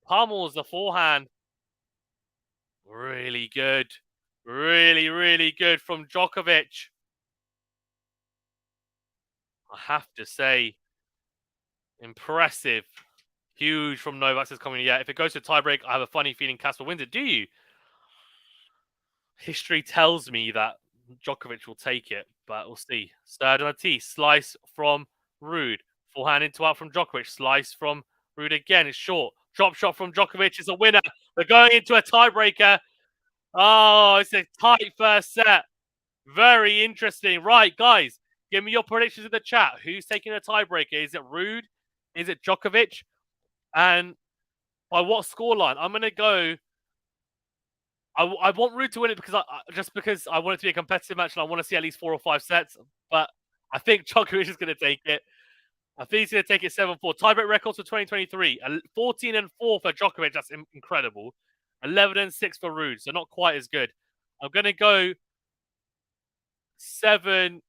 Speaker 1: Pummels the forehand. Really good. Really, really good from Djokovic. I have to say, impressive. Huge from Novak says coming. Yeah, if it goes to tiebreak, I have a funny feeling Casper wins it. Do you? History tells me that Djokovic will take it, but we'll see. Third on a tee. Slice from RUUD. Forehand into out from Djokovic. Slice from RUUD again. It's short. Drop shot from Djokovic is a winner. We're going into a tiebreaker. Oh, it's a tight first set. Very interesting. Right, guys, give me your predictions in the chat. Who's taking a tiebreaker? Is it RUUD? Is it Djokovic? And by what scoreline? I'm going to go... I want RUUD to win it because I want it to be a competitive match and I want to see at least 4 or 5 sets. But I think Djokovic is going to take it. I think he's going to take it 7-4. Tiebreak records for 2023. 14-4 for Djokovic. That's incredible. 11-6 for RUUD. So not quite as good. I'm going to go 7-5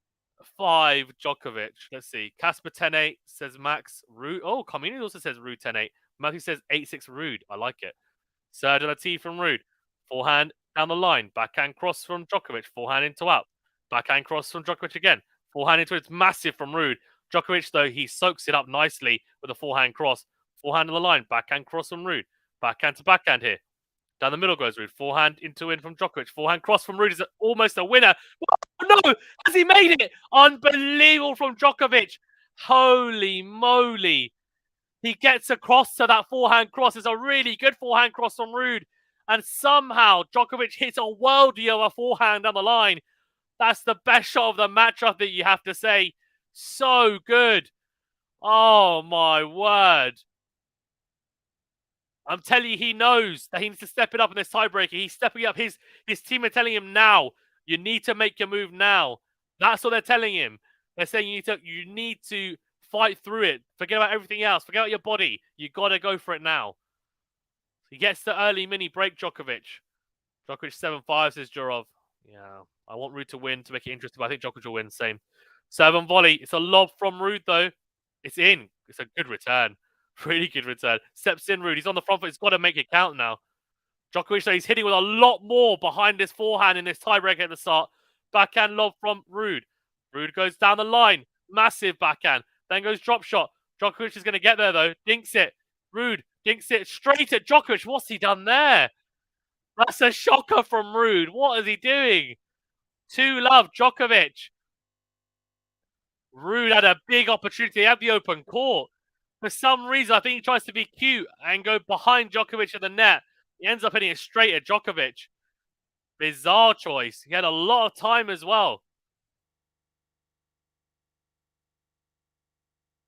Speaker 1: Djokovic. Let's see. Casper 10-8 says Max. RUUD. Oh, Community also says RUUD 10-8. Matthew says 8-6 RUUD. I like it. Third on a tee from RUUD. Forehand down the line. Backhand cross from Djokovic. Forehand into out. Backhand cross from Djokovic again. Forehand into it's massive from RUUD. Djokovic, though, he soaks it up nicely with a forehand cross. Forehand on the line. Backhand cross from RUUD. Backhand to backhand here. Down the middle goes RUUD. Forehand into in from Djokovic. Forehand cross from RUUD is almost a winner. Oh, no! Has he made it? Unbelievable from Djokovic. Holy moly. He gets across to that forehand cross. It's a really good forehand cross from RUUD. And somehow Djokovic hits a worldie of a forehand on the line. That's the best shot of the match, I think you have to say. So good. Oh, my word. I'm telling you, he knows that he needs to step it up in this tiebreaker. He's stepping up. His team are telling him now, you need to make your move now. That's what they're telling him. They're saying you need to fight through it. Forget about everything else. Forget about your body. You got to go for it now. He gets the early mini break, Djokovic. Djokovic 7-5, says Jurov. Yeah, I want Ruud to win to make it interesting, but I think Djokovic will win. Same. 7 volley. It's a lob from Ruud, though. It's in. It's a good return. Really good return. Steps in Ruud. He's on the front foot. He's got to make it count now. Djokovic, though, he's hitting with a lot more behind his forehand in this tiebreaker at the start. Backhand lob from Ruud. Ruud goes down the line. Massive backhand. Then goes drop shot. Djokovic is going to get there, though. Dinks it. Ruud dinks it straight at Djokovic. What's he done there? That's a shocker from Ruud. What is he doing? 2-love, Djokovic. Ruud had a big opportunity at the open court. For some reason, I think he tries to be cute and go behind Djokovic at the net. He ends up hitting it straight at Djokovic. Bizarre choice. He had a lot of time as well.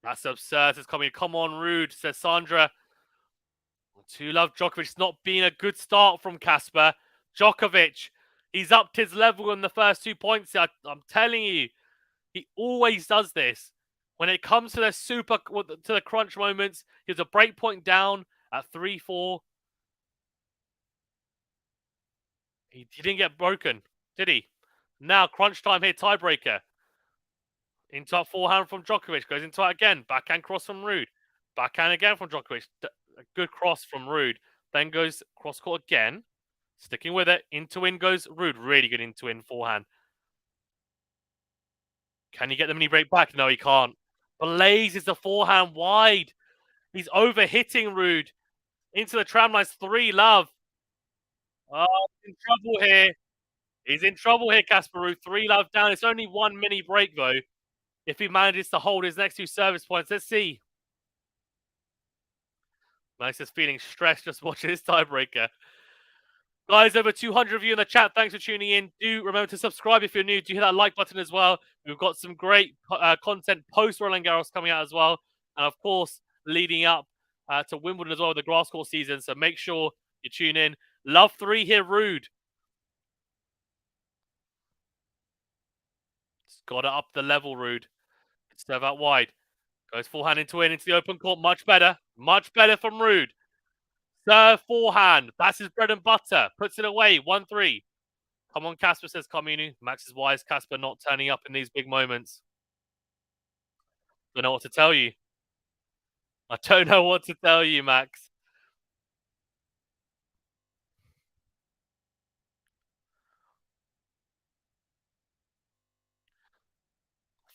Speaker 1: That's absurd. It's coming. Come on, Ruud, says Sandra. 2-love, Djokovic. It's not been a good start from Casper. Djokovic, he's upped his level in the first 2 points. I'm telling you, he always does this. When it comes to the crunch moments, he has a break point down at 3-4. He didn't get broken, did he? Now, crunch time here, tiebreaker. Into a forehand from Djokovic. Goes into it again. Backhand cross from Ruud. Backhand again from Djokovic. A good cross from Ruud. Then goes cross court again. Sticking with it. Into in goes Ruud. Really good into in forehand. Can he get the mini break back? No, he can't. Blazes the forehand wide. He's over-hitting Ruud. Into the tram lines. 3-love. Oh, he's in trouble here. He's in trouble here, Casper Ruud. 3-love down. It's only 1 mini break, though. If he manages to hold his next 2 service points. Let's see. Nice is feeling stressed just watching this tiebreaker. Guys, over 200 of you in the chat. Thanks for tuning in. Do remember to subscribe if you're new. Do hit that like button as well. We've got some great content post Roland Garros coming out as well. And of course, leading up to Wimbledon as well, the grass court season. So make sure you tune in. Love 3 here, Ruud. It's got to up the level, Ruud. Serve out wide. Goes forehand into the open court. Much better. Much better from Ruud. Serve forehand. That's his bread and butter. Puts it away. 1-3. Come on, Casper, says Kaminu. Max is wise. Casper not turning up in these big moments. Don't know what to tell you. I don't know what to tell you, Max.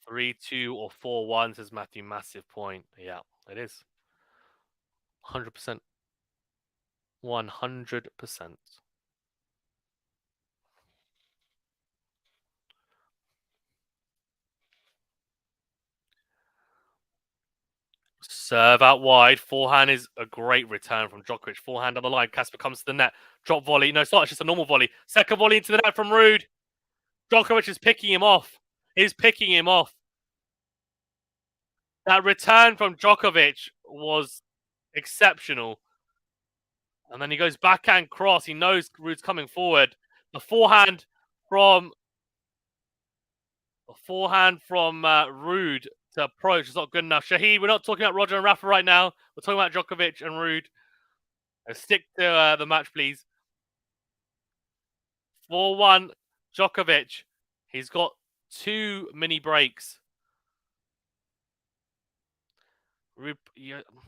Speaker 1: Three, 2, or 4-1, says Matthew. Massive point. Yeah, it is. 100%. 100%. Serve out wide. Forehand is a great return from Djokovic. Forehand on the line. Casper comes to the net. Drop volley. No, it's not. It's just a normal volley. Second volley into the net from Ruud. Djokovic is picking him off. He's picking him off. That return from Djokovic was exceptional. And then he goes backhand cross. He knows Ruud's coming forward. The forehand from Ruud to approach is not good enough. Shahid, we're not talking about Roger and Rafa right now. We're talking about Djokovic and Ruud. Stick to the match, please. 4-1, Djokovic. He's got 2 mini breaks.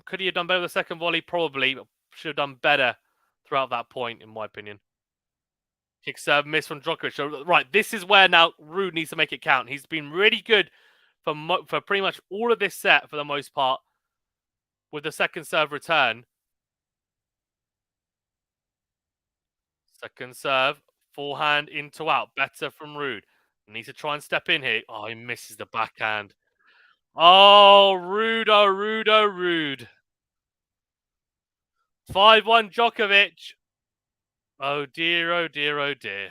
Speaker 1: Could he have done better with the second volley? Probably. But should have done better throughout that point, in my opinion. Kick serve miss from Djokovic. So, right, this is where now Ruud needs to make it count. He's been really good for pretty much all of this set for the most part with the second serve return. Second serve, forehand into out. Better from Ruud. Needs to try and step in here. Oh, he misses the backhand. Oh, Ruud, oh, Ruud, oh, Ruud. 5-1 Djokovic. Oh, dear, oh, dear, oh, dear.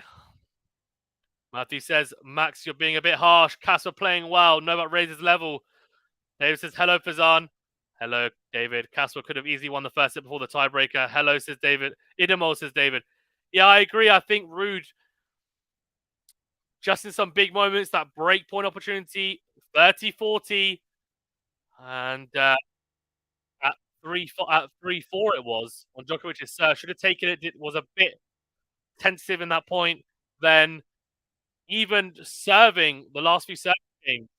Speaker 1: Matthew says, Max, you're being a bit harsh. Casper playing well. Novak raises level. David says, hello, Fazan. Hello, David. Casper could have easily won the first set before the tiebreaker. Hello, says David. Idemo, says David. Yeah, I agree. I think Ruud, just in some big moments, that break point opportunity, 30-40. And at 3-4 it was on Djokovic's serve. Should have taken it. It was a bit tentative in that point. Then even serving the last few serving games,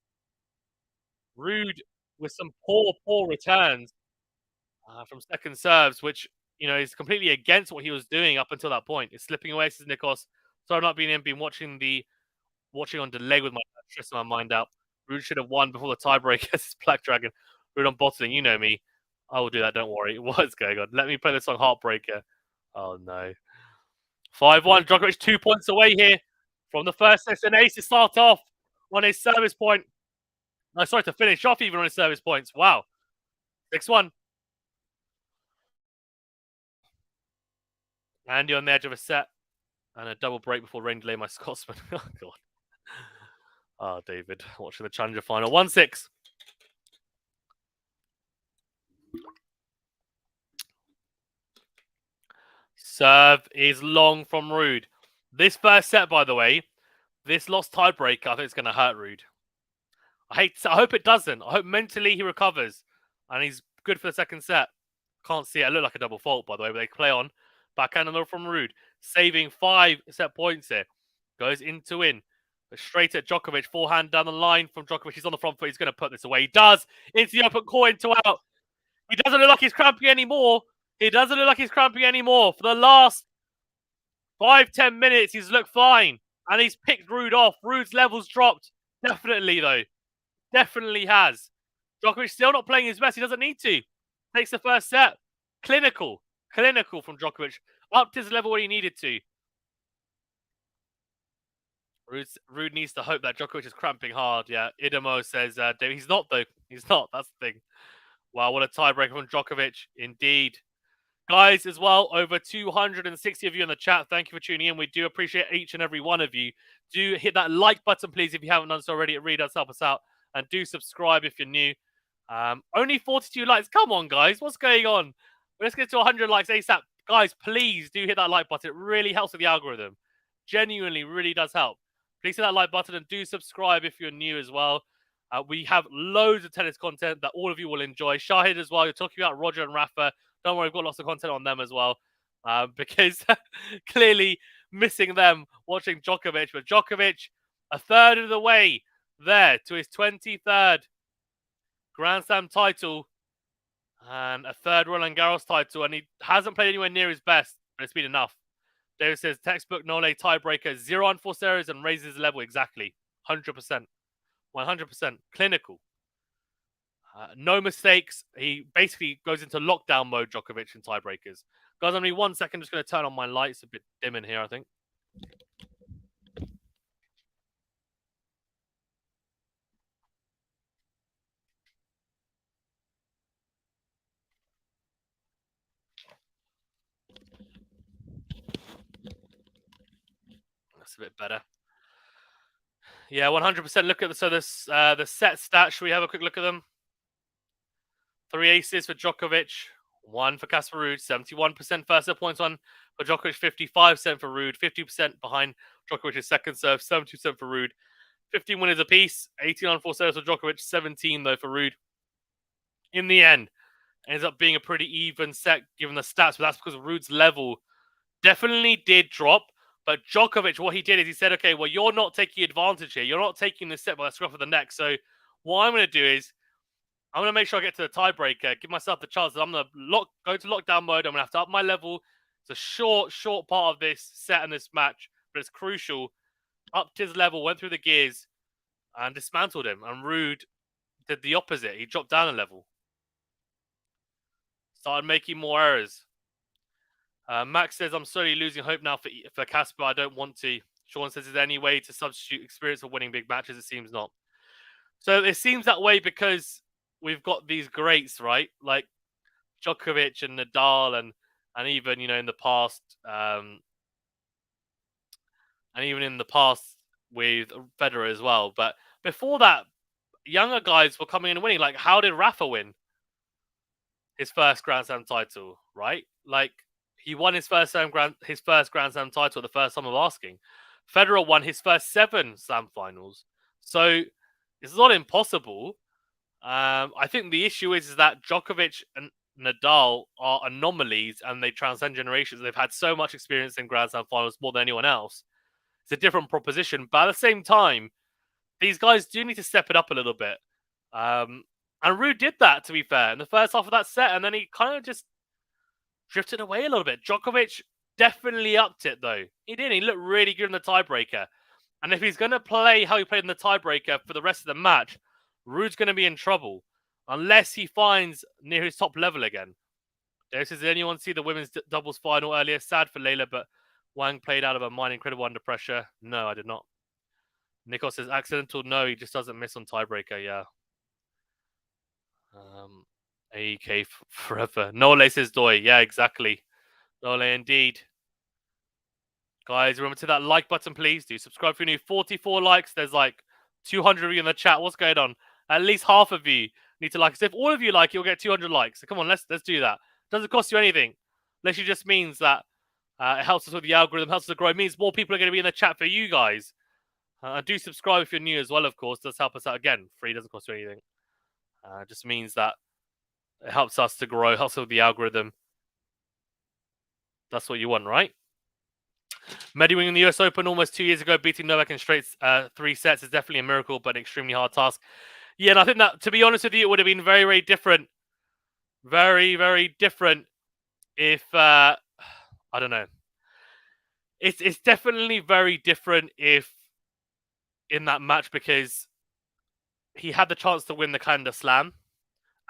Speaker 1: RUUD with some poor returns from second serves, which is completely against what he was doing up until that point. It's slipping away, says Nikos. So I'm not been watching on delay with my stressing my mind out. RUUD should have won before the tiebreak against Black Dragon. RUUD on bottling, you know me. I will do that, don't worry. What's going on? Let me play this song Heartbreaker. Oh no. 5-1. Djokovic 2 points away here from the first set. Ace to start off on his service point. No, sorry, to finish off even on his service points. Wow. 6-1. Andy on the edge of a set. And a double break before rain delay my Scotsman. Oh, God. Oh, David. Watching the Challenger final. 1-6. Serve is long from RUUD. This first set, by the way, this lost tiebreaker, I think it's going to hurt RUUD. I hope it doesn't. I hope mentally he recovers and he's good for the second set. Can't see it. It looked like a double fault, by the way, but they play on. Backhand another from RUUD. Saving 5 set points here. Goes into in. Straight at Djokovic. Forehand down the line from Djokovic. He's on the front foot. He's going to put this away. He does. Into the open court, into out. He doesn't look like he's cramping anymore. For the last 5-10 minutes, he's looked fine. And he's picked RUUD off. RUUD's levels dropped. Definitely, though. Definitely has. Djokovic still not playing his best. He doesn't need to. Takes the first set. Clinical from Djokovic. Upped his level when he needed to. RUUD needs to hope that Djokovic is cramping hard. Yeah, Idemo says, he's not, though. He's not. That's the thing. Wow, what a tiebreaker from Djokovic. Indeed. Guys, as well, over 260 of you in the chat. Thank you for tuning in. We do appreciate each and every one of you. Do hit that like button, please, if you haven't done so already. It really does help us out. And do subscribe if you're new. Only 42 likes. Come on, guys. What's going on? Let's get to 100 likes ASAP. Guys, please do hit that like button. It really helps with the algorithm. Genuinely, really does help. Please hit that like button and do subscribe if you're new as well. We have loads of tennis content that all of you will enjoy. Shahid as well. You're talking about Roger and Rafa. Don't worry, we've got lots of content on them as well. Because clearly missing them watching Djokovic. But Djokovic, a third of the way there to his 23rd Grand Slam title and a third Roland Garros title. And he hasn't played anywhere near his best, but it's been enough. David says, textbook Nole tiebreaker, 0 unforced errors and raises his level exactly. 100%. 100%. Clinical. No mistakes. He basically goes into lockdown mode, Djokovic, in tiebreakers. Guys, only 1 second. Just going to turn on my lights. A bit dim in here, I think. That's a bit better. Yeah, 100%. Look at the set stats. Should we have a quick look at them? 3 aces for Djokovic, 1 for Casper RUUD, 71% first set points on for Djokovic, 55% for RUUD, 50% behind Djokovic's second serve, 70% for RUUD, 15 winners apiece, 18 on 4 serves for Djokovic, 17 though for RUUD. In the end, ends up being a pretty even set given the stats, but that's because RUUD's level definitely did drop. But Djokovic, what he did is he said, okay, well, you're not taking advantage here. You're not taking this set by the scruff of the neck. So what I'm going to do is I'm going to make sure I get to the tiebreaker, give myself the chance that I'm going to go to lockdown mode. I'm going to have to up my level. It's a short part of this set and this match, but it's crucial. Upped his level, went through the gears, and dismantled him. And RUUD did the opposite. He dropped down a level. Started making more errors. Max says, I'm slowly losing hope now for Casper. I don't want to. Sean says, is there any way to substitute experience for winning big matches? It seems not. So it seems that way because we've got these greats, right? Like Djokovic and Nadal and even, in the past, with Federer as well. But before that, younger guys were coming in and winning. Like, how did Rafa win his first Grand Slam title, right? Like, he won his first Grand Slam title the first time of asking. Federer won his first 7 Slam finals. So it's not impossible. I think the issue is that Djokovic and Nadal are anomalies and they transcend generations. They've had so much experience in Grand Slam finals more than anyone else. It's a different proposition, but at the same time, these guys do need to step it up a little bit. And RUUD did that, to be fair, in the first half of that set, and then he kind of just drifted away a little bit. Djokovic definitely upped it, though. He did. He looked really good in the tiebreaker. And if he's going to play how he played in the tiebreaker for the rest of the match, RUUD's going to be in trouble unless he finds near his top level again. Did anyone see the women's doubles final earlier? Sad for Layla, but Wang played out of her mind, incredible under pressure. No, I did not. Nikos says accidental. No, he just doesn't miss on tiebreaker. Yeah. AEK forever. Nole says Doi. Yeah, exactly. Nole indeed. Guys, remember to that like button, please. Do subscribe if you're new. 44 likes. There's like 200 of you in the chat. What's going on? At least half of you need to like us. If all of you like, you'll get 200 likes. So come on, let's do that. Doesn't cost you anything. Literally just means that it helps us with the algorithm, helps us to grow. It means more people are going to be in the chat for you guys. Do subscribe if you're new as well, of course. Does help us out. Again, free, doesn't cost you anything. Just means that it helps us to grow, helps us with the algorithm. That's what you want, right? Medi winning the US Open almost 2 years ago, beating Novak in straight 3 sets is definitely a miracle, but an extremely hard task. Yeah, and I think that, to be honest with you, it would have been very, very different. Very, very different if, I don't know. It's definitely very different if in that match because he had the chance to win the Canada Slam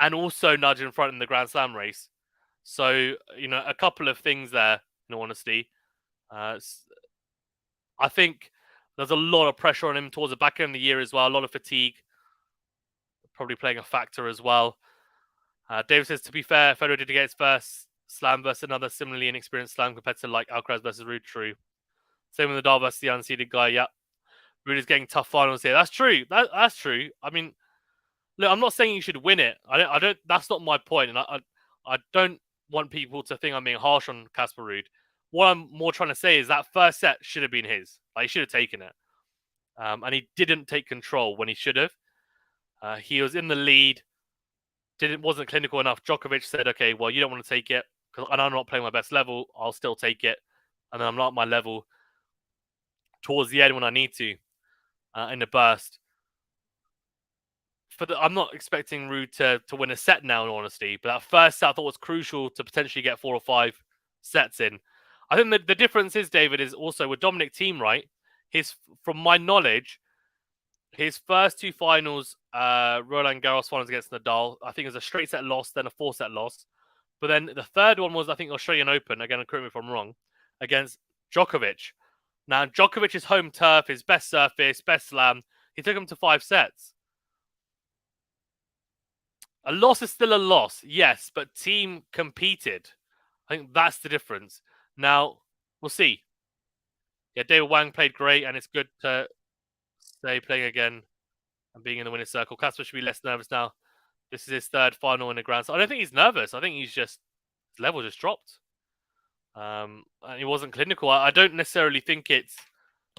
Speaker 1: and also nudge in front in the Grand Slam race. So, a couple of things there, in all honesty. I think there's a lot of pressure on him towards the back end of the year as well. A lot of fatigue. Probably playing a factor as well. David says, to be fair, Federer did get his first Slam versus another similarly inexperienced Slam competitor like Alcaraz versus RUUD. True. Same with Nadal versus the unseeded guy. Yeah. RUUD is getting tough finals here. That's true. That's true. I mean, look, I'm not saying you should win it. I don't. That's not my point. And I don't want people to think I'm being harsh on Casper RUUD. What I'm more trying to say is that first set should have been his. Like, he should have taken it. And he didn't take control when he should have. He was in the lead. Wasn't clinical enough. Djokovic said, okay, well, you don't want to take it. And I'm not playing my best level. I'll still take it. And then I'm not at my level towards the end when I need to in the burst. I'm not expecting RUUD to win a set now, in honesty. But that first set I thought was crucial to potentially get 4 or 5 sets in. I think the difference is, David, is also with Dominic Thiem, right? From my knowledge, his first 2 finals, Roland Garros finals against Nadal, I think it was a straight set loss, then a 4-set loss. But then the third one was, I think, Australian Open. Again, correct me if I'm wrong, against Djokovic. Now, Djokovic's home turf, his best surface, best slam. He took him to 5 sets. A loss is still a loss, yes, but Thiem competed. I think that's the difference. Now, we'll see. Yeah, David Wang played great, and it's good to stay playing again and being in the winner's circle. Casper should be less nervous now. This is his 3rd final in the Grand Slam. I don't think he's nervous. I think his level just dropped. And he wasn't clinical. I don't necessarily think it's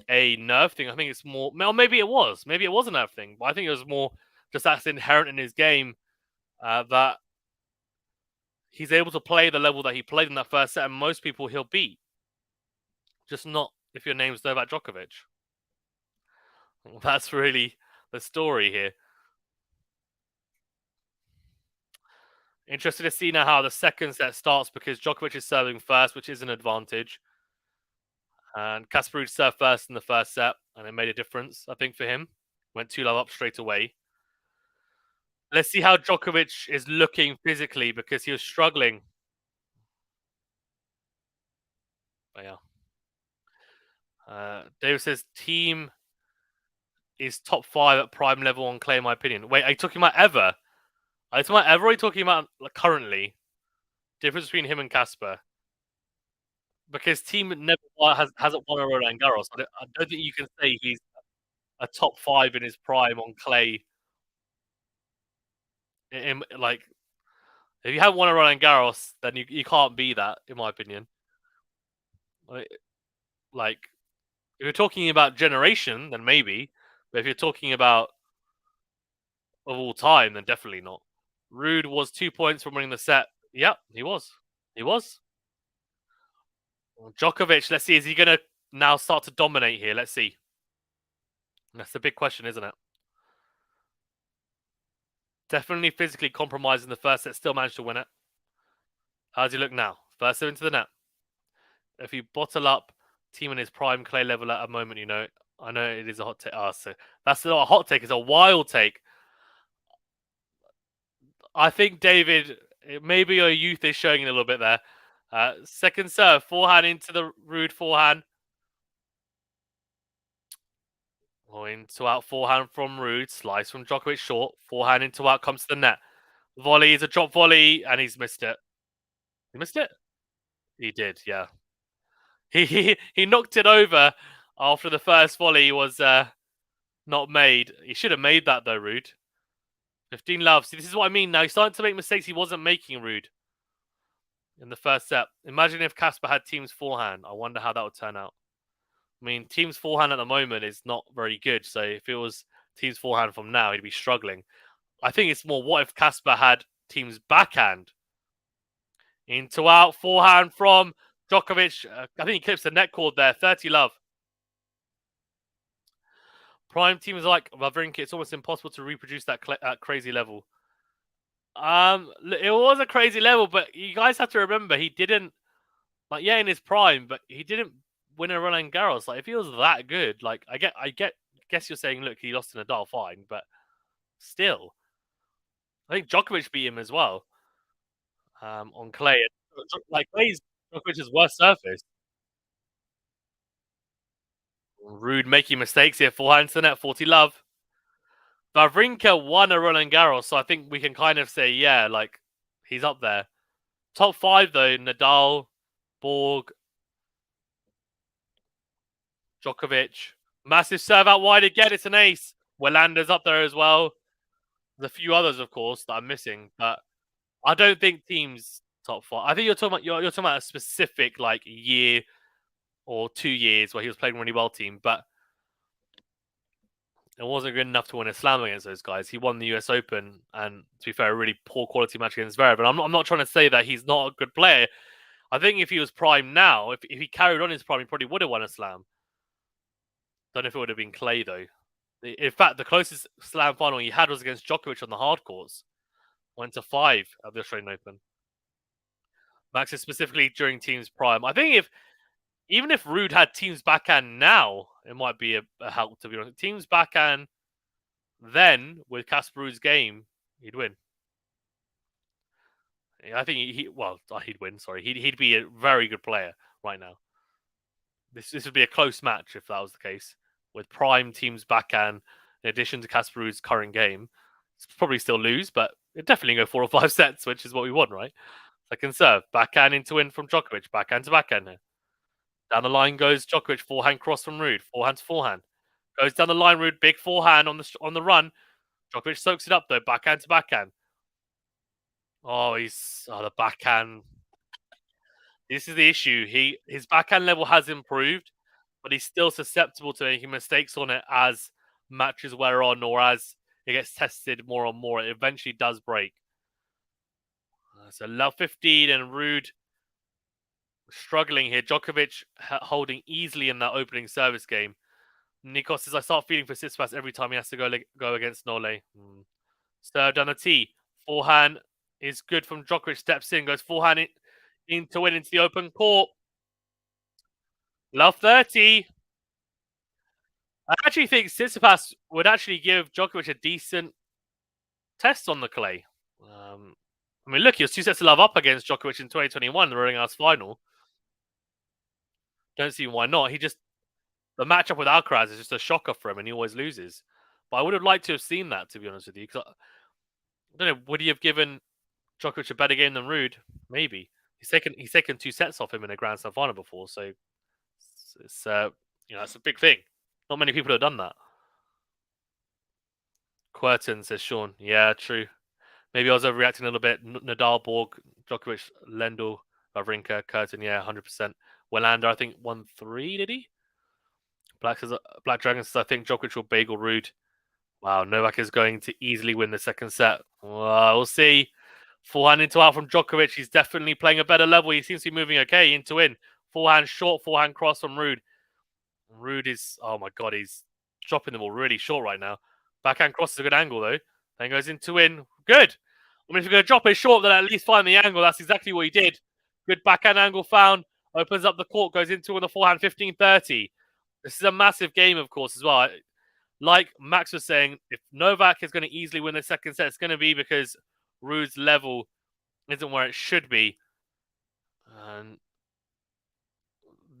Speaker 1: a nerve thing. I think it's more... Well, maybe it was. Maybe it was a nerve thing. But I think it was more just that's inherent in his game that he's able to play the level that he played in that first set, and most people he'll beat. Just not if your name's Novak Djokovic. That's really the story here. Interested to see now how the second set starts because Djokovic is serving first, which is an advantage. And Casper RUUD served first in the first set, and it made a difference, I think, for him. Went 2-love up straight away. Let's see how Djokovic is looking physically because he was struggling. But yeah. David says, Thiem is top 5 at prime level on clay, in my opinion. Wait, are you talking about ever? Are you talking about ever or are you talking about currently? Difference between him and Casper. Because Thiem hasn't won a Roland Garros. I don't think you can say he's a top 5 in his prime on clay. Like, if you haven't won a Roland Garros, then you can't be that, in my opinion. Like, if you're talking about generation, then maybe. But if you're talking about of all time, then definitely not. RUUD was 2 points from winning the set Yep, he was. He was. Djokovic, let's see, is he going to now start to dominate here? Let's see. That's the big question, isn't it? Definitely physically compromised in the first set, still managed to win it. How does he look now? First serve into the net. If you bottle up team in his prime clay level at a moment, I know it is a hot take. Oh, so that's not a hot take, it's a wild take. I think, David, maybe your youth is showing a little bit there. Second serve, forehand into the RUUD forehand. Or into out forehand from RUUD. Slice from Djokovic short. Forehand into out comes to the net. Volley is a drop volley, and he's missed it. He missed it? He did, yeah. He knocked it over after the first volley was not made. He should have made that though, RUUD. 15 love. See, this is what I mean now. He's starting to make mistakes he wasn't making, RUUD, in the first set. Imagine if Casper had team's forehand. I wonder how that would turn out. I mean, team's forehand at the moment is not very good. So if it was team's forehand from now, he'd be struggling. I think it's more, what if Casper had team's backhand? Into out, forehand from Djokovic. I think he clips the net cord there. 30 love. Prime teams like Wawrinka, it's almost impossible to reproduce that crazy level. It was a crazy level, but you guys have to remember he didn't, in his prime, but he didn't win a Roland Garros. Like, if he was that good, I guess you're saying, look, he lost to Nadal, fine, but still, I think Djokovic beat him as well on clay. Like, clay's Djokovic's worst surface. RUUD making mistakes here. Forehand to the net, 40 love. Wawrinka won a Roland Garros, so I think we can kind of say, yeah, he's up there. Top 5 though: Nadal, Borg, Djokovic. Massive serve out wide again. It's an ace. Wilander's up there as well. There's a few others, of course, that I'm missing, but I don't think teams top 5. I think you're talking about a specific year or 2 years where he was playing really well team, but it wasn't good enough to win a slam against those guys. He won the US Open, and to be fair, a really poor quality match against Zverev. And I'm not trying to say that he's not a good player. I think if he was prime now, if he carried on his prime, he probably would have won a slam. Don't know if it would have been clay though. In fact, the closest slam final he had was against Djokovic on the hard courts. Went to 5 of the Australian Open. Max is specifically during team's prime. I think even if RUUD had team's backhand now, it might be a help, to be honest. Team's backhand then, with Casper Ruud's game, he'd win. I think he'd win, sorry. He'd be a very good player right now. This would be a close match if that was the case. With prime team's backhand, in addition to Casper Ruud's current game, it's probably still lose, but it'd definitely go 4 or 5 sets, which is what we want, right? Second serve, backhand into win from Djokovic, backhand to backhand here. Down the line goes Djokovic, forehand cross from RUUD, forehand to forehand. Goes down the line, RUUD, big forehand on the run. Djokovic soaks it up though, backhand to backhand. Oh, the backhand. This is the issue. His backhand level has improved, but he's still susceptible to making mistakes on it as matches wear on or as it gets tested more and more. It eventually does break. So love 15 and RUUD struggling here. Djokovic holding easily in that opening service game. Nikos says, I start feeling for Tsitsipas every time he has to go against Nole. Serve down the tee. Forehand is good from Djokovic. Steps in, goes forehand into win into the open court. Love 30. I actually think Tsitsipas would actually give Djokovic a decent test on the clay. I mean, look, he was 2 sets of love up against Djokovic in 2021, the Roland Garros final. Don't see why not. The matchup with Alcaraz is just a shocker for him, and he always loses. But I would have liked to have seen that, to be honest with you. Because I don't know, would he have given Djokovic a better game than RUUD? Maybe. He's taken 2 sets off him in a Grand Slam final before, so it's it's a big thing. Not many people have done that. Querton, says Sean. Yeah, true. Maybe I was overreacting a little bit. Nadal, Borg, Djokovic, Lendl, Wawrinka, Curtin. Yeah, 100%. Wilander, I think, won 3, did he? Black Dragon says, I think Djokovic will bagel RUUD. Wow, Novak is going to easily win the second set. Well, we'll see. Forehand into out from Djokovic. He's definitely playing a better level. He seems to be moving okay into in. Forehand short, forehand cross from RUUD. RUUD is, oh my god, he's dropping the ball really short right now. Backhand cross is a good angle though. Then goes into in. Good. I mean, if you're going to drop it short, then at least find the angle. That's exactly what he did. Good backhand angle found. Opens up the court, goes into with the forehand 15-30. This is a massive game, of course, as well. Like Max was saying, if Novak is going to easily win the second set, it's going to be because RUUD's level isn't where it should be. And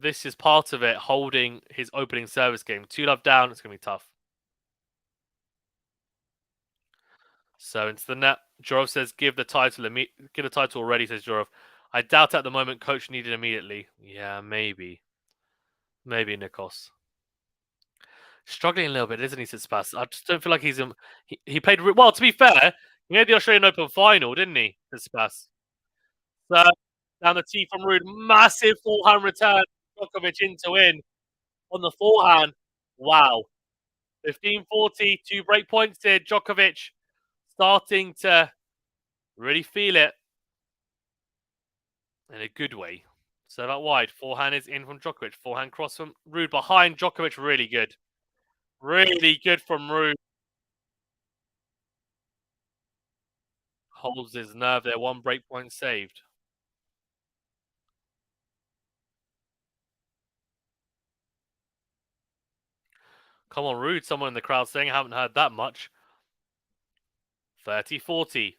Speaker 1: this is part of it, holding his opening service game. 2-love down, it's going to be tough. So into the net. Jorov says, give the title already, says Jorov. I doubt at the moment coach needed immediately. Yeah, maybe. Maybe Nikos. Struggling a little bit, isn't he, Tsitsipas? I just don't feel like he's... He played... Well, to be fair, he made the Australian Open final, didn't he, Tsitsipas? So, down the tee from RUUD. Massive forehand return. Djokovic into in on the forehand. Wow. 15-40, 2 break points here. Djokovic starting to really feel it in a good way. So that wide. Forehand is in from Djokovic. Forehand cross from RUUD behind Djokovic. Really good. Really good from RUUD. Holds his nerve there. 1 break point saved. Come on, RUUD. Someone in the crowd saying I haven't heard that much. 30-40.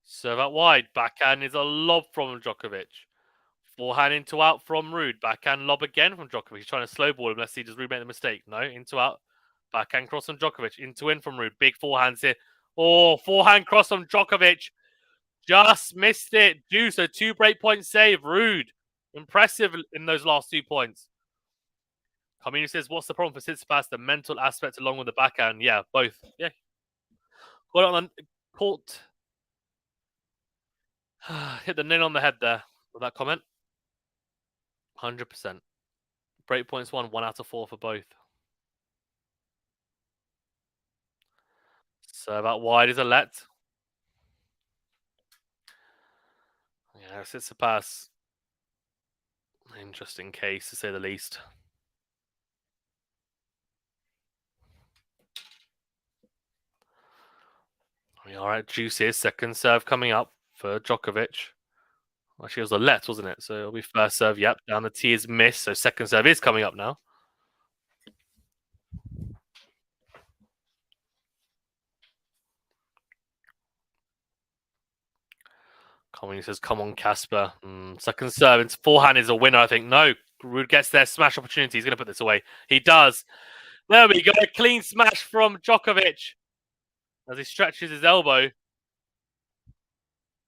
Speaker 1: Serve out wide. Backhand is a lob from Djokovic. Forehand into out from RUUD. Backhand lob again from Djokovic. He's trying to slow ball him. Let's see, does RUUD make the mistake? No, into out. Backhand cross from Djokovic. Into in from RUUD. Big forehands here. Oh, forehand cross from Djokovic. Just missed it. Deuce, a 2 break point save. RUUD. Impressive in those last 2 points. Camino says, what's the problem for Tsitsipas? The mental aspect along with the backhand. Yeah, both. Yeah. Got it on the court. Hit the nail on the head there with that comment. 100%. Break points 1 out of 4 for both. So that wide is a let. Yeah, Tsitsipas. Interesting case, to say the least. All right, juicy. Second serve coming up for Djokovic. Actually, it was a let, wasn't it? So it'll be first serve. Yep, down the tee is missed. So second serve is coming up now. Coming says, come on, Casper. Second serve. It's forehand is a winner, I think. No, RUUD gets their smash opportunity. He's going to put this away. He does. There we go. A clean smash from Djokovic as he stretches his elbow.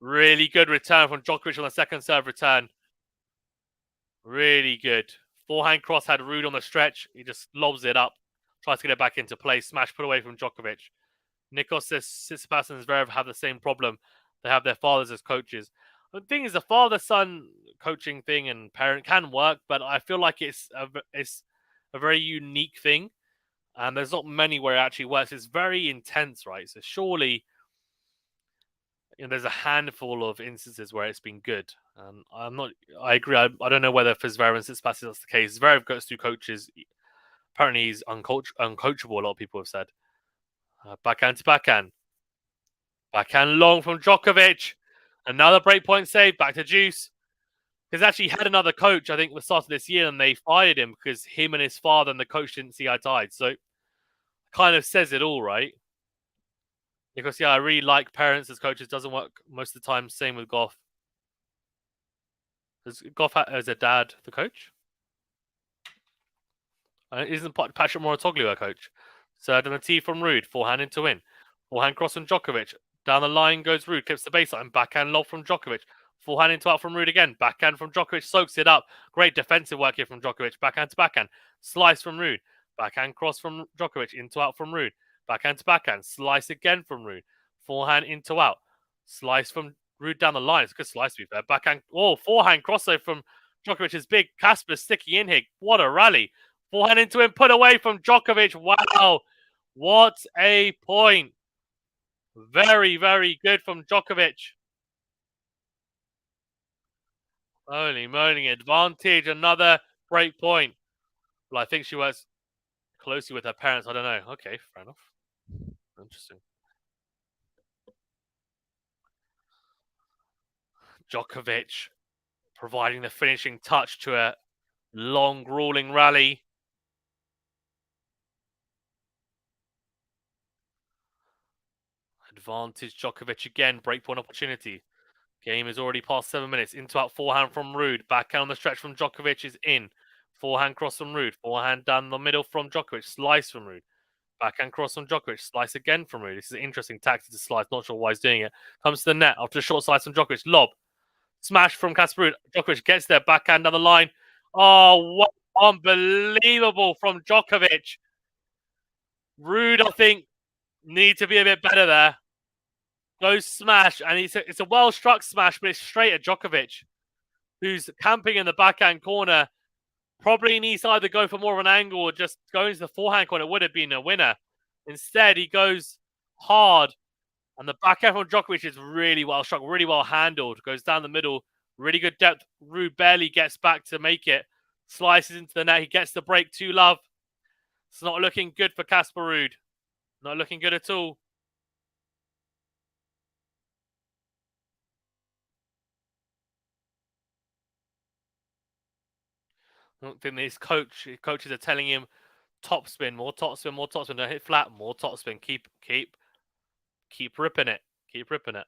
Speaker 1: Really good return from Djokovic on the second serve return. Really good. Forehand cross had RUUD on the stretch. He just lobs it up. Tries to get it back into play. Smash put away from Djokovic. Nikos says Tsitsipas and Zverev have the same problem. They have their fathers as coaches. The thing is, the father-son coaching thing and parent can work, but I feel like it's a very unique thing. And there's not many where it actually works. It's very intense, right? So surely there's a handful of instances where it's been good. I agree. I don't know whether for Zverev and Tsitsipas that's the case. Zverev goes through coaches. Apparently he's uncoachable, a lot of people have said. Backhand to backhand. Backhand long from Djokovic. Another breakpoint save. Back to Juice. He's actually had another coach, I think, at the start of this year, and they fired him because him and his father and the coach didn't see eye to eye. So kind of says it all, right? Because, yeah, I really like parents as coaches. Doesn't work most of the time. Same with Goff. Does Goff as a dad the coach? Isn't Patrick Mouratoglou a coach? So then a tee from RUUD. Forehand into win. Forehand cross from Djokovic. Down the line goes RUUD. Clips the baseline. Backhand lob from Djokovic. Forehand into out from RUUD again. Backhand from Djokovic. Soaks it up. Great defensive work here from Djokovic. Backhand to backhand. Slice from RUUD. Backhand cross from Djokovic. Into out from RUUD. Backhand to backhand. Slice again from RUUD. Forehand into out. Slice from RUUD down the line. It's a good slice to be fair. Backhand. Oh, forehand crossover from Djokovic is big. Casper sticking in here. What a rally. Forehand into him. Put away from Djokovic. Wow. What a point. Very, very good from Djokovic. Holy moly, advantage, another break point. Well, I think she works closely with her parents. I don't know. Okay, fair enough. Interesting. Djokovic providing the finishing touch to a long, grueling rally. Advantage Djokovic again, breakpoint opportunity. Game is already past 7 minutes. Into out forehand from RUUD. Backhand on the stretch from Djokovic is in. Forehand cross from RUUD. Forehand down the middle from Djokovic. Slice from RUUD. Backhand cross from Djokovic. Slice again from RUUD. This is an interesting tactic to slice. Not sure why he's doing it. Comes to the net after a short slice from Djokovic. Lob. Smash from Casper. Djokovic gets there. Backhand down the line. Oh, what unbelievable from Djokovic. RUUD, I think, need to be a bit better there. Goes smash, and it's a well struck smash, but it's straight at Djokovic, who's camping in the backhand corner. Probably needs to either go for more of an angle or just go into the forehand corner. It would have been a winner. Instead, he goes hard, and the backhand from Djokovic is really well struck, really well handled. Goes down the middle, really good depth. RUUD barely gets back to make it. Slices into the net. He gets the break 2-love. It's not looking good for Casper RUUD. Not looking good at all. I don't think his coaches are telling him topspin, more topspin, more topspin. Don't hit flat, more topspin. Keep ripping it. Keep ripping it.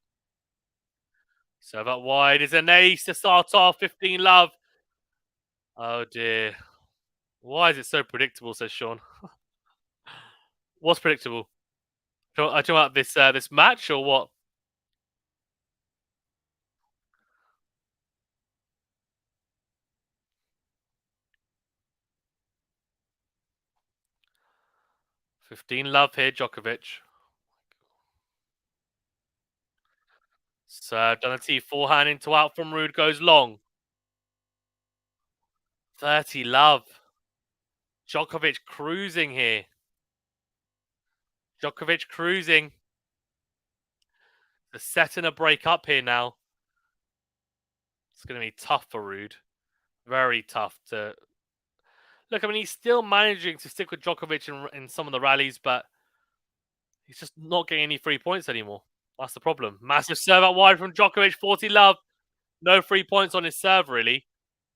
Speaker 1: Serve out wide is an ace to start off. 15-love. Oh dear. Why is it so predictable? Says Sean. What's predictable? Are you talking about this match or what? $15-love here, Djokovic. Served on a tee, forehand into out from RUUD goes long. 30-love. Djokovic cruising here. Djokovic cruising. The set and a break up here now. It's going to be tough for RUUD. Very tough to look. I mean, he's still managing to stick with Djokovic in some of the rallies, but he's just not getting any 3 points anymore. That's the problem. Massive serve out wide from Djokovic. 40-love. No 3 points on his serve, really.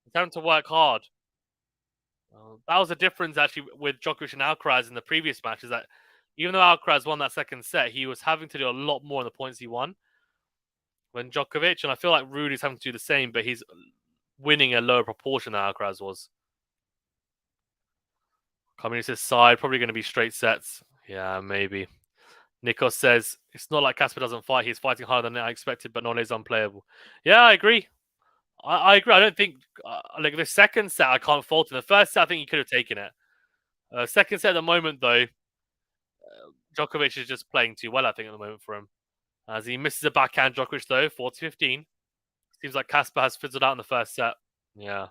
Speaker 1: He's having to work hard. That was the difference, actually, with Djokovic and Alcaraz in the previous match, is that even though Alcaraz won that second set, he was having to do a lot more in the points he won than Djokovic. And I feel like RUUD is having to do the same, but he's winning a lower proportion than Alcaraz was. Coming to his side, probably going to be straight sets. Yeah, maybe. Nikos says, it's not like Casper doesn't fight. He's fighting harder than I expected, but Nole is unplayable. Yeah, I agree. I agree. I don't think, like, the second set, I can't fault him. The first set, I think he could have taken it. Second set at the moment, though, Djokovic is just playing too well, I think, at the moment for him. As he misses a backhand, Djokovic, though, 40-15. Seems like Casper has fizzled out in the first set. Yeah.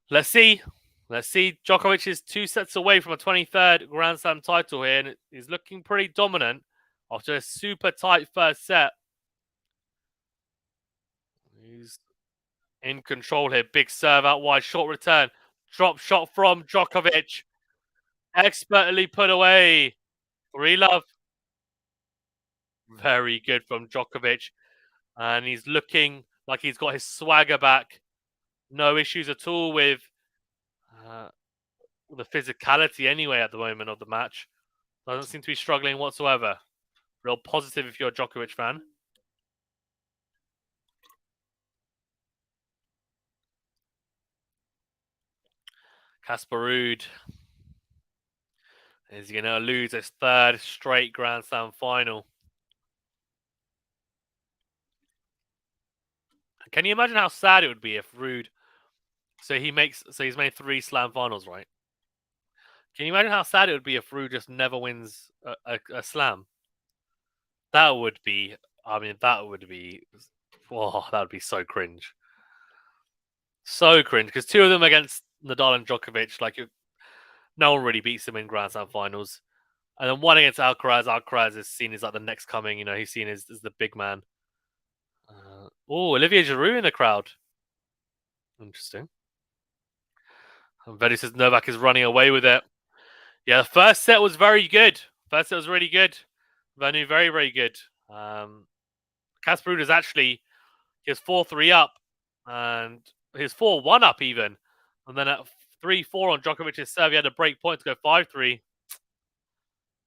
Speaker 1: Let's see. Let's see. Djokovic is 2 sets away from a 23rd Grand Slam title here, and he's looking pretty dominant after a super tight first set. He's in control here. Big serve out wide, short return. Drop shot from Djokovic. Expertly put away. 3-love. Very good from Djokovic. And he's looking like he's got his swagger back. No issues at all with the physicality anyway at the moment of the match. Doesn't seem to be struggling whatsoever. Real positive if you're a Djokovic fan. Casper RUUD is going to lose his 3rd straight Grand Slam final. Can you imagine how sad it would be if RUUD... So he's made 3 Slam finals, right? Can you imagine how sad it would be if RUUD just never wins a Slam? That would be... I mean, that would be... Oh, that would be so cringe. So cringe, because 2 of them against Nadal and Djokovic, like, no one really beats them in Grand Slam finals. And then one against Alcaraz. Alcaraz is seen as like the next coming. He's seen as the big man. Olivier Giroud in the crowd. Interesting. And Vedi says Novak is running away with it. Yeah, the first set was very good. First set was really good. Vanu very, very good. Casper is actually he was 4-3 up, and he was 4-1 up even. And then at 3-4 on Djokovic's serve, he had a break point to go 5-3.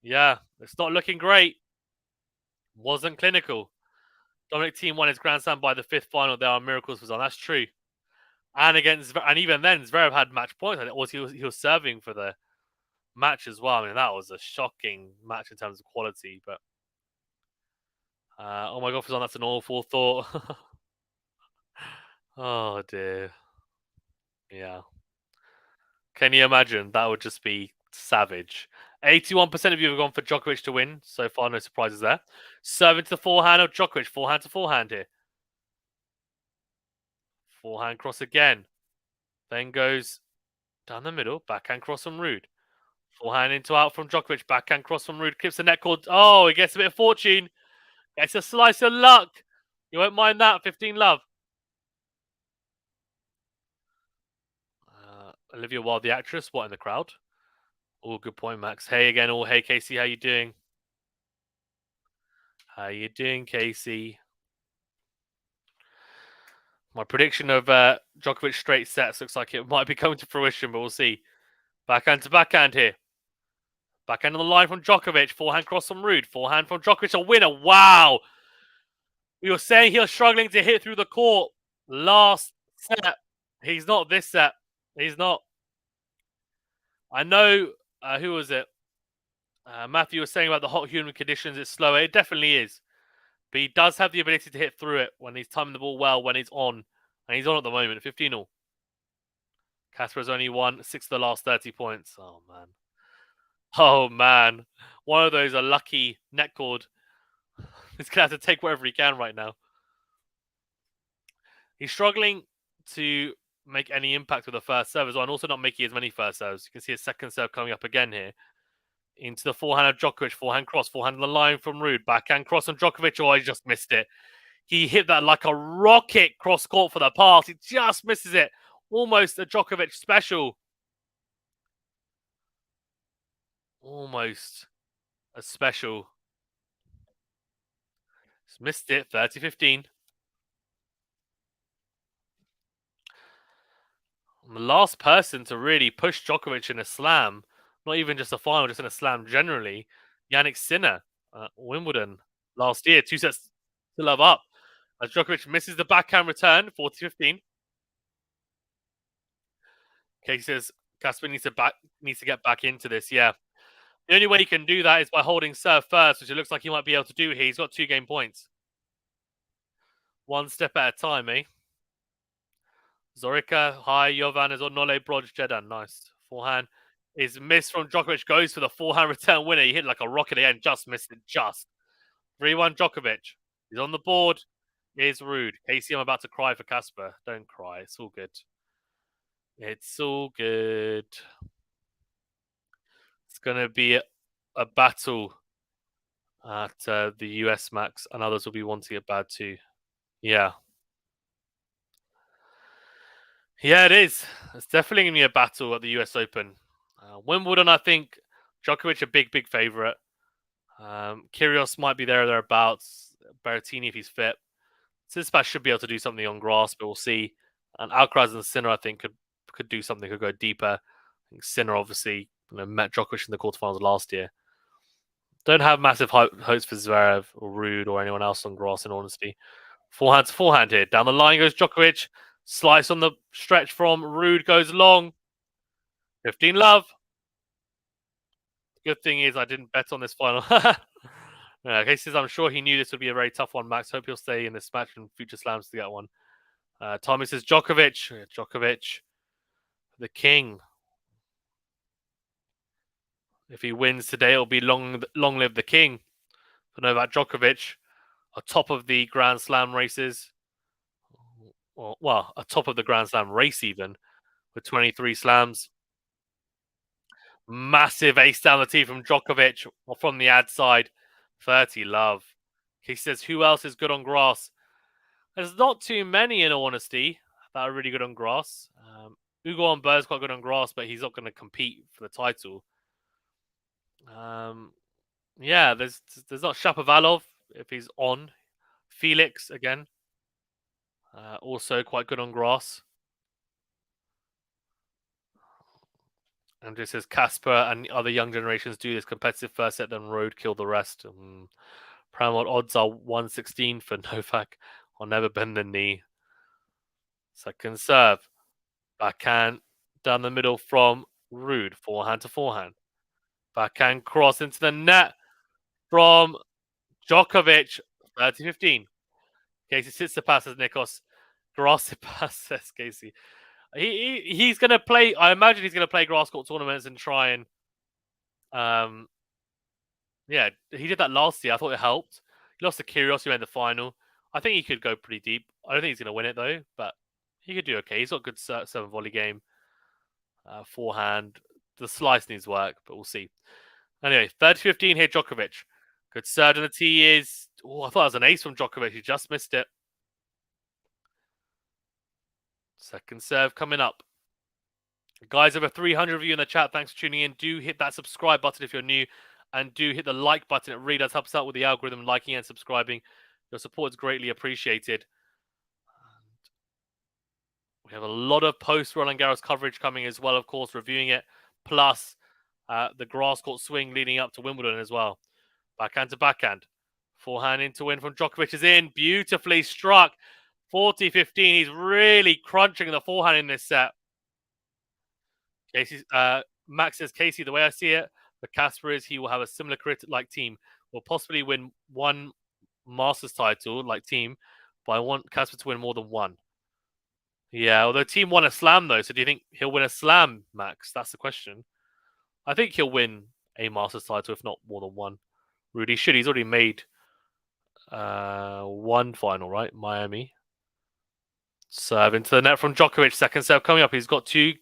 Speaker 1: Yeah, it's not looking great. Wasn't clinical. Dominic Thiem won his Grand Slam by the fifth final. There are miracles for Zon. That's true. And even then, Zverev had match points. He was serving for the match as well. I mean, that was a shocking match in terms of quality. But oh my God, Fazan, that's an awful thought. Oh dear. Yeah. Can you imagine? That would just be savage. 81% of you have gone for Djokovic to win. So far, no surprises there. Serving to the forehand of Djokovic. Forehand to forehand here. Forehand cross again. Then goes down the middle. Backhand cross from RUUD. Forehand into out from Djokovic. Backhand cross from RUUD. Clips the net cord. Oh, he gets a bit of fortune. Gets a slice of luck. You won't mind that. 15 love. Olivia Wilde, the actress. What in the crowd? Oh, good point, Max. Hey again. Oh, hey, Casey. How you doing? How you doing, Casey? My prediction of Djokovic straight sets looks like it might be coming to fruition, but we'll see. Backhand to backhand here. Backhand on the line from Djokovic. Forehand cross from RUUD. Forehand from Djokovic. A winner. Wow. We were saying he was struggling to hit through the court last set. He's not this set. He's not. I know, who was it? Matthew was saying about the hot human conditions. It's slower. It definitely is. But he does have the ability to hit through it when he's timing the ball well, when he's on. And he's on at the moment, 15-all. Casper has only won 6 of the last 30 points. Oh, man. Oh, man. One of those, a lucky net cord. He's going to have to take whatever he can right now. He's struggling to make any impact with the first serve as well, and also not making as many first serves. You can see his second serve coming up again here. Into the forehand of Djokovic. Forehand cross. Forehand on the line from RUUD. Backhand cross on Djokovic. Oh, he just missed it. He hit that like a rocket cross court for the pass. He just misses it. Almost a Djokovic special. Almost a special. Just missed it. 30-15. The last person to really push Djokovic in a slam, not even just a final, just in a slam generally, Yannick Sinner at Wimbledon last year. 2 sets to love up. As Djokovic misses the backhand return, 40-15. Casey says Casper needs to get back into this. Yeah. The only way he can do that is by holding serve first, which it looks like he might be able to do here. He's got 2 game points. One step at a time, eh? Zorica, hi, Jovan is on Nole Broj Jedan. Nice. Forehand is missed from Djokovic. Goes for the forehand return winner. He hit like a rocket again. Just missed it. Just. 3-1 Djokovic. He's on the board. Here's RUUD. Casey, I'm about to cry for Casper. Don't cry. It's all good. It's all good. It's going to be a battle at the US Max, and others will be wanting it bad too. Yeah. Yeah, it is. It's definitely going to be a battle at the US Open. Wimbledon, I think Djokovic a big favourite. Kyrgios might be there or thereabouts. Berrettini if he's fit. Tsitsipas should be able to do something on grass, but we'll see. And Alcaraz and Sinner, I think, could do something, could go deeper. I think Sinner obviously met Djokovic in the quarterfinals last year. Don't have massive hopes for Zverev or RUUD or anyone else on grass, in honesty. Forehand to forehand here. Down the line goes Djokovic. Slice on the stretch from RUUD goes long. 15 love. Good thing is I didn't bet on this final. He says, I'm sure he knew this would be a very tough one, Max. Hope he'll stay in this match and future slams to get one. Tommy says, Djokovic, the king. If he wins today, it'll be long live the king. For Novak Djokovic, atop of the Grand Slam races. Well, atop of the Grand Slam race even, with 23 slams. Massive ace down the tee from Djokovic or from the ad side. 30 love. He says, who else is good on grass? There's not too many, in all honesty, that are really good on grass. Ugo is quite good on grass, but he's not going to compete for the title. Yeah, there's not Shapovalov if he's on. Felix again, also quite good on grass. And just says Casper and other young generations do this competitive first set, then RUUD kill the rest. Pramod odds are 116 for Novak. I'll never bend the knee. Second serve. Backhand down the middle from RUUD. Forehand to forehand. Backhand cross into the net from Djokovic. 30-15. Casey sits the pass as Nikos. Grass pass says Casey. He's going to play. I imagine he's going to play grass court tournaments and try and. Yeah, he did that last year. I thought it helped. He lost to Kyrgios, who made the final. I think he could go pretty deep. I don't think he's going to win it though, but he could do okay. He's got a good serve volley game. Forehand. The slice needs work, but we'll see. Anyway, 30-15 here, Djokovic. Good serve, and the tee is. Oh, I thought it was an ace from Djokovic. He just missed it. Second serve coming up. Guys, over 300 of you in the chat. Thanks for tuning in. Do hit that subscribe button if you're new, and do hit the like button. It really does help us out with the algorithm, liking and subscribing. Your support is greatly appreciated. We have a lot of post-Roland Garros coverage coming as well, of course, reviewing it, plus the grass court swing leading up to Wimbledon as well. Backhand to backhand. Forehand in to win from Djokovic is in. Beautifully struck. 40-15. He's really crunching the forehand in this set. Casey, Max says, Casey, the way I see it, for Casper is he will have a similar career-like team. Will possibly win one Masters title, like team, but I want Casper to win more than one. Yeah, although team won a slam, though, so do you think he'll win a slam, Max? That's the question. I think he'll win a Masters title, if not more than one. Rudy should. He's already made one final, right? Miami. Serve into the net from Djokovic. Second serve coming up. He's got 2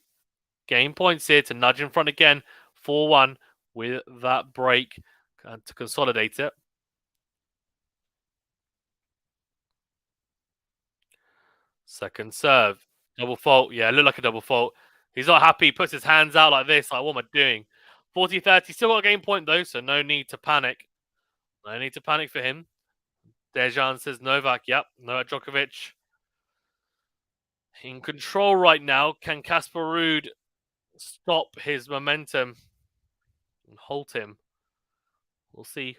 Speaker 1: game points here to nudge in front again. 4-1 with that break to consolidate it. Second serve. Double fault. Yeah, it looked like a double fault. He's not happy. He puts his hands out like this. Like, what am I doing? 40-30. Still got a game point, though, so no need to panic. No need to panic for him. Dejan says Novak. Yep, Novak Djokovic in control right now. Can Casper RUUD stop his momentum and halt him? We'll see.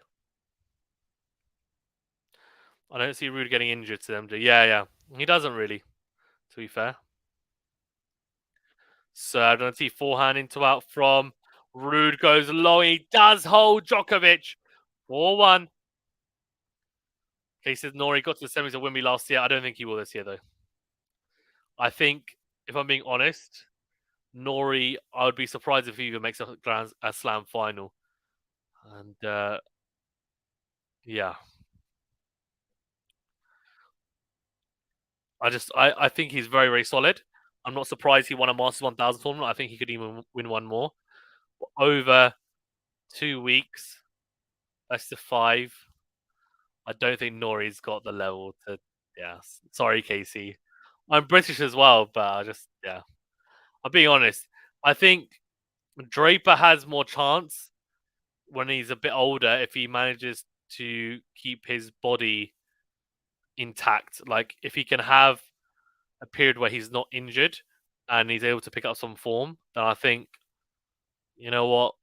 Speaker 1: I don't see RUUD getting injured to them. Yeah. He doesn't really, to be fair. So I don't see forehand into out from RUUD goes long. He does hold Djokovic. 4-1. He says Nori got to the semis of Wembley last year. I don't think he will this year, though. I think, if I'm being honest, Nori, I would be surprised if he even makes a slam final. And yeah. I think he's very, very solid. I'm not surprised he won a Masters 1000 tournament. I think he could even win one more. Over 2 weeks, best of 5. I don't think Nori's got the level to. Yeah, sorry, Casey. I'm British as well, but I'm being honest. I think Draper has more chance when he's a bit older if he manages to keep his body intact. Like, if he can have a period where he's not injured and he's able to pick up some form, then I think, you know what,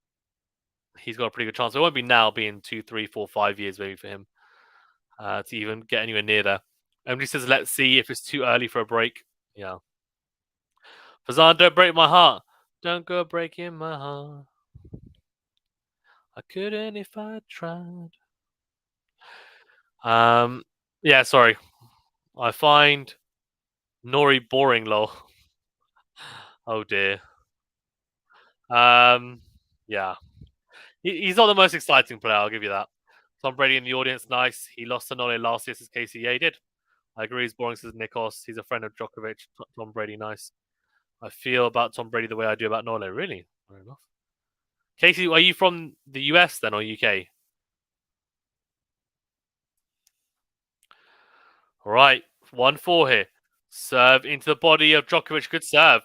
Speaker 1: he's got a pretty good chance. It won't be now, being 2, 3, 4, 5 years maybe for him to even get anywhere near there. Emily says, let's see if it's too early for a break. Yeah. Fazan, don't break my heart. Don't go breaking my heart. I couldn't if I tried. Yeah, sorry. I find Nori boring, lol. Oh dear. Yeah. He's not the most exciting player, I'll give you that. Tom Brady in the audience, nice. He lost to Nole last year, says Casey. Yeah, he did. I agree, he's boring, says Nikos. He's a friend of Djokovic. Tom Brady, nice. I feel about Tom Brady the way I do about Nole. Really? Fair enough. Casey, are you from the US then or UK? All right, 1-4 here. Serve into the body of Djokovic. Good serve.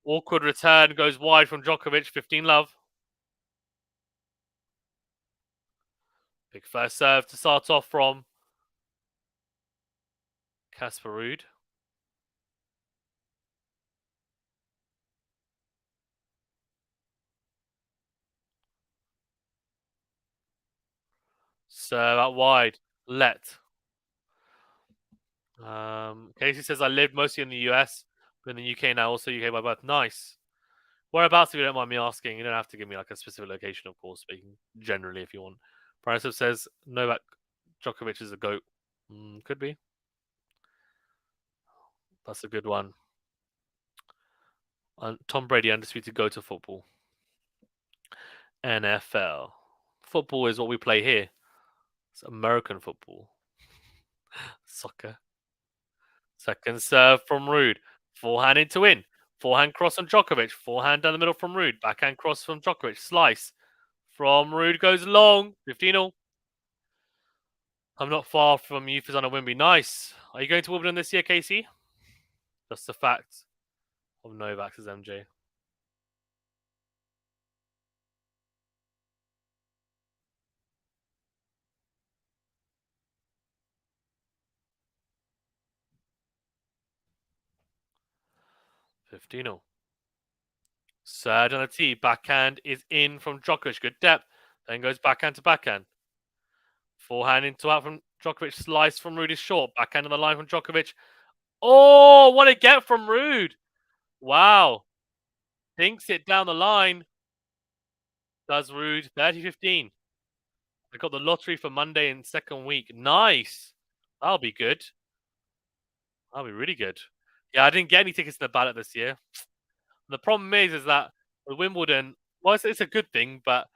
Speaker 1: Awkward return goes wide from Djokovic. 15 love. Big first serve to start off from Casper RUUD. Serve out wide. Let. Casey says I lived mostly in the US, but in the UK now, also UK by birth. Nice. Whereabouts, if you don't mind me asking? You don't have to give me like a specific location, of course, but you can generally if you want. Branislav says Novak Djokovic is a goat. Could be. That's a good one. Tom Brady undisputed go to football. NFL. Football is what we play here. It's American football. Soccer. Second serve from RUUD. Forehand into in. Forehand cross from Djokovic. Forehand down the middle from RUUD. Backhand cross from Djokovic. Slice from RUUD goes long. 15-0. I'm not far from Youthers on a Wimby. Nice. Are you going to Wimbledon this year, Casey? Just the fact of Novak, says MJ. $15. Third on the tee. Backhand is in from Djokovic. Good depth. Then goes backhand to backhand. Forehand into out from Djokovic. Slice from RUUD is short. Backhand on the line from Djokovic. Oh, what a get from RUUD. Wow. Thinks it down the line. Does RUUD. 30-15. I got the lottery for Monday in second week. Nice. That'll be good. That'll be really good. Yeah, I didn't get any tickets in the ballot this year. The problem is that with Wimbledon, well, it's a good thing, but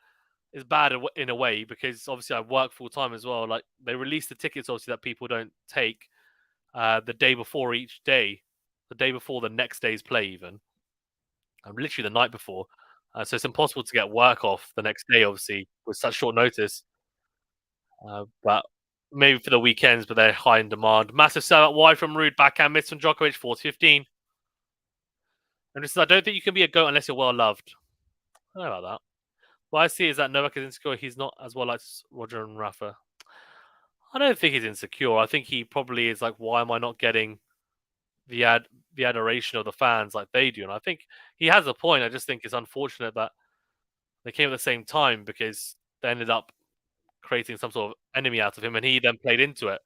Speaker 1: it's bad in a way because obviously I work full time as well. Like they release the tickets obviously that people don't take the day before each day, the day before the next day's play, even. Literally the night before. So it's impossible to get work off the next day, obviously, with such short notice. But maybe for the weekends, but they're high in demand. Massive sell out wide from RUUD, backhand miss from Djokovic, 40-15. And I don't think you can be a GOAT unless you're well loved. I don't know about that. What I see is that Novak is insecure. He's not as well liked as Roger and Rafa. I don't think he's insecure. I think he probably is like, why am I not getting the adoration of the fans like they do? And I think he has a point. I just think it's unfortunate that they came at the same time because they ended up creating some sort of enemy out of him, and he then played into it.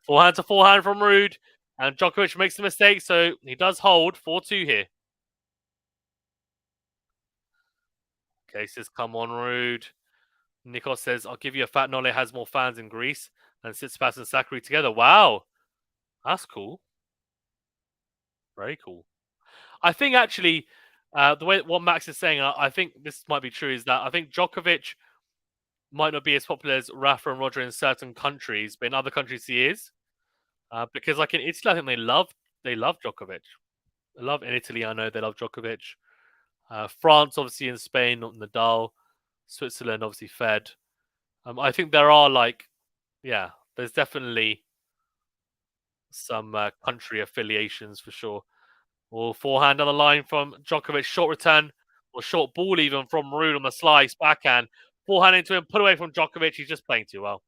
Speaker 1: Forehand to forehand from RUUD, and Djokovic makes the mistake, so he does hold 4-2 here. Cases come on RUUD. Nikos says, I'll give you a fat Nole has more fans in Greece than Tsitsipas and Sakari together. Wow. That's cool. Very cool. I think actually, the way what Max is saying, I think this might be true, is that I think Djokovic might not be as popular as Rafa and Roger in certain countries, but in other countries he is. Because like in Italy, I think they love Djokovic. They love in Italy, I know they love Djokovic. France, obviously, in Spain, Nadal. Switzerland, obviously, Fed. I think there are there's definitely some country affiliations for sure. Or forehand on the line from Djokovic, short return or short ball even from RUUD on the slice, backhand. Forehand into him, put away from Djokovic. He's just playing too well.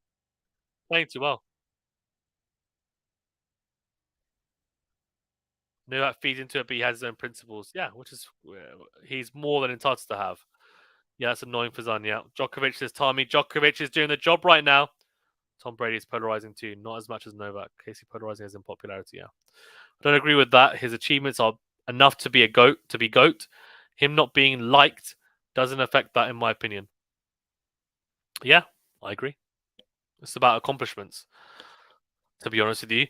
Speaker 1: Playing too well. Novak feeds into it, but he has his own principles. Yeah, which is he's more than entitled to have. Yeah, that's annoying for Zanya. Djokovic says, Tommy, Djokovic is doing the job right now. Tom Brady is polarizing too, not as much as Novak. Casey polarizing as in popularity, yeah. Don't agree with that. His achievements are enough to be a GOAT, to be GOAT. Him not being liked doesn't affect that, in my opinion. Yeah, I agree. It's about accomplishments, to be honest with you.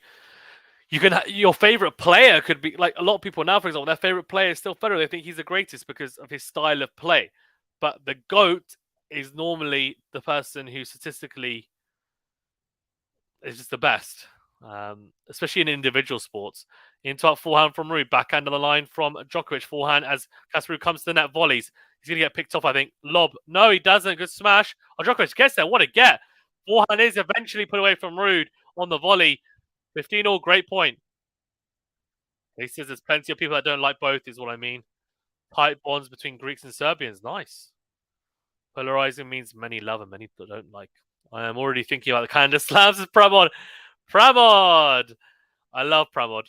Speaker 1: You can your favorite player could be like a lot of people now, for example, their favorite player is still Federer. They think he's the greatest because of his style of play. But the GOAT is normally the person who statistically is just the best, especially in individual sports. Into out forehand from RUUD, backhand on the line from Djokovic, forehand as Casper comes to the net, volleys. He's going to get picked off, I think. Lob. No, he doesn't. Good smash. Oh, Djokovic gets there. What a get. Forehand is eventually put away from RUUD on the volley. 15-all, great point. He says there's plenty of people that don't like both, is what I mean. Tight bonds between Greeks and Serbians. Nice. Polarizing means many love and many don't like. I am already thinking about the calendar slams of Pramod. Pramod! I love Pramod.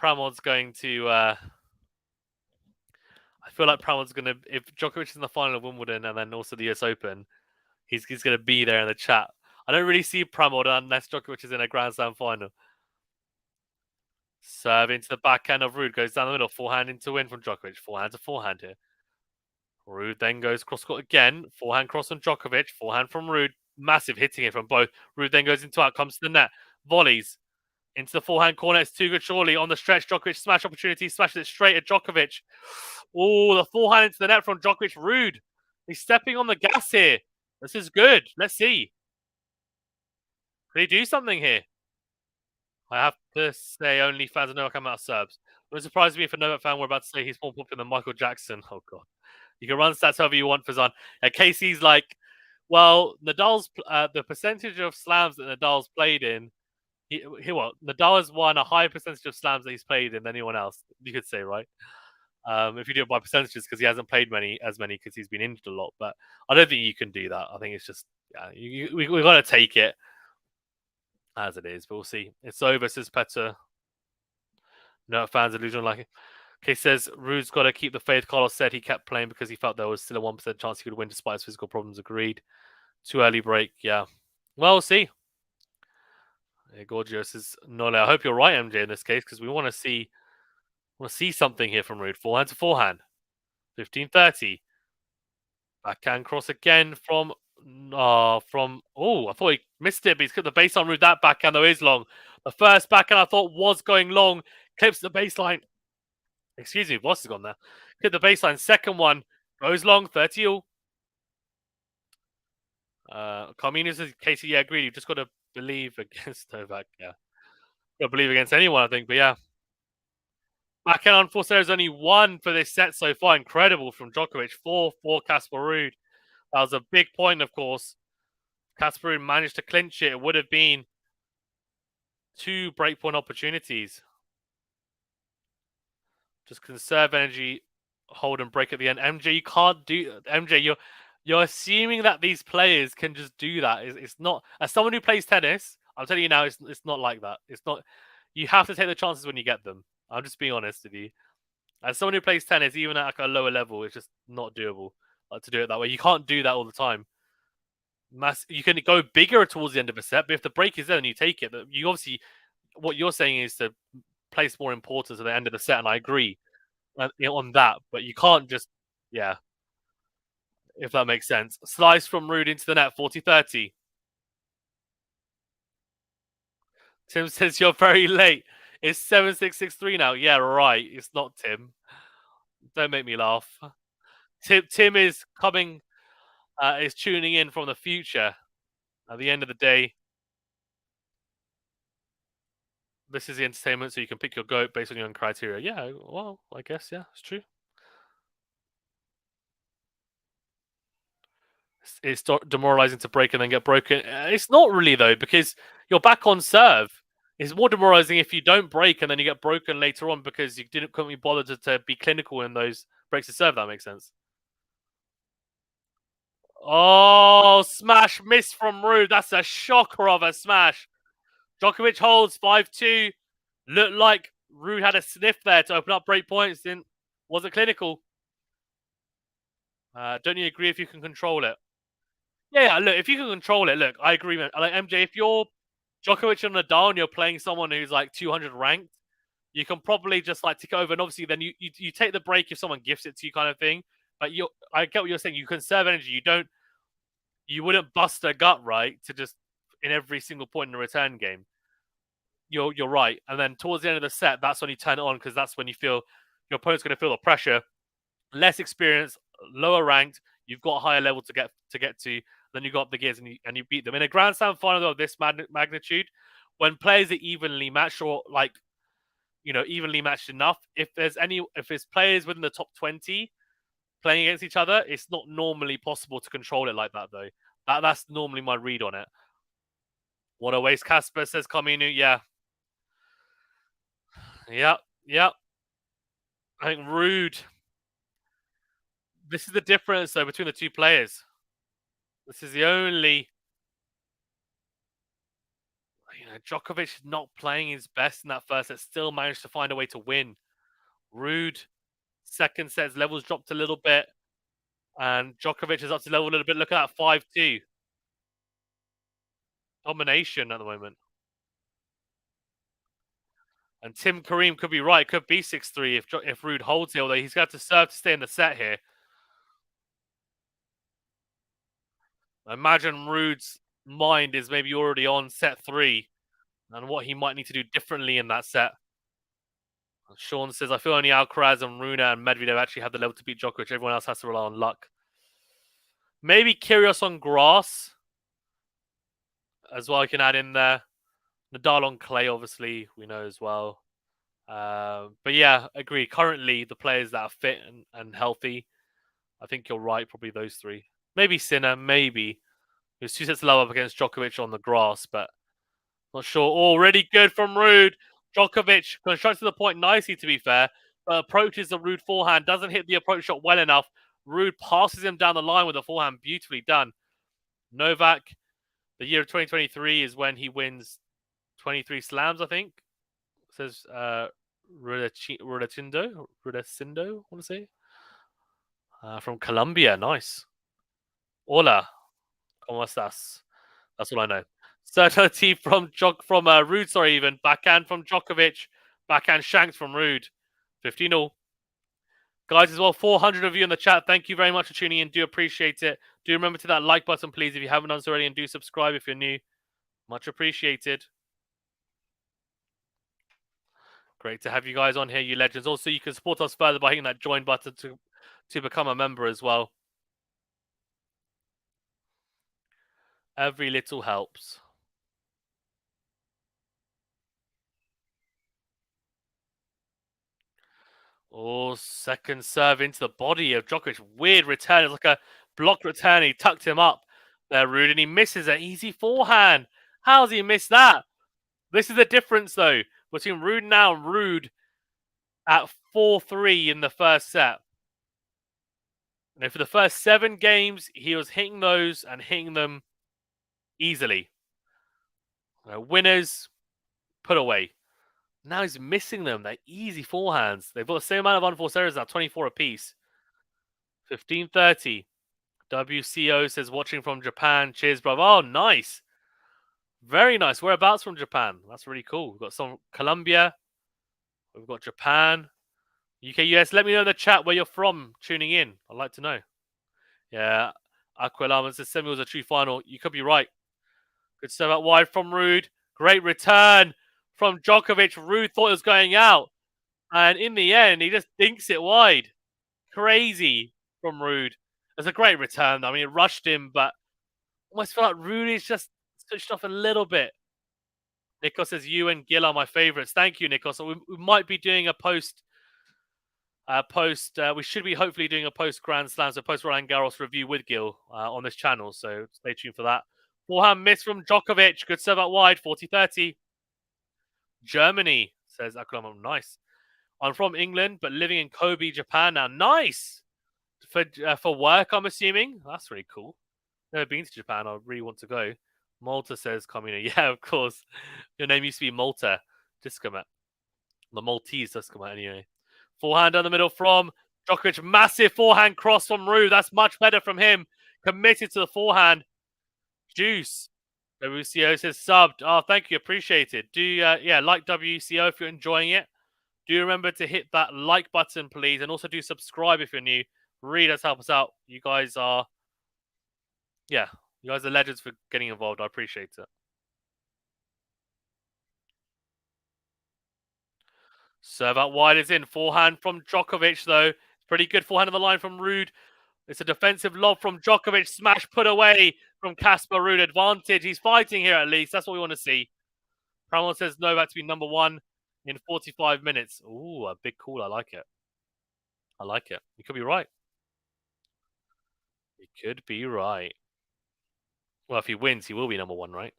Speaker 1: Pramod's going to... I feel like Pramod's going to... If Djokovic is in the final of Wimbledon and then also the US Open, he's going to be there in the chat. I don't really see Pramod unless Djokovic is in a Grand Slam final. Serve into the backhand of RUUD. Goes down the middle. Forehand into win from Djokovic. Forehand to forehand here. RUUD then goes cross-court again. Forehand cross on Djokovic. Forehand from RUUD. Massive hitting it from both. RUUD then goes into out. Comes to the net. Volleys. Into the forehand corner. It's too good surely. On the stretch, Djokovic smash opportunity. Smashes it straight at Djokovic. Oh, the forehand into the net from Djokovic. RUUD. He's stepping on the gas here. This is good. Let's see. Can he do something here? I have to say only fans of Novak come out Serbs. It would surprise me if a Novak fan were about to say he's more popular than Michael Jackson. Oh, God. You can run stats however you want, Fazan. Casey's like, well, Nadal's the percentage of slams that Nadal's played in, Nadal has won a higher percentage of slams that he's played in than anyone else, you could say, right? If you do it by percentages, because he hasn't played as many because he's been injured a lot. But I don't think you can do that. I think it's just, we got to take it as it is. But we'll see. It's over, says Petter. No fans illusion like it. Okay, says RUUD's got to keep the faith. Carlos said he kept playing because he felt there was still a 1% chance he could win despite his physical problems. Agreed. Too early break. Yeah. Well, we'll see. Gorgios says, Nole. I hope you're right, MJ, in this case, because we want to see something here from RUUD. Forehand to forehand. 15-30. Backhand cross again from... I thought he missed it, but he's got the base on RUUD. That backhand, though, is long. The first backhand I thought was going long. Clips the baseline. Excuse me, Voss has gone there. Hit the baseline. Second one goes long, 30-all. Carmina says, Casey, yeah, agreed. You've just got to believe against Novak. Yeah. Got to believe against anyone, I think. But yeah. Backhand on force. There's only one for this set so far. Incredible from Djokovic. 4-4 Casper RUUD. That was a big point, of course. Casper RUUD managed to clinch it. It would have been 2 breakpoint opportunities. Just conserve energy, hold and break at the end. MJ, you can't do... MJ, you're assuming that these players can just do that. It's not... As someone who plays tennis, I'm telling you now, it's not like that. It's not... You have to take the chances when you get them. I'm just being honest with you. As someone who plays tennis, even at like a lower level, it's just not doable to do it that way. You can't do that all the time. You can go bigger towards the end of a set, but if the break is there and you take it, you obviously... What you're saying is to place more importance at the end of the set, and I agree on that, but you can't just, if that makes sense. Slice from RUUD into the net, 40-30. Tim says you're very late. It's 7-6-6-3 now. Yeah, right. It's not Tim. Don't make me laugh. Tim is coming, is tuning in from the future. At the end of the day, this is the entertainment, so you can pick your GOAT based on your own criteria. Yeah, well, I guess, yeah, it's true. It's demoralizing to break and then get broken. It's not really, though, because you're back on serve. It's more demoralizing if you don't break and then you get broken later on because you couldn't be bothered to be clinical in those breaks of serve. That makes sense. Oh, smash miss from RUUD. That's a shocker of a smash. Djokovic holds 5-2. Looked like RUUD had a sniff there to open up break points. Wasn't clinical. Don't you agree if you can control it? Yeah, look, if you can control it, look, I agree. Like MJ, if you're Djokovic and Nadal and you're playing someone who's like 200 ranked, you can probably just like tick over. And obviously then you take the break if someone gifts it to you kind of thing. But I get what you're saying. You conserve energy. You wouldn't bust a gut, right, to just in every single point in a return game. You're right. And then towards the end of the set, that's when you turn it on because that's when you feel your opponent's going to feel the pressure. Less experience, lower ranked. You've got a higher level to get to. Then you got the gears and you beat them. In a Grand Slam final of this magnitude, when players are evenly matched or like evenly matched enough. If there's players within the top 20 playing against each other, it's not normally possible to control it like that, though. That's normally my read on it. What a waste, Casper, says Kaminu. Yeah. Yep. I think RUUD. This is the difference, though, between the two players. This is the only... Djokovic not playing his best in that first set, still managed to find a way to win. RUUD, second set's levels dropped a little bit, and Djokovic is up to level a little bit. Look at that 5-2. Domination at the moment. And Tim Kareem could be right. Could be 6-3 if RUUD holds it, although he's got to serve to stay in the set here. I imagine RUUD's mind is maybe already on set 3 and what he might need to do differently in that set. Sean says, I feel only Alcaraz and Rune and Medvedev actually have the level to beat Djokovic. Everyone else has to rely on luck. Maybe Kyrgios on grass as well. I can add in there. Nadal on clay, obviously, we know as well. But yeah, agree. Currently, the players that are fit and healthy, I think you're right. Probably those three. Maybe Sinner, maybe. He was 2 sets low up against Djokovic on the grass, but not sure. Already good from RUUD. Djokovic constructs to the point nicely, to be fair, but approaches the RUUD forehand, doesn't hit the approach shot well enough. RUUD passes him down the line with a forehand. Beautifully done. Novak, the year of 2023 is when he wins 23 slams, I think. It says Rudecindo, I want to say. From Colombia. Nice. Hola. ¿Cómo estás? That's all I know. Certainty from RUUD, sorry, even. Backhand from Djokovic. Backhand shanked from RUUD. 15-0. Guys, as well, 400 of you in the chat. Thank you very much for tuning in. Do appreciate it. Do remember to that like button, please, if you haven't done so already, and do subscribe if you're new. Much appreciated. Great to have you guys on here, you legends. Also, you can support us further by hitting that join button to become a member as well. Every little helps. Oh, second serve into the body of Djokovic. Weird return. It's like a blocked return. He tucked him up there, RUUD, and he misses an easy forehand. How's he missed that? This is the difference, though, between RUUD now and RUUD at 4-3 in the first set. And for the first 7 games, he was hitting those and hitting them easily. Winners put away. Now he's missing them. They're easy forehands. They've got the same amount of unforced errors now, 24 apiece. 15-30. WCO says, watching from Japan. Cheers, brother. Oh, nice. Very nice. Whereabouts from Japan? That's really cool. We've got some Colombia. We've got Japan. UK, US. Let me know in the chat where you're from tuning in. I'd like to know. Yeah. Aquilama says, semi was a true final. You could be right. Good serve out wide from RUUD. Great return from Djokovic. RUUD thought it was going out. And in the end, he just dinks it wide. Crazy from RUUD. It's a great return. I mean, it rushed him, but almost feel like RUUD is just switched off a little bit. Nikos says, you and Gil are my favorites. Thank you, Nikos. So we might be doing a post. We should be hopefully doing a post Grand Slam, so post Roland Garros review with Gil on this channel. So stay tuned for that. Forehand miss from Djokovic. Good serve out wide. 40-30. Germany, says Akulama. Nice. I'm from England, but living in Kobe, Japan now. Nice. For work, I'm assuming. That's really cool. Never been to Japan. I really want to go. Malta says, Kamina. Yeah, of course. Your name used to be Malta. Discomat. The Maltese Discomat, anyway. Forehand down the middle from Djokovic. Massive forehand cross from RUUD. That's much better from him. Committed to the forehand. Juice. WCO says subbed. Oh, thank you. Appreciate it. Do like WCO if you're enjoying it. Do remember to hit that like button, please. And also do subscribe if you're new. Really does help us out. You guys are legends for getting involved. I appreciate it. Serve out wide is in. Forehand from Djokovic, though. Pretty good forehand on the line from RUUD. It's a defensive lob from Djokovic. Smash put away from Casper. RUUD advantage. He's fighting here at least. That's what we want to see. Pramon says Novak to be number 1. in 45 minutes. Ooh, a big call. I like it. I like it. You could be right. You could be right. Well, if he wins, he will be number one, right?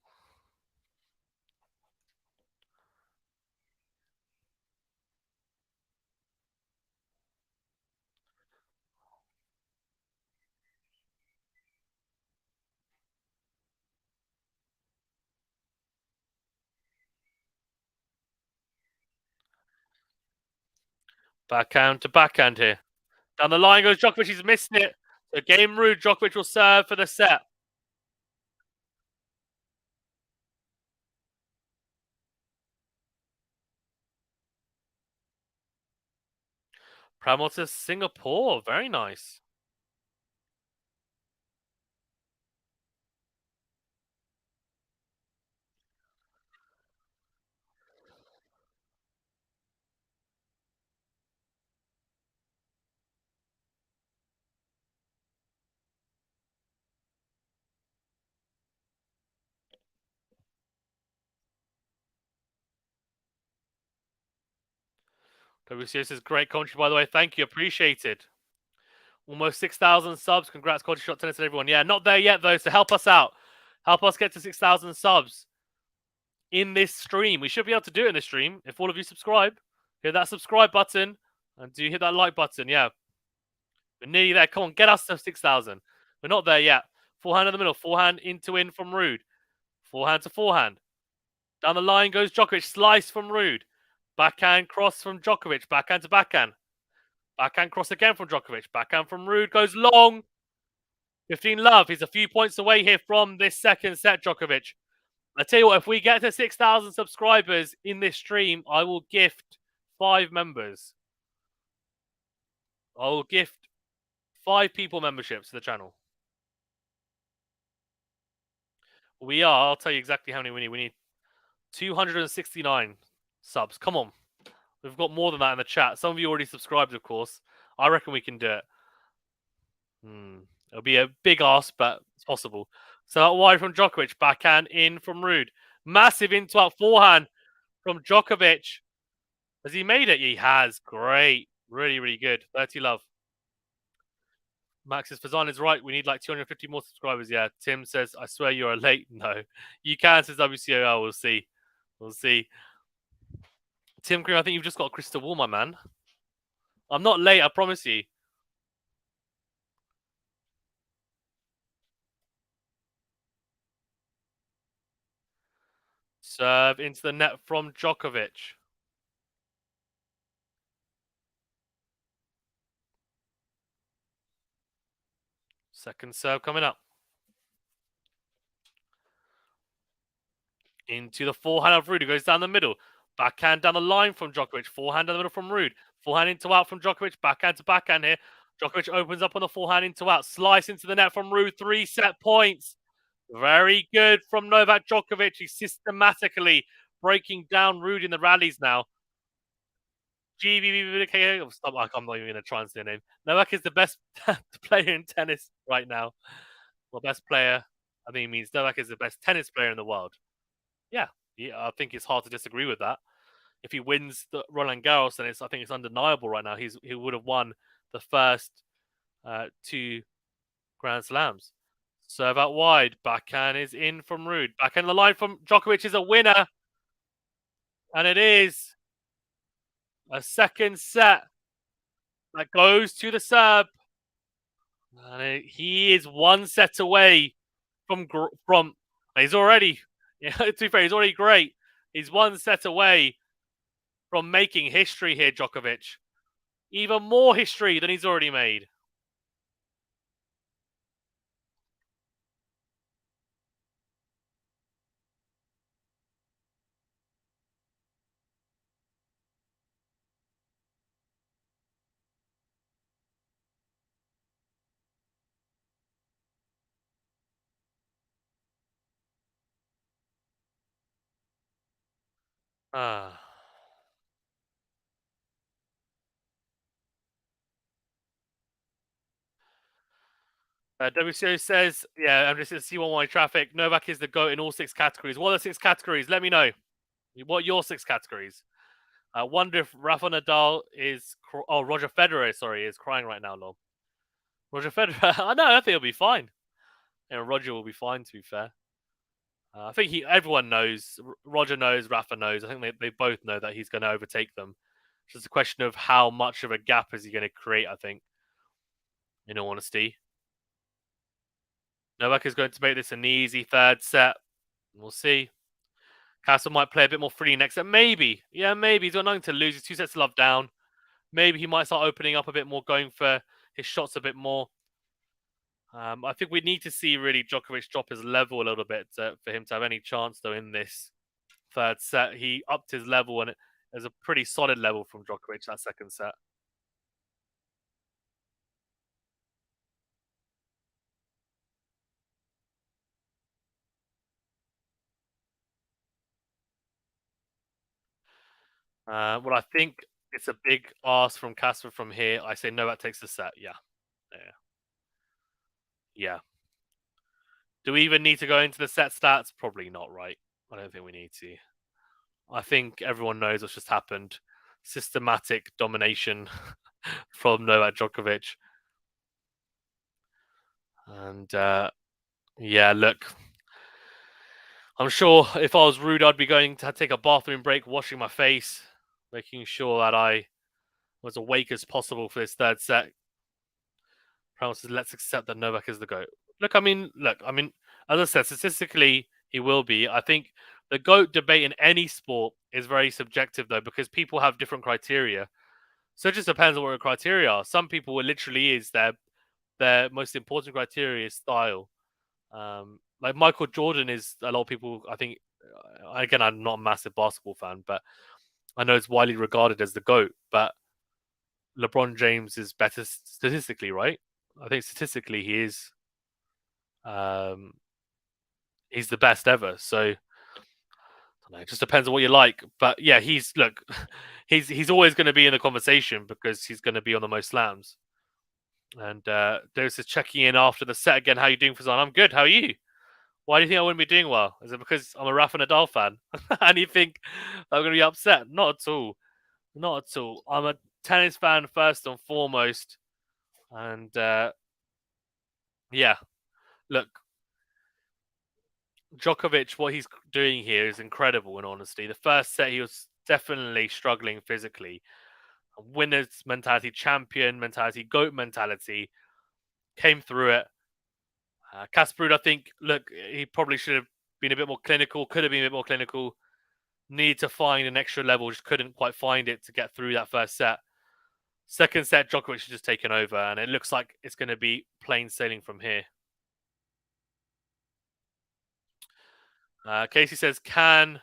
Speaker 1: Backhand to backhand here. Down the line goes Djokovic. He's missed it. So game RUUD. Djokovic will serve for the set. Pramod to Singapore. Very nice. WCO says great commentary, by the way. Thank you. Appreciated. Almost 6,000 subs. Congrats, QualityShot Tennis, and everyone. Yeah, not there yet, though. So help us out. Help us get to 6,000 subs in this stream. We should be able to do it in this stream if all of you subscribe. Hit that subscribe button and do hit that like button. Yeah, we're nearly there. Come on, get us to 6,000. We're not there yet. Forehand in the middle. Forehand into in from RUUD. Forehand to forehand. Down the line goes Djokovic. Slice from RUUD. Backhand cross from Djokovic. Backhand to backhand. Backhand cross again from Djokovic. Backhand from RUUD goes long. 15 love. He's a few points away here from this second set, Djokovic. I tell you what, if we get to 6,000 subscribers in this stream, I will gift 5 members. I will gift 5 people memberships to the channel. We are. I'll tell you exactly how many we need. We need 269 subs. Come on. We've got more than that in the chat. Some of you already subscribed, of course. I reckon we can do it. It'll be a big ask, but it's possible. So out wide from Djokovic. Backhand in from RUUD. Massive into out forehand from Djokovic. Has he made it? He has. Great. Really, really good. 30 love. Max says Fazan is right. We need like 250 more subscribers. Yeah. Tim says, I swear you are late. No. You can, says WCOL. We'll see. We'll see. Tim Green, I think you've just got a crystal ball, my man. I'm not late, I promise you. Serve into the net from Djokovic. Second serve coming up. Into the forehand of RUUD. It goes down the middle. Backhand down the line from Djokovic. Forehand down the middle from RUUD. Forehand into out from Djokovic. Backhand to backhand here. Djokovic opens up on the forehand into out. Slice into the net from RUUD. 3 set points. Very good from Novak Djokovic. He's systematically breaking down RUUD in the rallies now. Stop, I'm not even going to try and say the name. Novak is the best player in tennis right now. Well, best player, I think it means Novak is the best tennis player in the world. Yeah, I think it's hard to disagree with that. If he wins the Roland Garros, then I think it's undeniable right now. He would have won the first 2 Grand Slams. Serve out wide. Backhand is in from RUUD. Backhand the line from Djokovic is a winner. And it is a second set that goes to the Serb. And he is 1 set away from he's already, to be fair, he's already great. He's 1 set away from making history here, Djokovic. Even more history than he's already made. WCO says, yeah, I'm just in C1Y traffic. Novak is the GOAT in all 6 categories. What are the 6 categories? Let me know. What are your 6 categories? I wonder if Rafa Nadal is. Roger Federer, sorry, is crying right now. Lol. Roger Federer. I know. I think he'll be fine. And Roger will be fine. To be fair, I think everyone knows. Roger knows. Rafa knows. I think they both know that he's going to overtake them. It's just a question of how much of a gap is he going to create. I think, in all honesty, Novak is going to make this an easy third set. We'll see. Casper might play a bit more free next set. Maybe. Yeah, maybe. He's got nothing to lose. He's 2 sets to love down. Maybe he might start opening up a bit more, going for his shots a bit more. I think we need to see really Djokovic drop his level a little bit for him to have any chance, though, in this third set. He upped his level, and it was a pretty solid level from Djokovic that second set. Well, I think it's a big ask from Casper from here. I say Novak takes the set. Yeah. Yeah. Yeah. Do we even need to go into the set stats? Probably not, right? I don't think we need to. I think everyone knows what's just happened. Systematic domination from Novak Djokovic. And yeah, look, I'm sure if I was RUUD, I'd be going to take a bathroom break, washing my face, making sure that I was awake as possible for this third set. Promises, let's accept that Novak is the GOAT. Look, as I said, statistically, he will be. I think the GOAT debate in any sport is very subjective, though, because people have different criteria. So it just depends on what your criteria are. Some people, it literally is their most important criteria is style. Like Michael Jordan is a lot of people. I think again, I'm not a massive basketball fan, but I know it's widely regarded as the GOAT. But LeBron James is better statistically, right? I think statistically he is. He's the best ever. So I don't know, it just depends on what you like. But yeah, he's always going to be in the conversation because he's going to be on the most slams. And Darius is checking in after the set again. How you doing, Fazan? I'm good. How are you? Why do you think I wouldn't be doing well? Is it because I'm a Rafa Nadal fan? And you think I'm going to be upset? Not at all. Not at all. I'm a tennis fan first and foremost. And yeah, look, Djokovic, what he's doing here is incredible, in honesty. The first set, he was definitely struggling physically. Winner's mentality, champion mentality, GOAT mentality, came through it. Casper, I think, look, he probably should have been a bit more clinical, could have been a bit more clinical. Need to find an extra level, just couldn't quite find it to get through that first set. Second set, Djokovic has just taken over, and it looks like it's going to be plain sailing from here. Casey says, can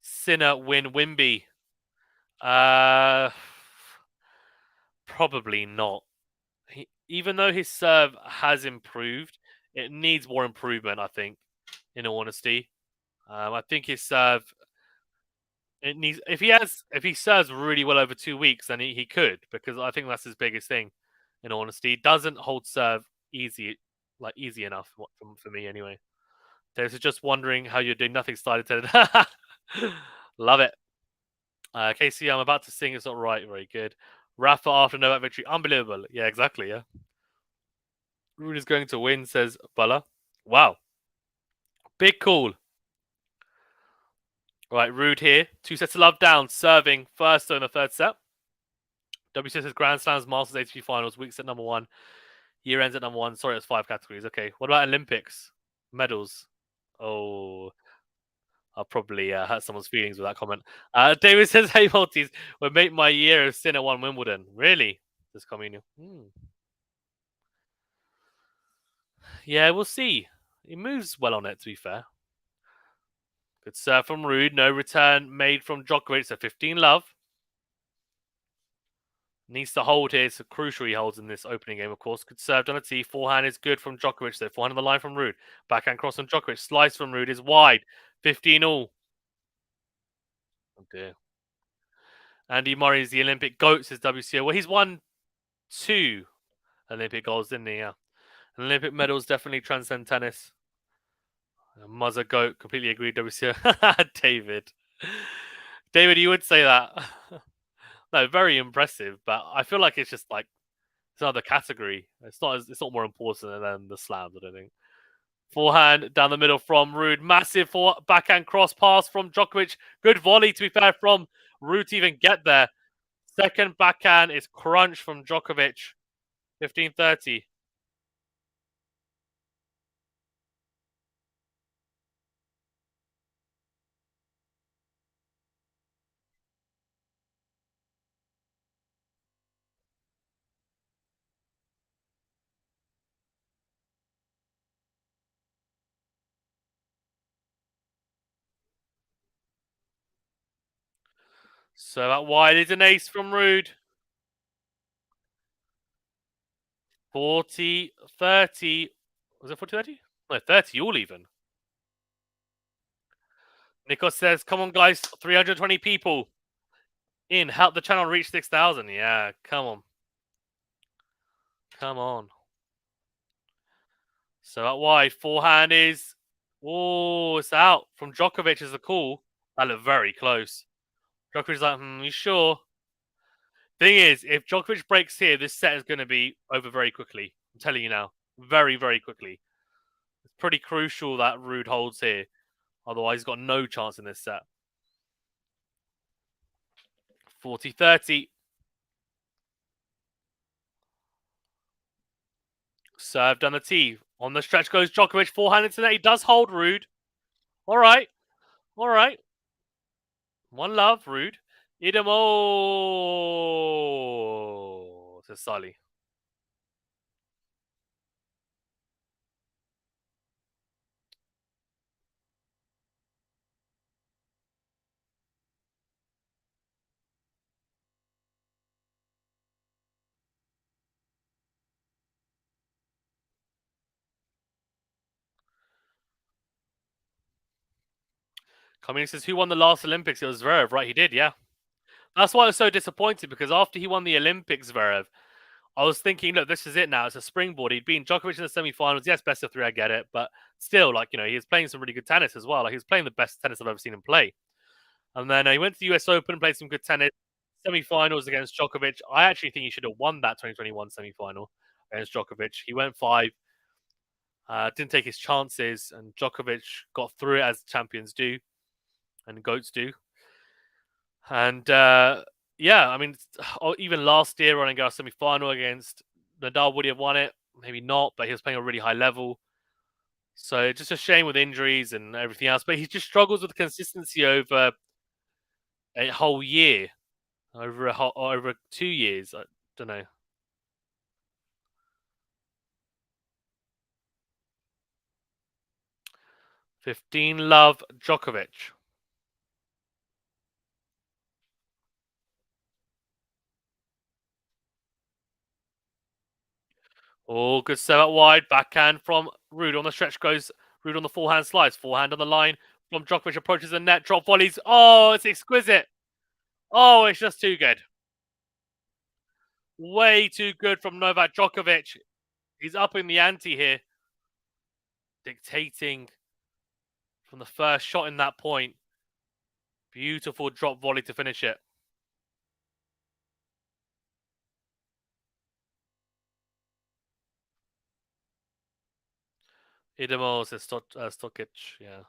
Speaker 1: Sinner win Wimby? Probably not. Even though his serve has improved, it needs more improvement, I think, in all honesty. I think his serve, it needs, if he serves really well over 2 weeks, then he could, because I think that's his biggest thing, in all honesty. He doesn't hold serve easy enough for me anyway. There's just wondering how you're doing. Nothing started today. Love it. Casey, I'm about to sing. It's not right. Very good. Rafa after Novak victory. Unbelievable. Yeah, exactly. Yeah. RUUD is going to win, says Bala. Wow. Big call. Right, RUUD here. 2 sets of love down. Serving first in the third set. WC says Grand Slams, Masters, ATP Finals. Weeks at number 1. Year ends at number 1. Sorry, it's 5 categories. Okay. What about Olympics? Medals? Oh, I'll probably hurt someone's feelings with that comment. David says, hey, Maltese, would make my year of Sinner won Wimbledon. Really? This communion. Yeah, we'll see. He moves well on it, to be fair. Good serve from RUUD. No return made from Djokovic. So 15 love. Needs to hold here. It's crucial he holds in this opening game, of course. Good serve on a tee. Forehand is good from Djokovic, though. Forehand on the line from RUUD. Backhand cross from Djokovic. Slice from RUUD is wide. 15 all. Oh, dear. Andy Murray is the Olympic GOAT, says WCO. Well, he's won 2 Olympic goals, didn't he? Yeah. Olympic medals definitely transcend tennis. Muzzer GOAT. Completely agree, WCO. David. David, you would say that. No, very impressive, but I feel like it's just like it's another category. It's not more important than the slams, I don't think. Forehand down the middle from RUUD. Massive backhand cross pass from Djokovic. Good volley, to be fair, from RUUD to even get there. Second backhand is crunch from Djokovic. 15-30. So that wide is an ace from RUUD. 40-30. Was it 40-30? No, 30 all even. Nikos says, come on, guys. 320 people in. Help the channel reach 6,000. Yeah, come on. Come on. So that wide. Forehand is... Oh, it's out. From Djokovic is the call. That looked very close. Djokovic's like, you sure? Thing is, if Djokovic breaks here, this set is going to be over very quickly. I'm telling you now. Very, very quickly. It's pretty crucial that RUUD holds here. Otherwise, he's got no chance in this set. 40-30. Served on the tee. On the stretch goes Djokovic. Forehand into net. He does hold RUUD. All right. All right. One love, RUUD. Idemo. Says Sully. Coming says, who won the last Olympics? It was Zverev, right? He did, yeah. That's why I was so disappointed, because after he won the Olympics, Zverev, I was thinking, look, this is it now. It's a springboard. He'd been Djokovic in the semi-finals. Yes, best of three, I get it. But still, like, he was playing some really good tennis as well. Like, he was playing the best tennis I've ever seen him play. And then he went to the US Open, played some good tennis. Semi-finals against Djokovic. I actually think he should have won that 2021 semi-final against Djokovic. He went 5. Didn't take his chances, and Djokovic got through it as champions do and goats do. And yeah, I mean, even last year, Roland Garros semi-final against Nadal, would he have won it? Maybe not, but he was playing a really high level. So just a shame with injuries and everything else. But he just struggles with consistency over a whole year, over 2 years. I don't know. 15 love Djokovic. Oh, good serve out wide. Backhand from RUUD on the stretch goes. RUUD on the forehand slides. Forehand on the line from Djokovic approaches the net. Drop volleys. Oh, it's exquisite. Oh, it's just too good. Way too good from Novak Djokovic. He's upping the ante here. Dictating from the first shot in that point. Beautiful drop volley to finish it. Idemo says Stokic, yeah.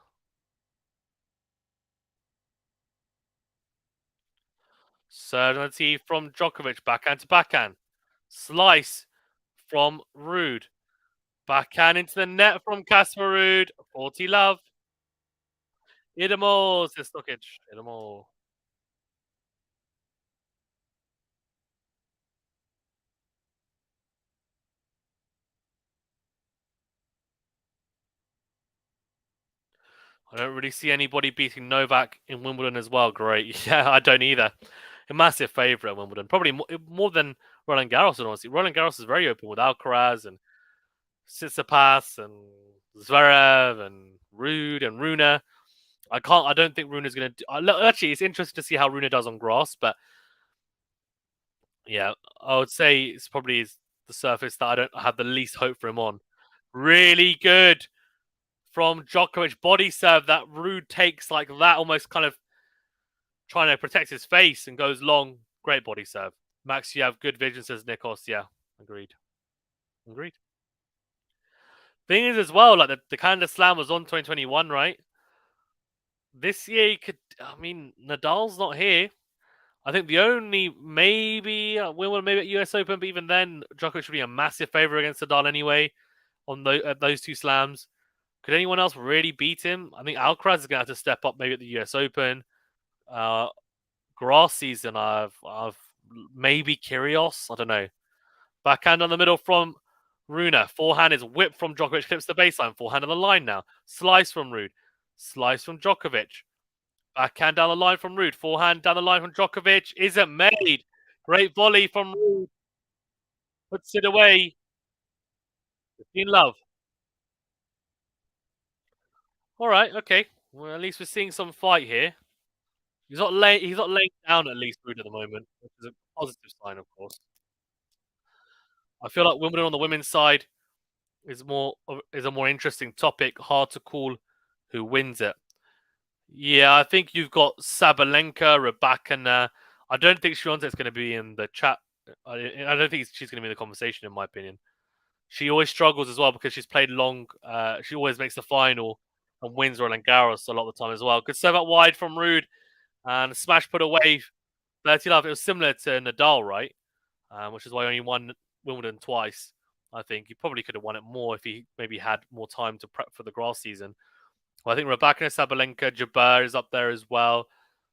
Speaker 1: Serve on the tee from Djokovic. Backhand to backhand. Slice from RUUD. Backhand into the net from Casper RUUD. 40 love. Idemo says Stokic. Idemo. I don't really see anybody beating Novak in Wimbledon as well. Great. Yeah, I don't either. A massive favourite at Wimbledon. Probably more than Roland Garros, honestly. Roland Garros is very open with Alcaraz and Tsitsipas and Zverev and RUUD and Rune. I don't think Rune's going to... Actually, it's interesting to see how Rune does on grass, but yeah, I would say it's probably the surface that I don't have the least hope for him on. Really good from Djokovic. Body serve that RUUD takes like that, almost kind of trying to protect his face and goes long. Great body serve. Max, you have good vision, says Nikos. Yeah, agreed. Agreed. Thing is, as well, like the kind of slam was on 2021, right? This year, you could. I mean, Nadal's not here. I think the only maybe Wimbledon, maybe at US Open, but even then, Djokovic would be a massive favorite against Nadal anyway on those two slams. Could anyone else really beat him? I think Alcaraz is going to have to step up maybe at the US Open. Grass season, I've maybe Kyrgios. I don't know. Backhand on the middle from Rune. Forehand is whipped from Djokovic, clips the baseline. Forehand on the line now. Slice from RUUD. Slice from Djokovic. Backhand down the line from RUUD. Forehand down the line from Djokovic. Isn't made. Great volley from RUUD. Puts it away. In love. All right, okay. Well, at least we're seeing some fight here. He's not laying down at least RUUD at the moment, which is a positive sign, of course. I feel like Wimbledon on the women's side is a more interesting topic. Hard to call who wins it. Yeah, I think you've got Sabalenka, Rybakina. I don't think Świątek's going to be in the chat. I don't think she's going to be in the conversation, in my opinion. She always struggles as well because she's played long. She always makes the final and wins Roland Garros a lot of the time as well. Good serve out wide from RUUD and smash put away. 30 love. It was similar to Nadal, right? Which is why he only won Wimbledon twice. I think he probably could have won it more if he maybe had more time to prep for the grass season. Well, I think Rybakina, Sabalenka, Jabeur is up there as well.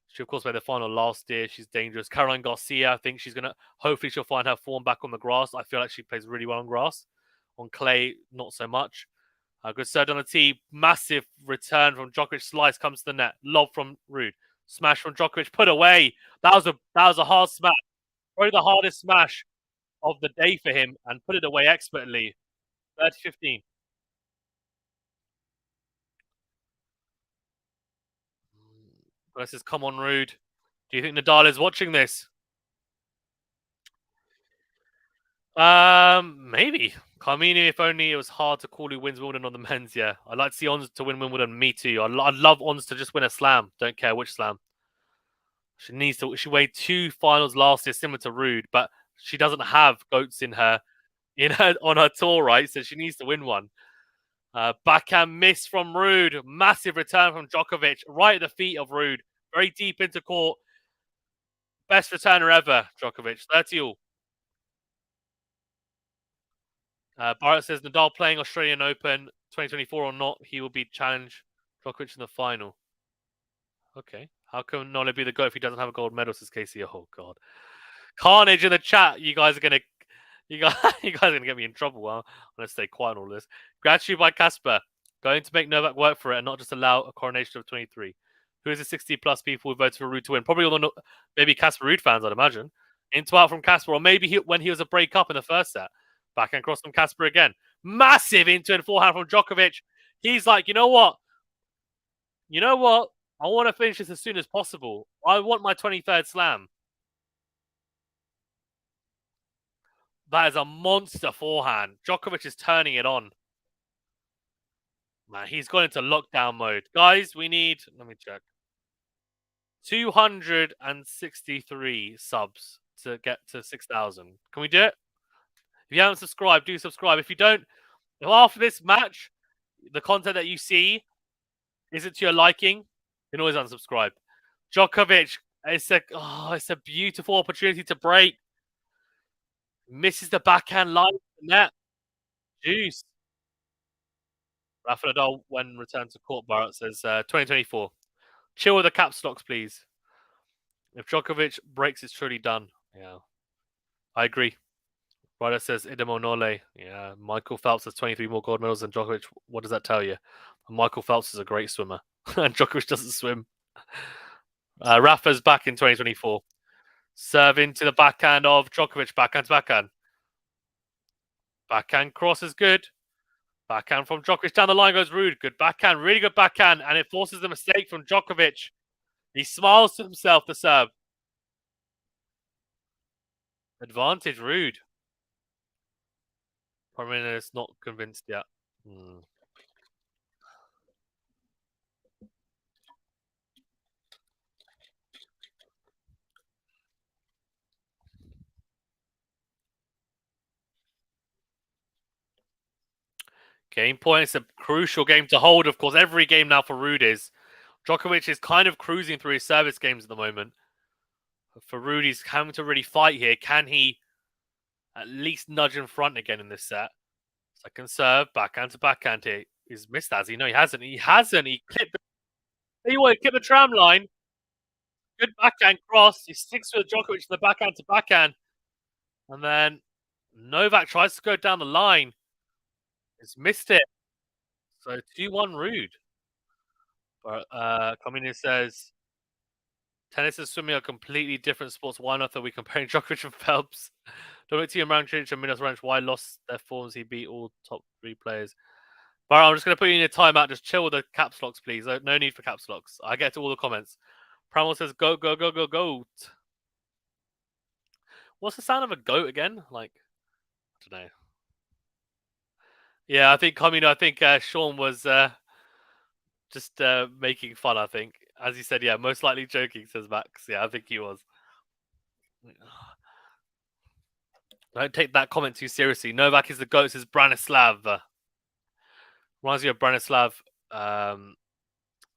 Speaker 1: She, of course, made the final last year. She's dangerous. Caroline Garcia, I think she's going to... Hopefully, she'll find her form back on the grass. I feel like she plays really well on grass. On clay, not so much. Good serve on the tee. Massive return from Djokovic. Slice comes to the net. Lob from RUUD. Smash from Djokovic. Put away. That was a hard smash. Probably the hardest smash of the day for him. And put it away expertly. 30-15. Versus come on, RUUD. Do you think Nadal is watching this? Maybe. I mean, if only it was hard to call who wins Wimbledon on the men's. Yeah, I'd like to see Ons to win Wimbledon. Me too. I'd love Ons to just win a slam. Don't care which slam. She needs to. She weighed 2 finals last year, similar to RUUD, but she doesn't have goats in her on her tour, right? So she needs to win one. Backhand miss from RUUD. Massive return from Djokovic, right at the feet of RUUD. Very deep into court. Best returner ever, Djokovic. 30-all. Barrett says Nadal playing Australian Open 2024 or not, he will be challenged Djokovic in the final. Okay. How can Nole be the GOAT if he doesn't have a gold medal, says Casey? Oh, God. Carnage in the chat. You guys are going to get me in trouble. Well, I'm going to stay quiet on all this. Gratitude by Casper. Going to make Novak work for it and not just allow a coronation of 23. Who is the 60-plus people who voted for RUUD to win? Probably all the maybe Casper RUUD fans, I'd imagine. Into out from Casper, or maybe when he was a break-up in the first set. Backhand cross from Casper again. Massive into and forehand from Djokovic. He's like, you know what? I want to finish this as soon as possible. I want my 23rd slam. That is a monster forehand. Djokovic is turning it on. Man, he's gone into lockdown mode. Guys, we need... Let me check. 263 subs to get to 6,000. Can we do it? If you haven't subscribed, do subscribe. If you don't, if after this match, the content that you see isn't to your liking, you can always unsubscribe. Djokovic, it's a beautiful opportunity to break. Misses the backhand line in the net. Juice. Rafa Nadal, when returned to court, Barrett says 2024. Chill with the caps locks, please. If Djokovic breaks, it's truly done. Yeah, I agree. Ryder says Idemo Nole. Yeah, Michael Phelps has 23 more gold medals than Djokovic. What does that tell you? Michael Phelps is a great swimmer, and Djokovic doesn't swim. Rafa's back in 2024. Serve into the backhand of Djokovic. Backhand to backhand. Backhand cross is good. Backhand from Djokovic. Down the line goes RUUD. Good backhand. Really good backhand. And it forces the mistake from Djokovic. He smiles to himself, the serve. Advantage RUUD. Parmina is not convinced yet. Game point. It's a crucial game to hold, of course. Every game now for RUUD is. Djokovic is kind of cruising through his service games at the moment. For RUUD, he's having to really fight here. Can he at least nudge in front again in this set? Second serve, backhand to backhand here. He's missed, has he? No, he hasn't. He hasn't. He clipped the tram line. Good backhand cross. He sticks with Djokovic in the backhand to backhand. And then Novak tries to go down the line. He's missed it. So 2-1 RUUD. But Comini says, tennis and swimming are completely different sports. Why not are we comparing Djokovic and Phelps? Dominic Thiem, Rancic, and Milos Rancic, why lost their forms? He beat all top 3 players. But I'm just going to put you in a timeout. Just chill with the caps locks, please. No need for caps locks. I get to all the comments. Pramel says, go, go, go, go, goat. What's the sound of a goat again? Like, I don't know. Yeah, I think Sean was just making fun, I think. As he said, yeah, most likely joking, says Max. Yeah, I think he was. Don't take that comment too seriously. Novak is the GOAT, says Branislav. Reminds me of Branislav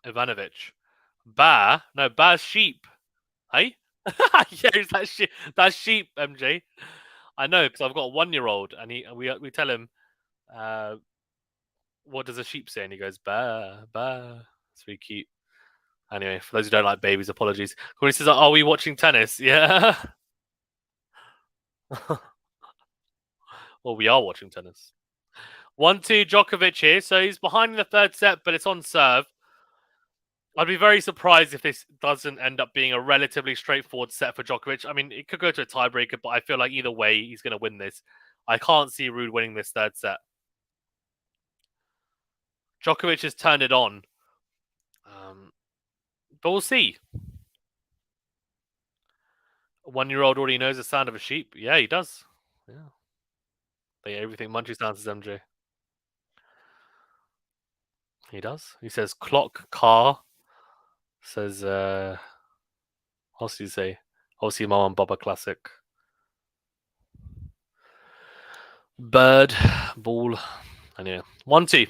Speaker 1: Ivanovic. Ba's sheep. Hey? Yeah, is that sheep? That's sheep, MJ. I know, because I've got a 1-year-old, and we tell him, what does a sheep say? And he goes, ba, ba. It's really cute. Anyway, for those who don't like babies, apologies. When he says, are we watching tennis? Yeah. Well, we are watching tennis. 1-2 Djokovic here. So he's behind in the third set, but it's on serve. I'd be very surprised if this doesn't end up being a relatively straightforward set for Djokovic. I mean, it could go to a tiebreaker, but I feel like either way, he's going to win this. I can't see RUUD winning this third set. Djokovic has turned it on. But we'll see. A 1-year-old already knows the sound of a sheep. Yeah, he does. Yeah. Everything Munchie sounds is MJ. He does. He says clock, car. Says, what else do you say? Obviously, Mom and Baba classic. Bird, ball. Anyway, 1-2.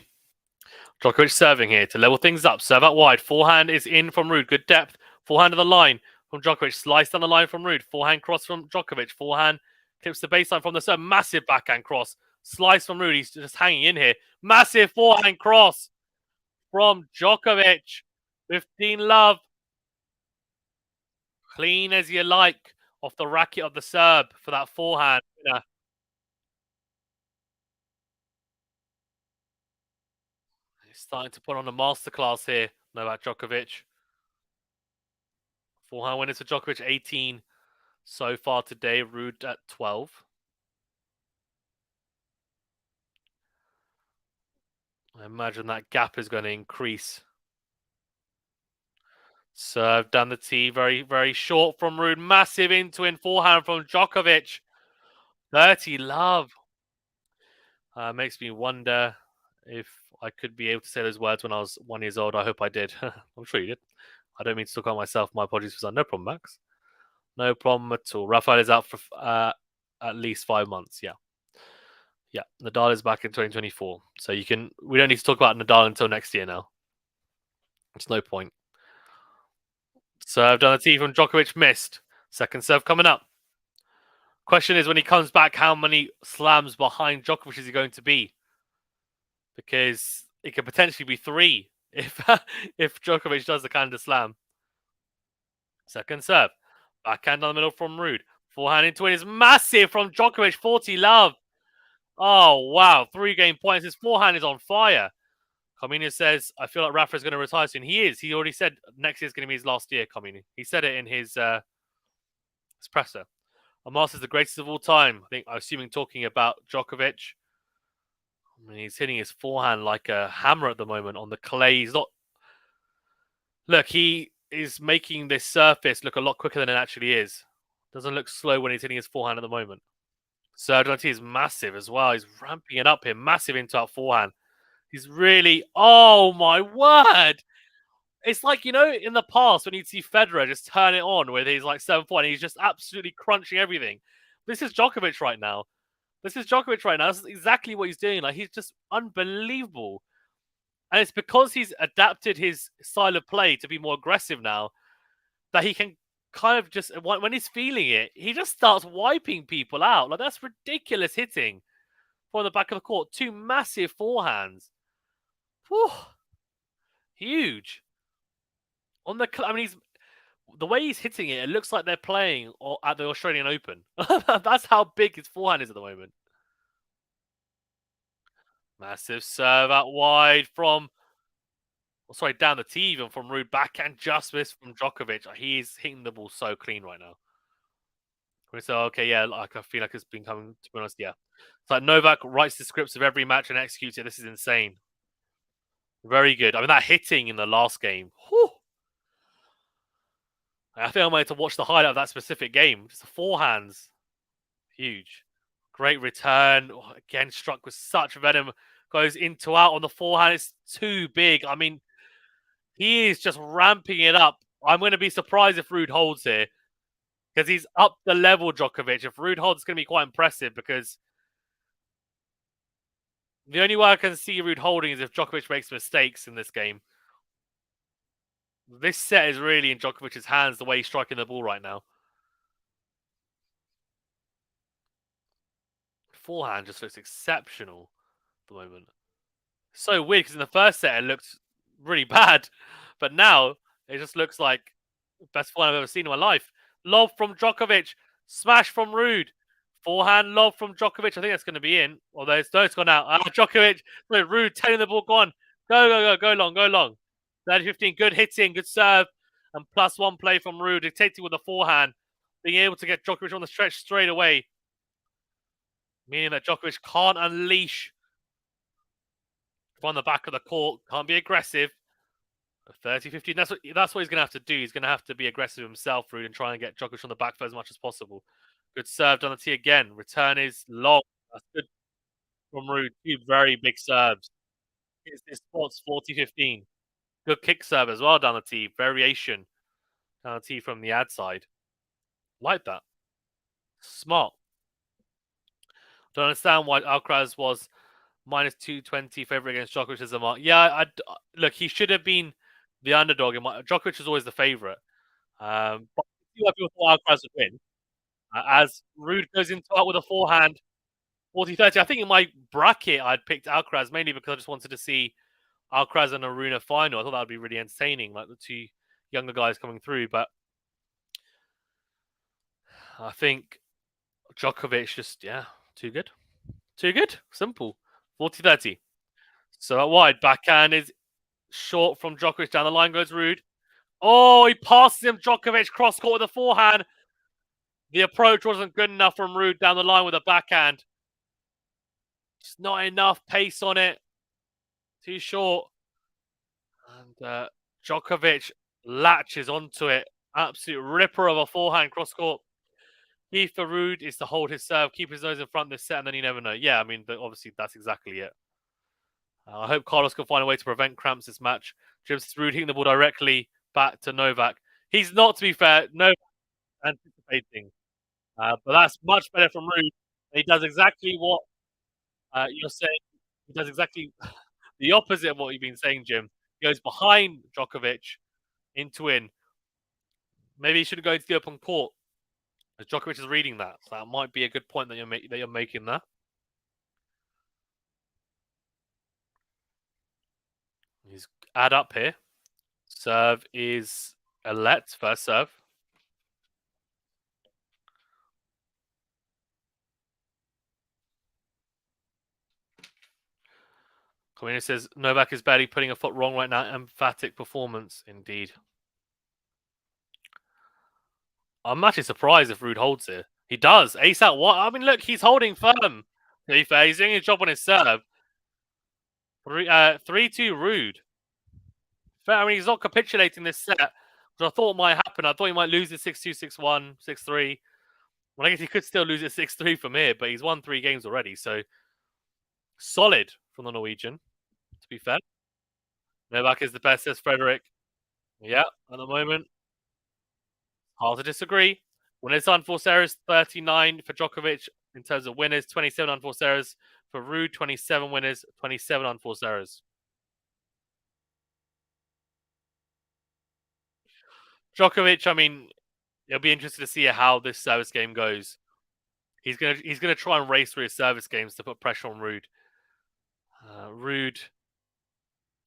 Speaker 1: Djokovic serving here to level things up. Serve out wide. Forehand is in from RUUD. Good depth. Forehand of the line from Djokovic. Slice down the line from RUUD. Forehand cross from Djokovic. Forehand clips the baseline from the serve. Massive backhand cross. Slice from RUUD. He's just hanging in here. Massive forehand cross from Djokovic. 15 love. Clean as you like off the racket of the Serb for that forehand. Yeah. He's starting to put on a masterclass here, Novak Djokovic. Forehand winners for Djokovic, 18 so far today. RUUD at 12. I imagine that gap is going to increase. Serve down the tee, very, very short from RUUD. Massive in forehand from Djokovic. 30 love. Makes me wonder if I could be able to say those words when I was 1 year old. I hope I did. I'm sure you did. I don't mean to talk about myself. My apologies for that. No problem, Max. No problem at all. Rafael is out for at least 5 months. Yeah. Yeah. Nadal is back in 2024. So we don't need to talk about Nadal until next year now. It's no point. Serve down the tee from Djokovic, missed. Second serve coming up. Question is, when he comes back, how many slams behind Djokovic is he going to be? Because it could potentially be 3 if Djokovic does the kind of slam. Second serve. Backhand down the middle from RUUD. Forehand into it is massive from Djokovic. 40 love. Oh, wow. 3 game points. His forehand is on fire. Comini says, I feel like Rafa is going to retire soon. He is. He already said next year is going to be his last year, Comini. He said it in his presser. Amar is the greatest of all time. I think, I'm assuming, talking about Djokovic. I mean, he's hitting his forehand like a hammer at the moment on the clay. He's not. Look, he is making this surface look a lot quicker than it actually is. Doesn't look slow when he's hitting his forehand at the moment. Sergio is massive as well. He's ramping it up here. Massive into that forehand. He's really. Oh, my word. It's like, in the past when you'd see Federer just turn it on with his like 7-4 and he's just absolutely crunching everything. This is Djokovic right now. This is Djokovic right now. This is exactly what he's doing. Like, he's just unbelievable. And it's because he's adapted his style of play to be more aggressive now that he can kind of just, when he's feeling it, he just starts wiping people out. Like, that's ridiculous hitting from the back of the court. Two massive forehands. Whew. Huge. I mean, the way he's hitting it, it looks like they're playing at the Australian Open. That's how big his forehand is at the moment. Massive serve out wide from, down the tee even from RUUD. Backhand just missed from Djokovic. He's hitting the ball so clean right now. So, okay, yeah, like, I feel like it's been coming, to be honest, yeah. It's like Novak writes the scripts of every match and executes it. This is insane. Very good. I mean, that hitting in the last game. Whew. I think I might have to watch the highlight of that specific game. Just the forehands. Huge. Great return. Oh, again, struck with such venom. Goes into out on the forehand. It's too big. I mean, he is just ramping it up. I'm going to be surprised if RUUD holds here. Because he's up the level, Djokovic. If RUUD holds, it's going to be quite impressive. Because the only way I can see RUUD holding is if Djokovic makes mistakes in this game. This set is really in Djokovic's hands, the way he's striking the ball right now. Forehand just looks exceptional at the moment. So weird, because in the first set it looked really bad. But now it just looks like the best forehand I've ever seen in my life. Lob from Djokovic. Smash from RUUD. Forehand lob from Djokovic. I think that's going to be in. Although it's gone out. Djokovic. RUUD telling the ball, go on. Go long. 30-15. Good hitting. Good serve. And +1 play from RUUD. Dictating with the forehand. Being able to get Djokovic on the stretch straight away. Meaning that Djokovic can't unleash from the back of the court. Can't be aggressive. 30-15. That's what he's going to have to do. He's going to have to be aggressive himself, RUUD, and try and get Djokovic on the back foot as much as possible. Good serve down the tee again. Return is long. That's good from RUUD. Two very big serves. His spot's 40-15. Good kick serve as well down the tee. Variation down the tee from the ad side. Like that. Smart. Don't understand why Alcaraz was -220 favorite against Djokovic as a mark. Yeah, look, he should have been the underdog. Djokovic is always the favorite. But I people thought Alcaraz would win. As RUUD goes into it with a forehand, 40-30. I think in my bracket, I'd picked Alcaraz mainly because I just wanted to see Alcaraz and Aruna final. I thought that would be really entertaining, like the two younger guys coming through. But I think Djokovic just, too good. Too good. Simple. 40-30. So at wide, backhand is short from Djokovic. Down the line goes RUUD. Oh, he passes him. Djokovic cross court with a forehand. The approach wasn't good enough from RUUD down the line with a backhand. Just not enough pace on it. Too short. And Djokovic latches onto it. Absolute ripper of a forehand cross court. Key for RUUD is to hold his serve, keep his nose in front of this set, and then you never know. Yeah, I mean, obviously that's exactly it. I hope Carlos can find a way to prevent cramps this match. Just RUUD hitting the ball directly back to Novak. He's not, to be fair, Novak anticipating. But that's much better from RUUD. He does exactly what you're saying. He does exactly the opposite of what you've been saying, Jim. He goes behind Djokovic into in. Maybe he should go into the open court. As Djokovic is reading that. So that might be a good point that you're making there. He's add up here. Serve is a first serve. Comina says Novak is barely putting a foot wrong right now. Emphatic performance, indeed. I'm actually surprised if RUUD holds it. He does. Ace out what? I mean, look, he's holding firm. To be fair, he's doing his job on his serve. 3-2 RUUD. Fair, I mean, he's not capitulating this set, which I thought might happen. I thought he might lose it 6-2, 6-1, 6-3. Well, I guess he could still lose it 6-3 from here, but he's won 3 games already, so solid from the Norwegian, to be fair. Novak is the best, says Frederick. Yeah, at the moment. Hard to disagree. When it's on for Sarah's 39 for Djokovic, in terms of winners, 27 unforced errors. For RUUD, 27 winners, 27 unforced errors. Djokovic, I mean, it'll be interesting to see how this service game goes. He's gonna try and race through his service games to put pressure on RUUD. RUUD,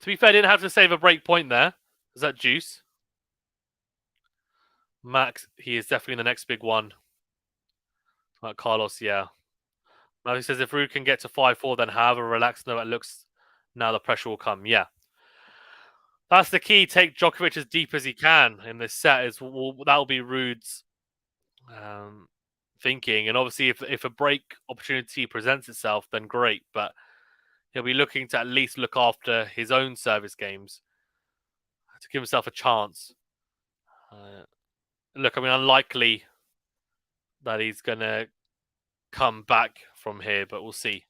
Speaker 1: to be fair, didn't have to save a break point there. Is that juice? Max, he is definitely the next big one. Carlos, yeah. Now he says if RUUD can get to 5-4, then however relaxed Novak looks, now the pressure will come. Yeah. That's the key. Take Djokovic as deep as he can in this set. That'll be RUUD's thinking. And obviously, if a break opportunity presents itself, then great. But he'll be looking to at least look after his own service games to give himself a chance. Look, I mean, unlikely that he's going to come back from here, but we'll see.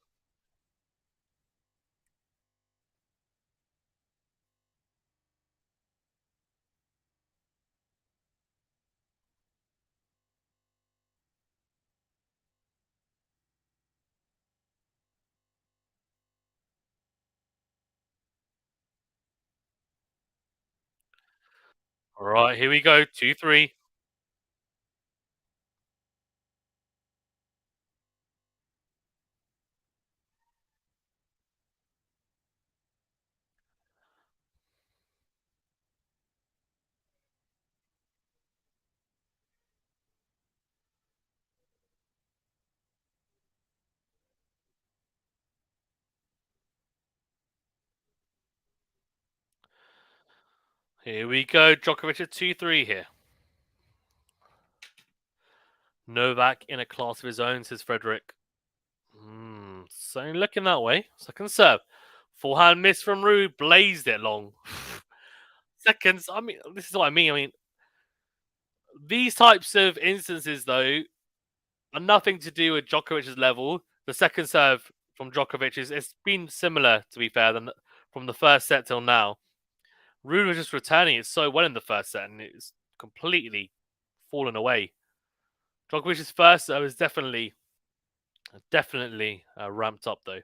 Speaker 1: All right, here we go. 2-3. Here we go. Djokovic at 2-3 here. Novak in a class of his own, says Frederick. So looking that way. Second serve. Forehand miss from RUUD. Blazed it long. Seconds. I mean, this is what I mean. I mean, these types of instances, though, are nothing to do with Djokovic's level. The second serve from Djokovic it's been similar, to be fair, than from the first set till now. RUUD was just returning it so well in the first set, and it's completely fallen away. Djokovic's first serve is definitely ramped up, though.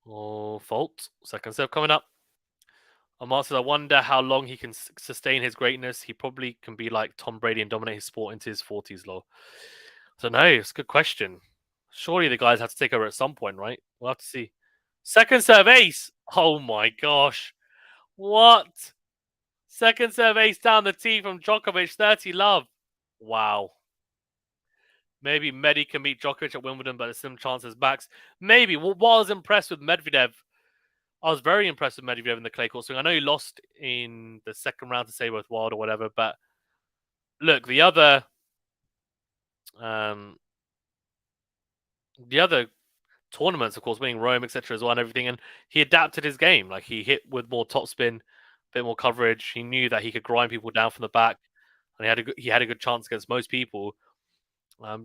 Speaker 1: Oh, fault. Second serve coming up. Amar says, I wonder how long he can sustain his greatness. He probably can be like Tom Brady and dominate his sport into his 40s, lol. I don't know. It's a good question. Surely the guys have to take over at some point, right? We'll have to see. Second serve ace. Oh my gosh. What? Second serve ace down the tee from Djokovic. 30 love. Wow. Maybe Medi can beat Djokovic at Wimbledon, but there's some chances Max. Maybe. What I was impressed with Medvedev, I was very impressed with Medvedev in the clay court swing. I know he lost in the second round to Seyboth Wild or whatever, but look, the other tournaments, of course, winning Rome, etc., as well, and everything, and he adapted his game. Like he hit with more topspin, a bit more coverage. He knew that he could grind people down from the back, and he had a good chance against most people. But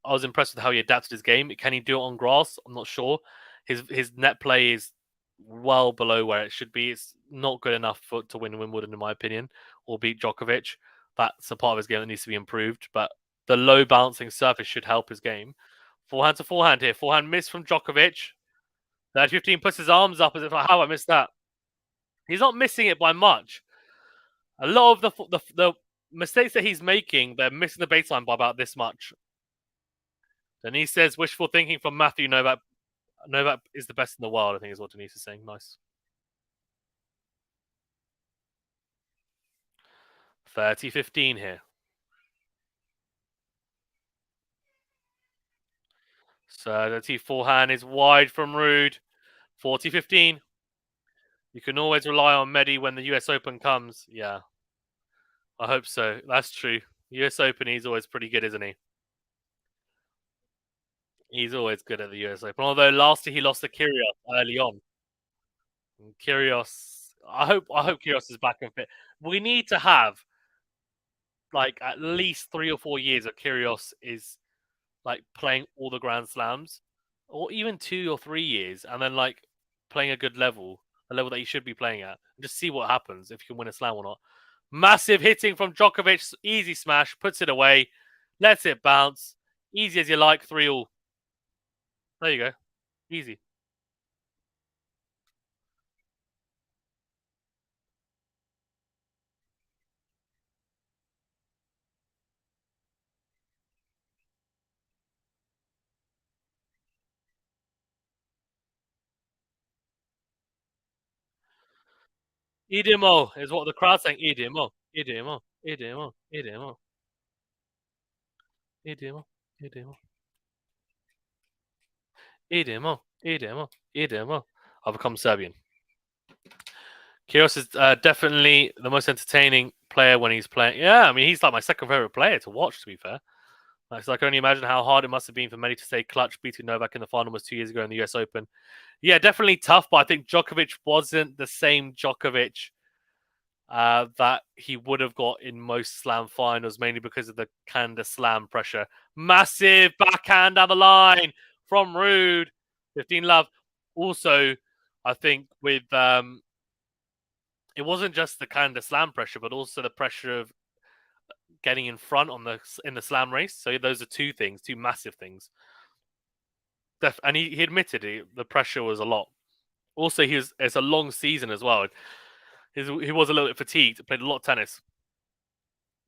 Speaker 1: I was impressed with how he adapted his game. Can he do it on grass? I'm not sure. His net play is well below where it should be. It's not good enough to win Wimbledon, in my opinion, or beat Djokovic. That's a part of his game that needs to be improved. But the low balancing surface should help his game. Forehand to forehand here. Forehand miss from Djokovic. 15 puts his arms up as if like, how I missed that. He's not missing it by much. A lot of the mistakes that he's making, they're missing the baseline by about this much. Denise says wishful thinking from Matthew Novak. Novak is the best in the world, I think is what Denise is saying. Nice. 30-15 here. So the T forehand is wide from RUUD. 40-15. You can always rely on Medi when the US Open comes. Yeah. I hope so. That's true. US Open, he's always pretty good, isn't he? He's always good at the US Open. Although last year he lost to Kyrgios early on. And Kyrgios, I hope Kyrgios is back and fit. We need to have like at least 3 or 4 years of Kyrgios is like playing all the Grand Slams, or even 2 or 3 years, and then like playing a good level, a level that you should be playing at, and just see what happens if you can win a slam or not. Massive hitting from Djokovic. Easy smash. Puts it away. Lets it bounce. Easy as you like. 3-all. There you go. Easy. Idemo is what the crowd's saying. Idemo. Idemo. Idemo. Idemo. Idemo. Idemo. Idemo. Idemo. Idemo. I've become Serbian. Kyrgios is definitely the most entertaining player when he's playing. Yeah, I mean, he's like my second favorite player to watch, to be fair. So I can only imagine how hard it must have been for many to stay clutch, beating Novak in the final was 2 years ago in the US Open. Yeah, definitely tough, but I think Djokovic wasn't the same Djokovic that he would have got in most slam finals, mainly because of the kind of slam pressure. Massive backhand down the line from RUUD. 15 love. Also, I think with it wasn't just the kind of slam pressure, but also the pressure of getting in front in the slam race. So those are two things, two massive things. And he admitted the pressure was a lot. Also, it's a long season as well. He was a little bit fatigued. Played a lot of tennis.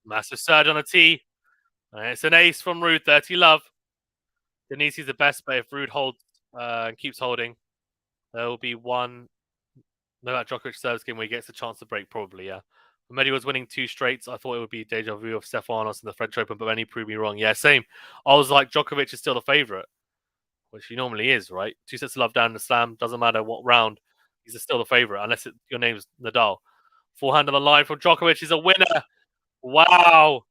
Speaker 1: Massive surge on the tee. It's an ace from RUUD. 30 love. Denisi's the best, but if RUUD holds and keeps holding, there will be one Novak Djokovic service game where he gets a chance to break. Probably, yeah. When Medi was winning 2 straights, I thought it would be deja vu of Stefanos in the French Open, but then he proved me wrong. Yeah, same. I was like, Djokovic is still the favorite, which he normally is, right? 2 sets of love down in the slam. Doesn't matter what round. He's still the favorite, unless your name's Nadal. Forehand on the line from Djokovic is a winner. Wow.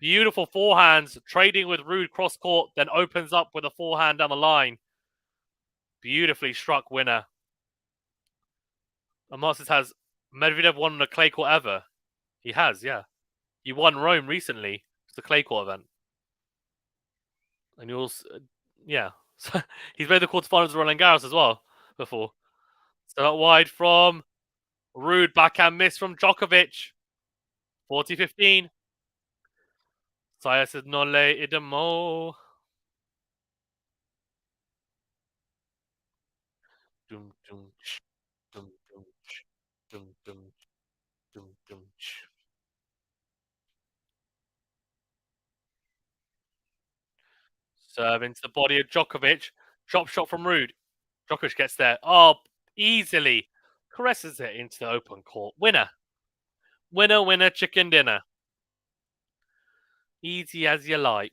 Speaker 1: Beautiful forehands. Trading with RUUD cross court, then opens up with a forehand down the line. Beautifully struck winner. And Masters has Medvedev won the clay court ever. He has, yeah. He won Rome recently. It's the clay court event. And he also, yeah. He's made the quarterfinals of Roland Garros as well before. So out wide from RUUD, backhand miss from Djokovic. 40-15. Saya says Nole Idemo. Dum, dum, dum, dum, dum, dum, dum, dum. Serve into the body of Djokovic. Drop shot from RUUD. Djokovic gets there. Oh, easily. Caresses it into the open court. Winner. Winner, winner, chicken dinner. Easy as you like.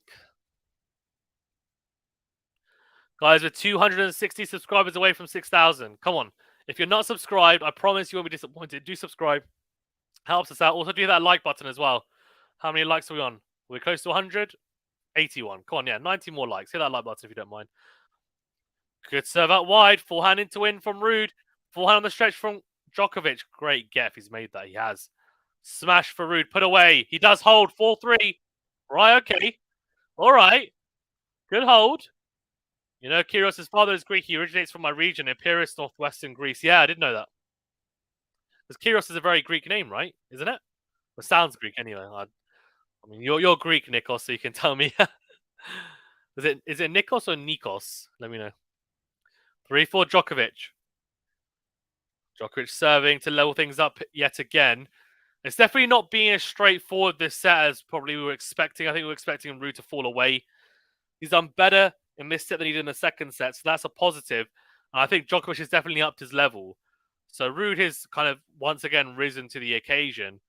Speaker 1: Guys, we're 260 subscribers away from 6,000. Come on. If you're not subscribed, I promise you won't be disappointed. Do subscribe. Helps us out. Also, do that like button as well. How many likes are we on? We're close to 100. 81. Come on, yeah. 90 more likes. Hit that like button if you don't mind. Good serve out wide. Forehand into win from RUUD. Forehand on the stretch from Djokovic. Great get if he's made that. He has. Smash for RUUD. Put away. He does hold. 4-3. Right, okay. All right. Good hold. You know, Kyrgios' father is Greek. He originates from my region, Epirus, northwestern Greece. Yeah, I didn't know that. Because Kyrgios is a very Greek name, right? Isn't it? It sounds Greek anyway. I mean, you're Greek, Nikos, so you can tell me. Is it Nikos or Nikos? Let me know. 3-4 Djokovic. Djokovic serving to level things up yet again. It's definitely not being as straightforward this set as probably we were expecting. I think we were expecting RUUD to fall away. He's done better in this set than he did in the second set, so that's a positive. And I think Djokovic has definitely upped his level. So RUUD has kind of once again risen to the occasion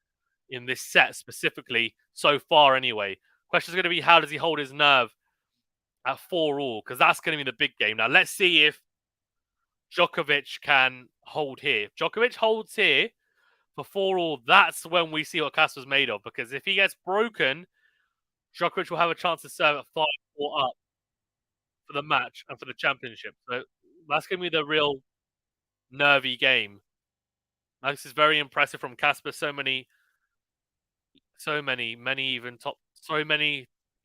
Speaker 1: in this set specifically, so far anyway. Question is going to be, how does he hold his nerve at 4-all? Because that's going to be the big game. Now, let's see if Djokovic can hold here. If Djokovic holds here for 4-all, that's when we see what Casper's made of. Because if he gets broken, Djokovic will have a chance to serve at 5-4 up for the match and for the championship. So that's going to be the real nervy game. Now, this is very impressive from Casper. Many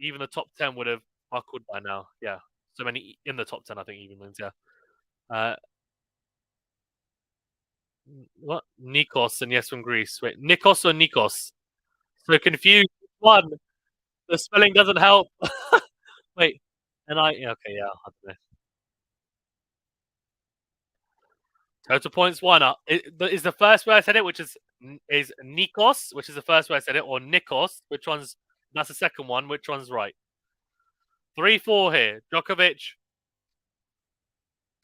Speaker 1: even the top 10 would have buckled by now. Yeah. So many in the top 10, I think, even wins. Yeah. What? Nikos and yes from Greece. Wait, Nikos or Nikos? So confused. One. The spelling doesn't help. Wait. And I yeah, okay, yeah, I don't know. Total points one up. Is the first way I said it, which is Nikos, which is the first way I said it, or Nikos, which one's that's the second one. Which one's right? 3-4 here. Djokovic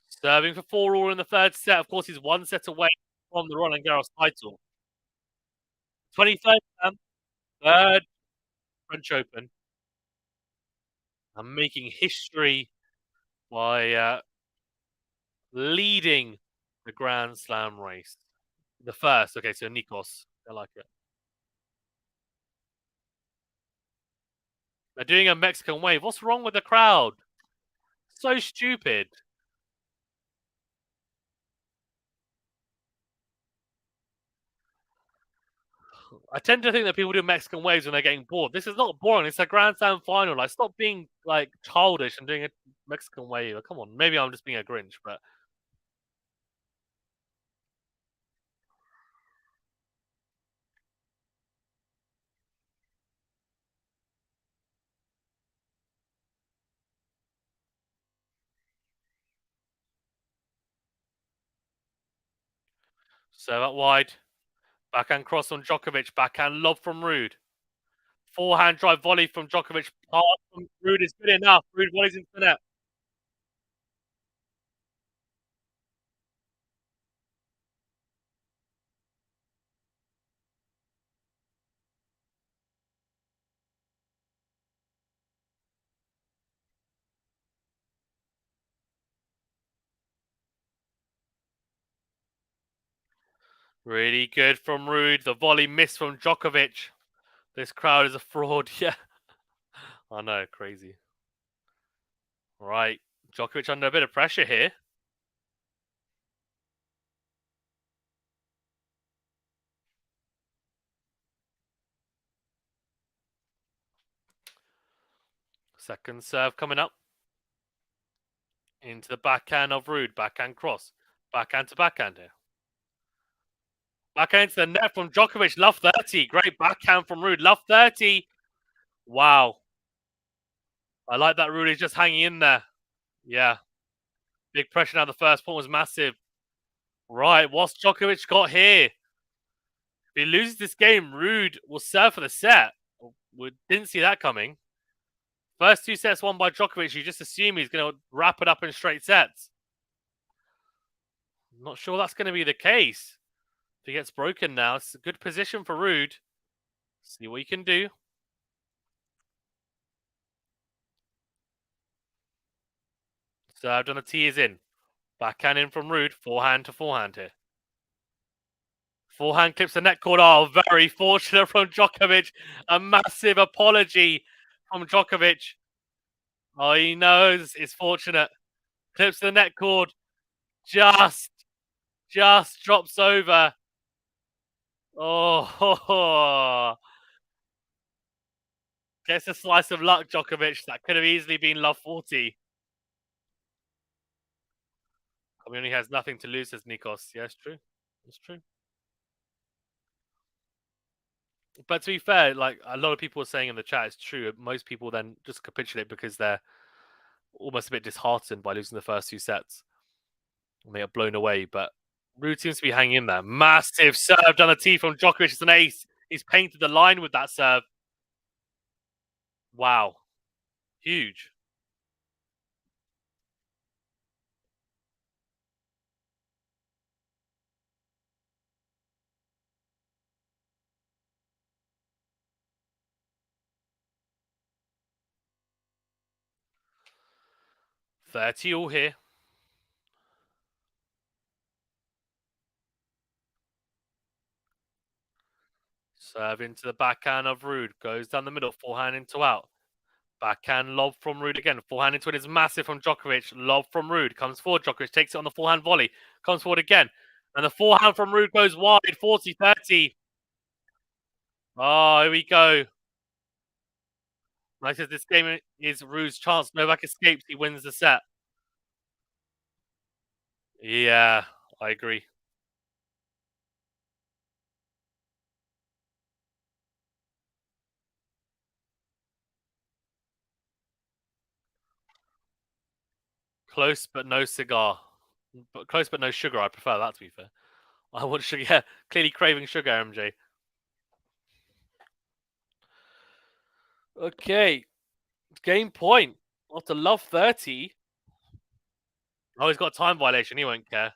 Speaker 1: serving for 4-all in the third set. Of course, he's one set away from the Roland Garros title. 23rd third French Open. I'm making history by leading the Grand Slam race. The first, okay, so Nikos. I like it. They're doing a Mexican wave. What's wrong with the crowd? So stupid. I tend to think that people do Mexican waves when they're getting bored. This is not boring. It's a Grand Slam final. Like, stop being like childish and doing a Mexican wave. Come on. Maybe I'm just being a Grinch, but serve out wide. Backhand cross on Djokovic. Backhand lob from RUUD. Forehand drive volley from Djokovic. Pass from RUUD is good enough. RUUD volleys into the net. Really good from RUUD. The volley missed from Djokovic. This crowd is a fraud. Yeah. I know, crazy. Right. Djokovic under a bit of pressure here. Second serve coming up. Into the backhand of RUUD. Backhand cross. Backhand to backhand here. Backhand to the net from Djokovic. Love 30. Great backhand from RUUD. Love 30. Wow. I like that RUUD is just hanging in there. Yeah. Big pressure now. The first point was massive. Right. What's Djokovic got here? If he loses this game, RUUD will serve for the set. We didn't see that coming. First two sets won by Djokovic. You just assume he's going to wrap it up in straight sets. I'm not sure that's going to be the case. If he gets broken now, it's a good position for RUUD. See what he can do. Served on a tee is in. Backhand in from RUUD. Forehand to forehand here. Forehand clips the net cord. Oh, very fortunate from Djokovic. A massive apology from Djokovic. Oh, he knows it's fortunate. Clips the net cord. Just drops over. Oh, gets a slice of luck, Djokovic. That could have easily been love 40. Community has nothing to lose, says Nikos. Yeah, it's true. It's true. But to be fair, like a lot of people are saying in the chat, it's true. Most people then just capitulate because they're almost a bit disheartened by losing the first two sets. And they get blown away. But RUUD seems to be hanging in there. Massive serve down the tee from Djokovic. It's an ace. He's painted the line with that serve. Wow. Huge. $30 all here. Serve into the backhand of RUUD. Goes down the middle. Forehand into out. Backhand lob from RUUD again. Forehand into it is massive from Djokovic. Lob from RUUD. Comes forward. Djokovic takes it on the forehand volley. Comes forward again. And the forehand from RUUD goes wide. 40-30. Oh, here we go. Like I said, this game is RUUD's chance. Novak escapes. He wins the set. Yeah, I agree. Close but no cigar. But close but no sugar. I prefer that, to be fair. I want sugar. Yeah, clearly craving sugar, MJ. Okay, game point. After love 30. Oh, he's got a time violation. He won't care.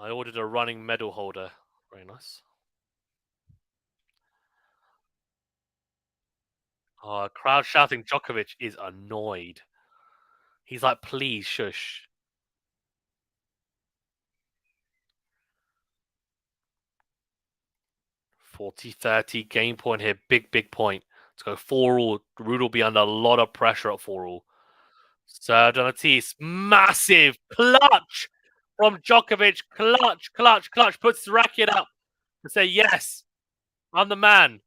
Speaker 1: I ordered a running medal holder. Very nice. Oh, crowd shouting Djokovic is annoyed. He's like, please shush. 40-30 game point here. Big point. Let's go 4-all. RUUD will be under a lot of pressure at 4-all. Served on a tee. Massive clutch from Djokovic. Clutch. Puts the racket up to say, yes, I'm the man.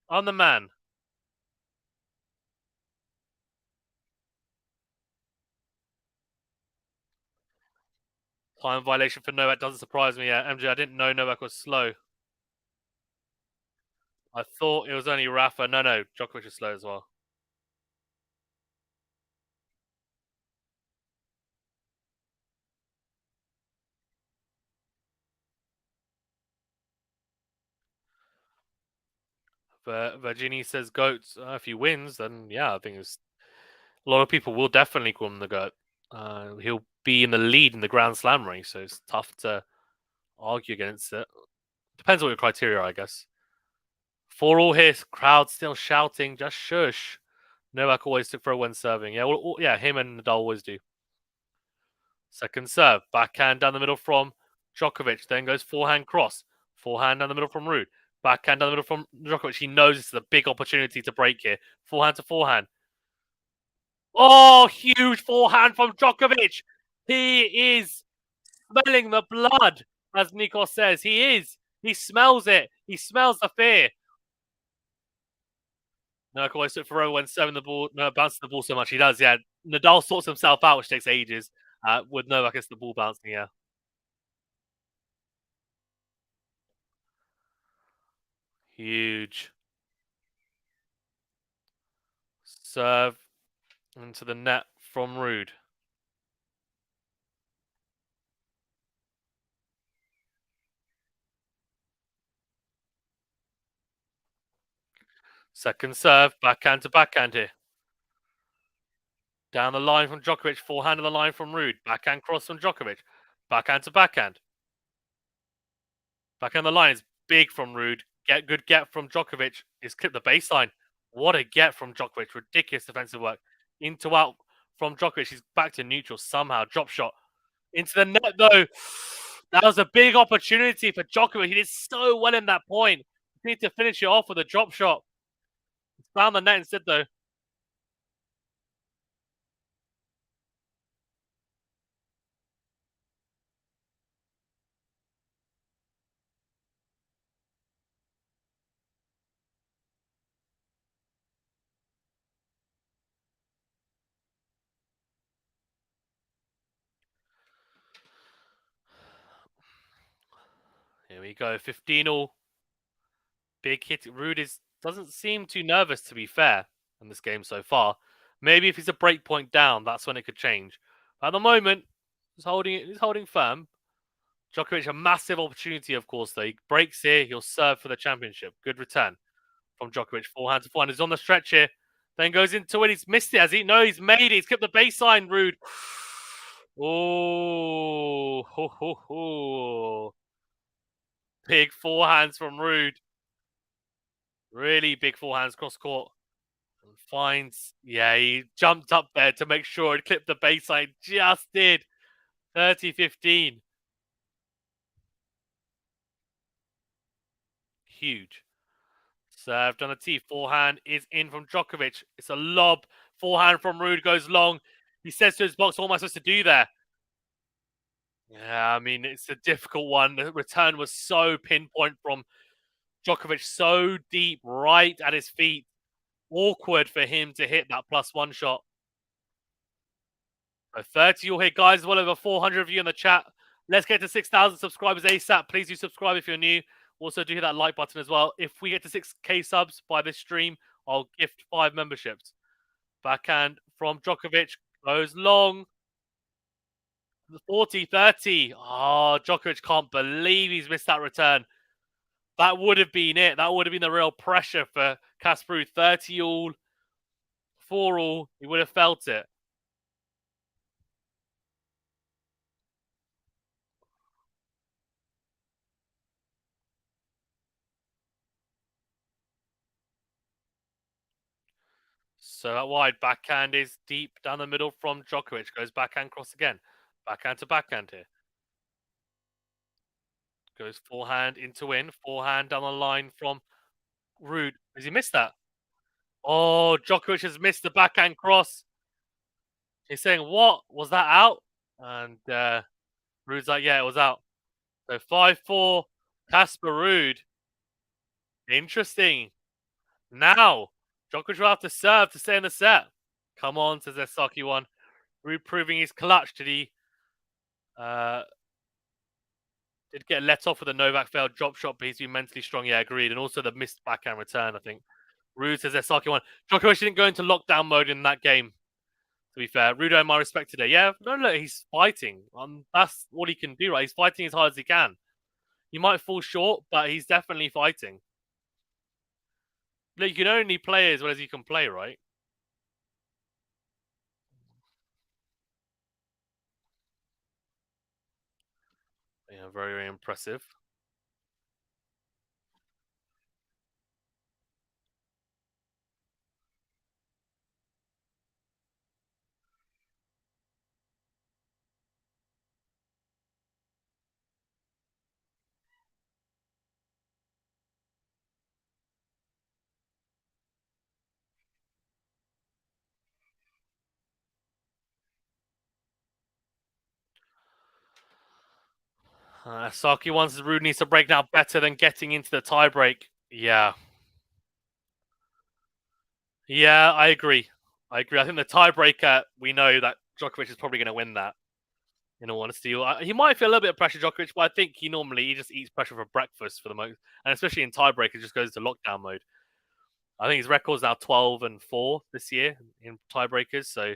Speaker 1: I'm the man. Time violation for Novak doesn't surprise me. Yeah, MJ, I didn't know Novak was slow. I thought it was only Rafa. No, Djokovic is slow as well. Virginie says GOAT. If he wins, then yeah, I think it's a lot of people will definitely call him the GOAT. He'll be in the lead in the Grand Slam race, so it's tough to argue against it. Depends on your criteria, I guess. 4-all here, crowd still shouting, just shush. Novak always took throw when serving. Yeah, him and Nadal always do. Second serve, backhand down the middle from Djokovic, then goes forehand cross. Forehand down the middle from RUUD. Backhand down the middle from Djokovic. He knows this is a big opportunity to break here. Forehand to forehand. Oh, huge forehand from Djokovic. He is smelling the blood, as Nikos says. He is. He smells it. He smells the fear. Novak always took for when serving the ball, bouncing the ball so much. He does, yeah. Nadal sorts himself out, which takes ages. With Novak, it's the ball bouncing, yeah. Huge. Serve into the net from RUUD. Second serve, backhand to backhand here. Down the line from Djokovic, forehand on the line from RUUD. Backhand cross from Djokovic. Backhand to backhand. Backhand on the line is big from RUUD. Good get from Djokovic. He's clipped the baseline. What a get from Djokovic. Ridiculous defensive work. Into out from Djokovic. He's back to neutral somehow. Drop shot. Into the net, though. That was a big opportunity for Djokovic. He did so well in that point. He needs to finish it off with a drop shot. He's found the net instead, though. Here we go. 15-all. Big hit. RUUD doesn't seem too nervous, to be fair, in this game so far. Maybe if he's a break point down, that's when it could change. At the moment, he's holding firm. Djokovic, a massive opportunity, of course, though. He breaks here, he'll serve for the championship. Good return from Djokovic. Forehand to forehand. He's on the stretch here. Then goes into it. He's missed it, has he? No, he's made it. He's kept the baseline, RUUD. Oh, ho. Big forehands from RUUD. Really big forehands cross court. And finds, yeah, he jumped up there to make sure it clipped the baseline. Just did. 30-15. Huge. Served on a tee. Forehand is in from Djokovic. It's a lob. Forehand from RUUD goes long. He says to his box, what am I supposed to do there? Yeah, I mean, it's a difficult one. The return was so pinpoint from Djokovic, so deep, right at his feet. Awkward for him to hit that +1 shot. So 30 you'll hit, guys. Well over 400 of you in the chat. Let's get to 6,000 subscribers ASAP. Please do subscribe if you're new. Also, do hit that like button as well. If we get to 6K subs by this stream, I'll gift 5 memberships. Backhand from Djokovic goes long. 40-30. Oh, Djokovic can't believe he's missed that return. That would have been it. That would have been the real pressure for Casper. 30 all, 4 all. He would have felt it. So that wide backhand is deep down the middle from Djokovic. Goes backhand cross again. Backhand to backhand here. Goes forehand into win. Forehand down the line from RUUD. Has he missed that? Oh, Djokovic has missed the backhand cross. He's saying, what? Was that out? And RUUD's like, yeah, it was out. So 5-4, Casper RUUD. Interesting. Now, Djokovic will have to serve to stay in the set. Come on, says Saki one. RUUD proving his clutch. Did get let off with a Novak failed drop shot, but he's been mentally strong. Yeah, agreed. And also the missed backhand return, I think. RUUD says Saki one. Djokovic didn't go into lockdown mode in that game. To be fair, Rudo, in my respect today, yeah, no, he's fighting. That's what he can do, right? He's fighting as hard as he can. He might fall short, but he's definitely fighting. Look, you can only play as well as you can play, right? Yeah, very, very impressive. Saki wants RUUD needs to break now better than getting into the tiebreak. Yeah. Yeah, I agree. I think the tiebreaker, we know that Djokovic is probably going to win that. In all honesty, he might feel a little bit of pressure, Djokovic, but I think he just eats pressure for breakfast for the most, and especially in tiebreak, he just goes to lockdown mode. I think his record's now 12-4 this year in tiebreakers. So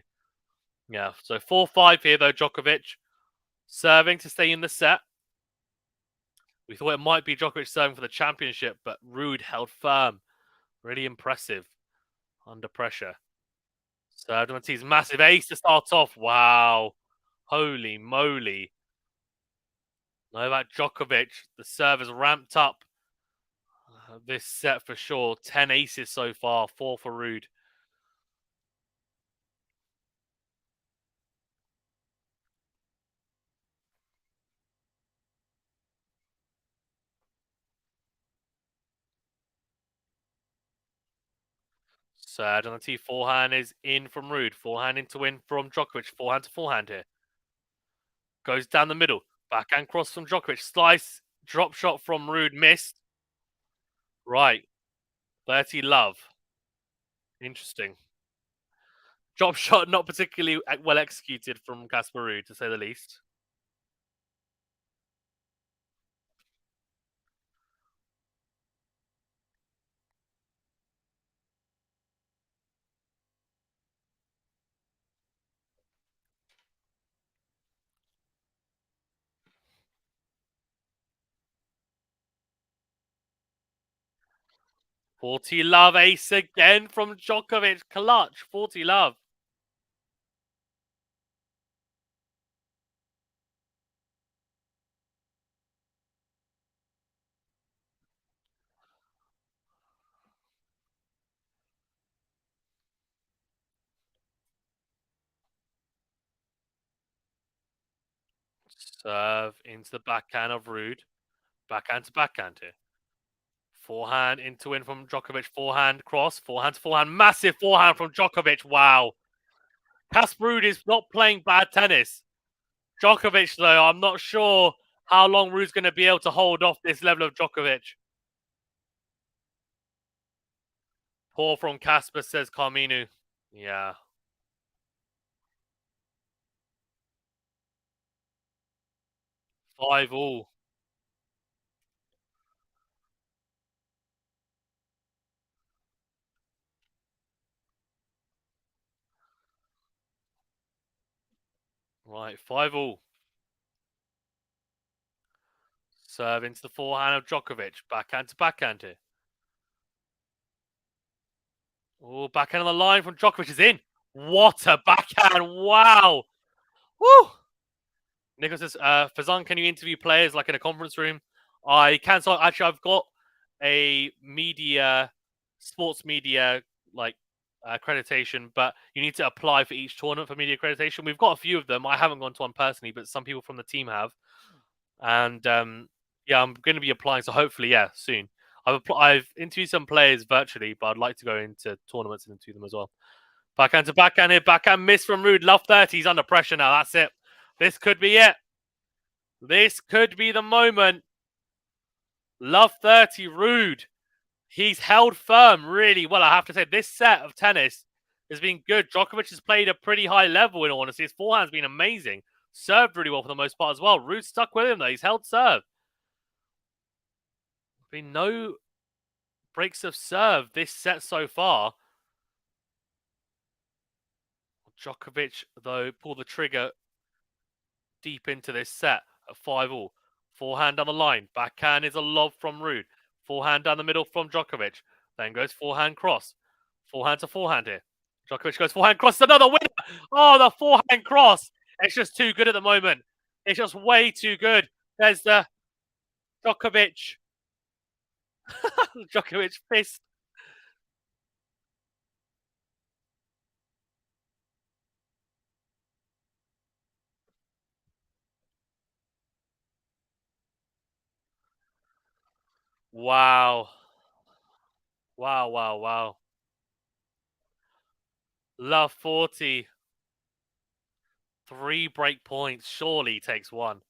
Speaker 1: yeah, so 4-5 here though. Djokovic serving to stay in the set. We thought it might be Djokovic serving for the championship, but RUUD held firm. Really impressive under pressure. Served on his massive ace to start off. Wow, holy moly! Novak Djokovic, the serve has ramped up this set for sure. 10 aces so far, 4 for RUUD. Served on the tee. Forehand is in from RUUD. Forehand into win from Djokovic. Forehand to forehand here. Goes down the middle. Backhand cross from Djokovic. Slice. Drop shot from RUUD. Missed. Right. 30 love. Interesting. Drop shot not particularly well executed from Casper RUUD, to say the least. Forty love ace again from Djokovic. Clutch. 40 love. Serve into the backhand of RUUD. Backhand to backhand here. Forehand into win from Djokovic. Forehand cross. Forehand to forehand. Massive forehand from Djokovic. Wow. Casper RUUD is not playing bad tennis. Djokovic, though, I'm not sure how long RUUD's going to be able to hold off this level of Djokovic. Poor from Casper, says Carminu. Yeah. 5-all. Right, 5-all. Serve into the forehand of Djokovic. Backhand to backhand here. Oh, backhand on the line from Djokovic is in. What a backhand. Wow. Woo. Nicholas says, Fazan, can you interview players like in a conference room? I can. So actually, I've got a sports media, like accreditation, but you need to apply for each tournament for media accreditation. We've got a few of them. I haven't gone to one personally, but some people from the team have. And yeah, I'm going to be applying. So hopefully, yeah, soon. I've interviewed some players virtually, but I'd like to go into tournaments and interview them as well. Backhand to backhand here. Backhand miss from Ruud. Love 30. He's under pressure now. That's it. This could be it. This could be the moment. Love 30, Ruud. He's held firm really well. I have to say, this set of tennis has been good. Djokovic has played a pretty high level, in all honesty. His forehand's been amazing. Served really well for the most part as well. Ruud stuck with him, though. He's held serve. Been no breaks of serve this set so far. Djokovic, though, pulled the trigger deep into this set at 5-all. Forehand down the line. Backhand is a lob from Ruud. Forehand down the middle from Djokovic. Then goes forehand cross. Forehand to forehand here. Djokovic goes forehand cross. Another winner. Oh, the forehand cross. It's just too good at the moment. It's just way too good. There's the Djokovic. Djokovic fist. Wow. Wow, wow, wow. Love 40. 3 break points. Surely takes one.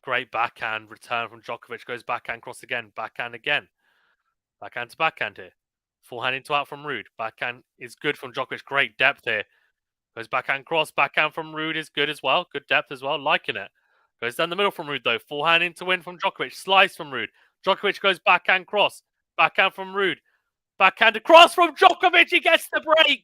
Speaker 1: Great backhand return from Djokovic. Goes backhand cross again. Backhand again. Backhand to backhand here. Forehand into out from Ruud. Backhand is good from Djokovic. Great depth here. Goes backhand cross. Backhand from Ruud is good as well. Good depth as well. Liking it. Goes down the middle from Ruud though. Forehand into win from Djokovic. Slice from Ruud. Djokovic goes backhand cross. Backhand from Ruud. Backhand across from Djokovic. He gets the break.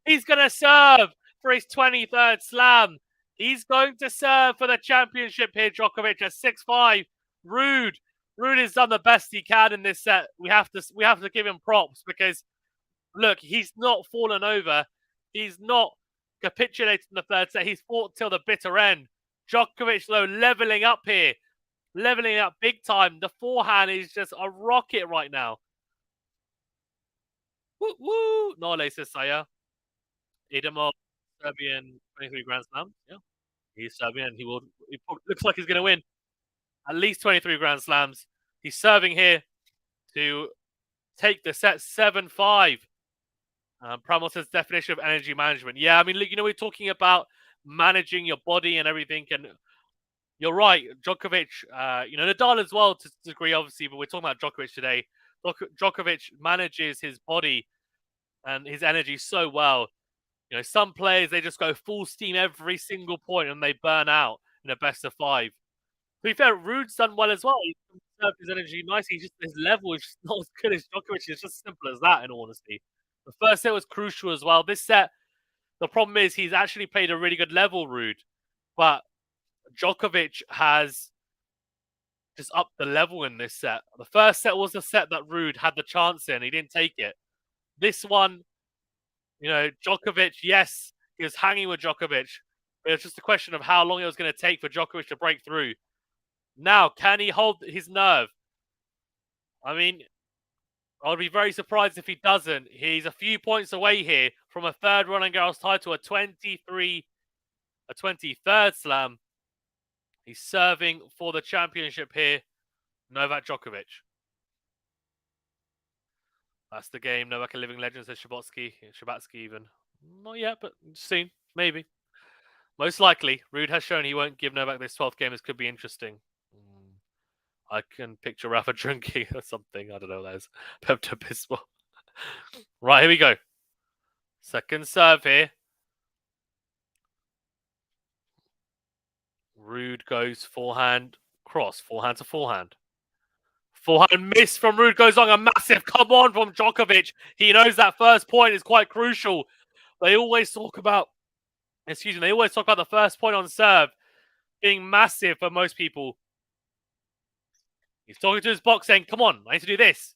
Speaker 1: He's going to serve for his 23rd slam. He's going to serve for the championship here, Djokovic, at 6-5. Ruud. Ruud has done the best he can in this set. We have to give him props because, look, he's not fallen over. He's not capitulated in the third set. He's fought till the bitter end. Djokovic, though, leveling up here. Leveling up big time. The forehand is just a rocket right now. Woo woo! No le says Saya. Idemo, Serbian 23 Grand Slams. Yeah, he's Serbian. He will. Looks like he's going to win at least 23 Grand Slams. He's serving here to take the set 7-5. Pramos's definition of energy management. Yeah, I mean, look, we're talking about managing your body and everything, and you're right. Djokovic, Nadal as well to a degree, obviously, but we're talking about Djokovic today. Djokovic manages his body and his energy so well. Some players, they just go full steam every single point and they burn out in a best of 5. To be fair, Ruud's done well as well. He's conserved his energy nicely. His level is just not as good as Djokovic. It's just simple as that, in all honesty. The first set was crucial as well. This set, the problem is he's actually played a really good level, Ruud. But Djokovic has just upped the level in this set. The first set was the set that Ruud had the chance in. He didn't take it. This one, Djokovic, yes, he was hanging with Djokovic. But it's just a question of how long it was going to take for Djokovic to break through. Now, can he hold his nerve? I mean, I'd be very surprised if he doesn't. He's a few points away here from a third Roland Garros title, a 23rd slam. He's serving for the championship here, Novak Djokovic. That's the game. Novak, a living legend, says Shabatsky even. Not yet, but soon, maybe. Most likely, Ruud has shown he won't give Novak this 12th game. This could be interesting. I can picture Rafa drinking or something. I don't know what that is. Pepto-Bismol. Right, here we go. Second serve here. RUUD goes forehand, cross, forehand to forehand. Forehand miss from RUUD goes on a massive come on from Djokovic. He knows that first point is quite crucial. They always talk about, they always talk about the first point on serve being massive for most people. He's talking to his box saying, come on, I need to do this.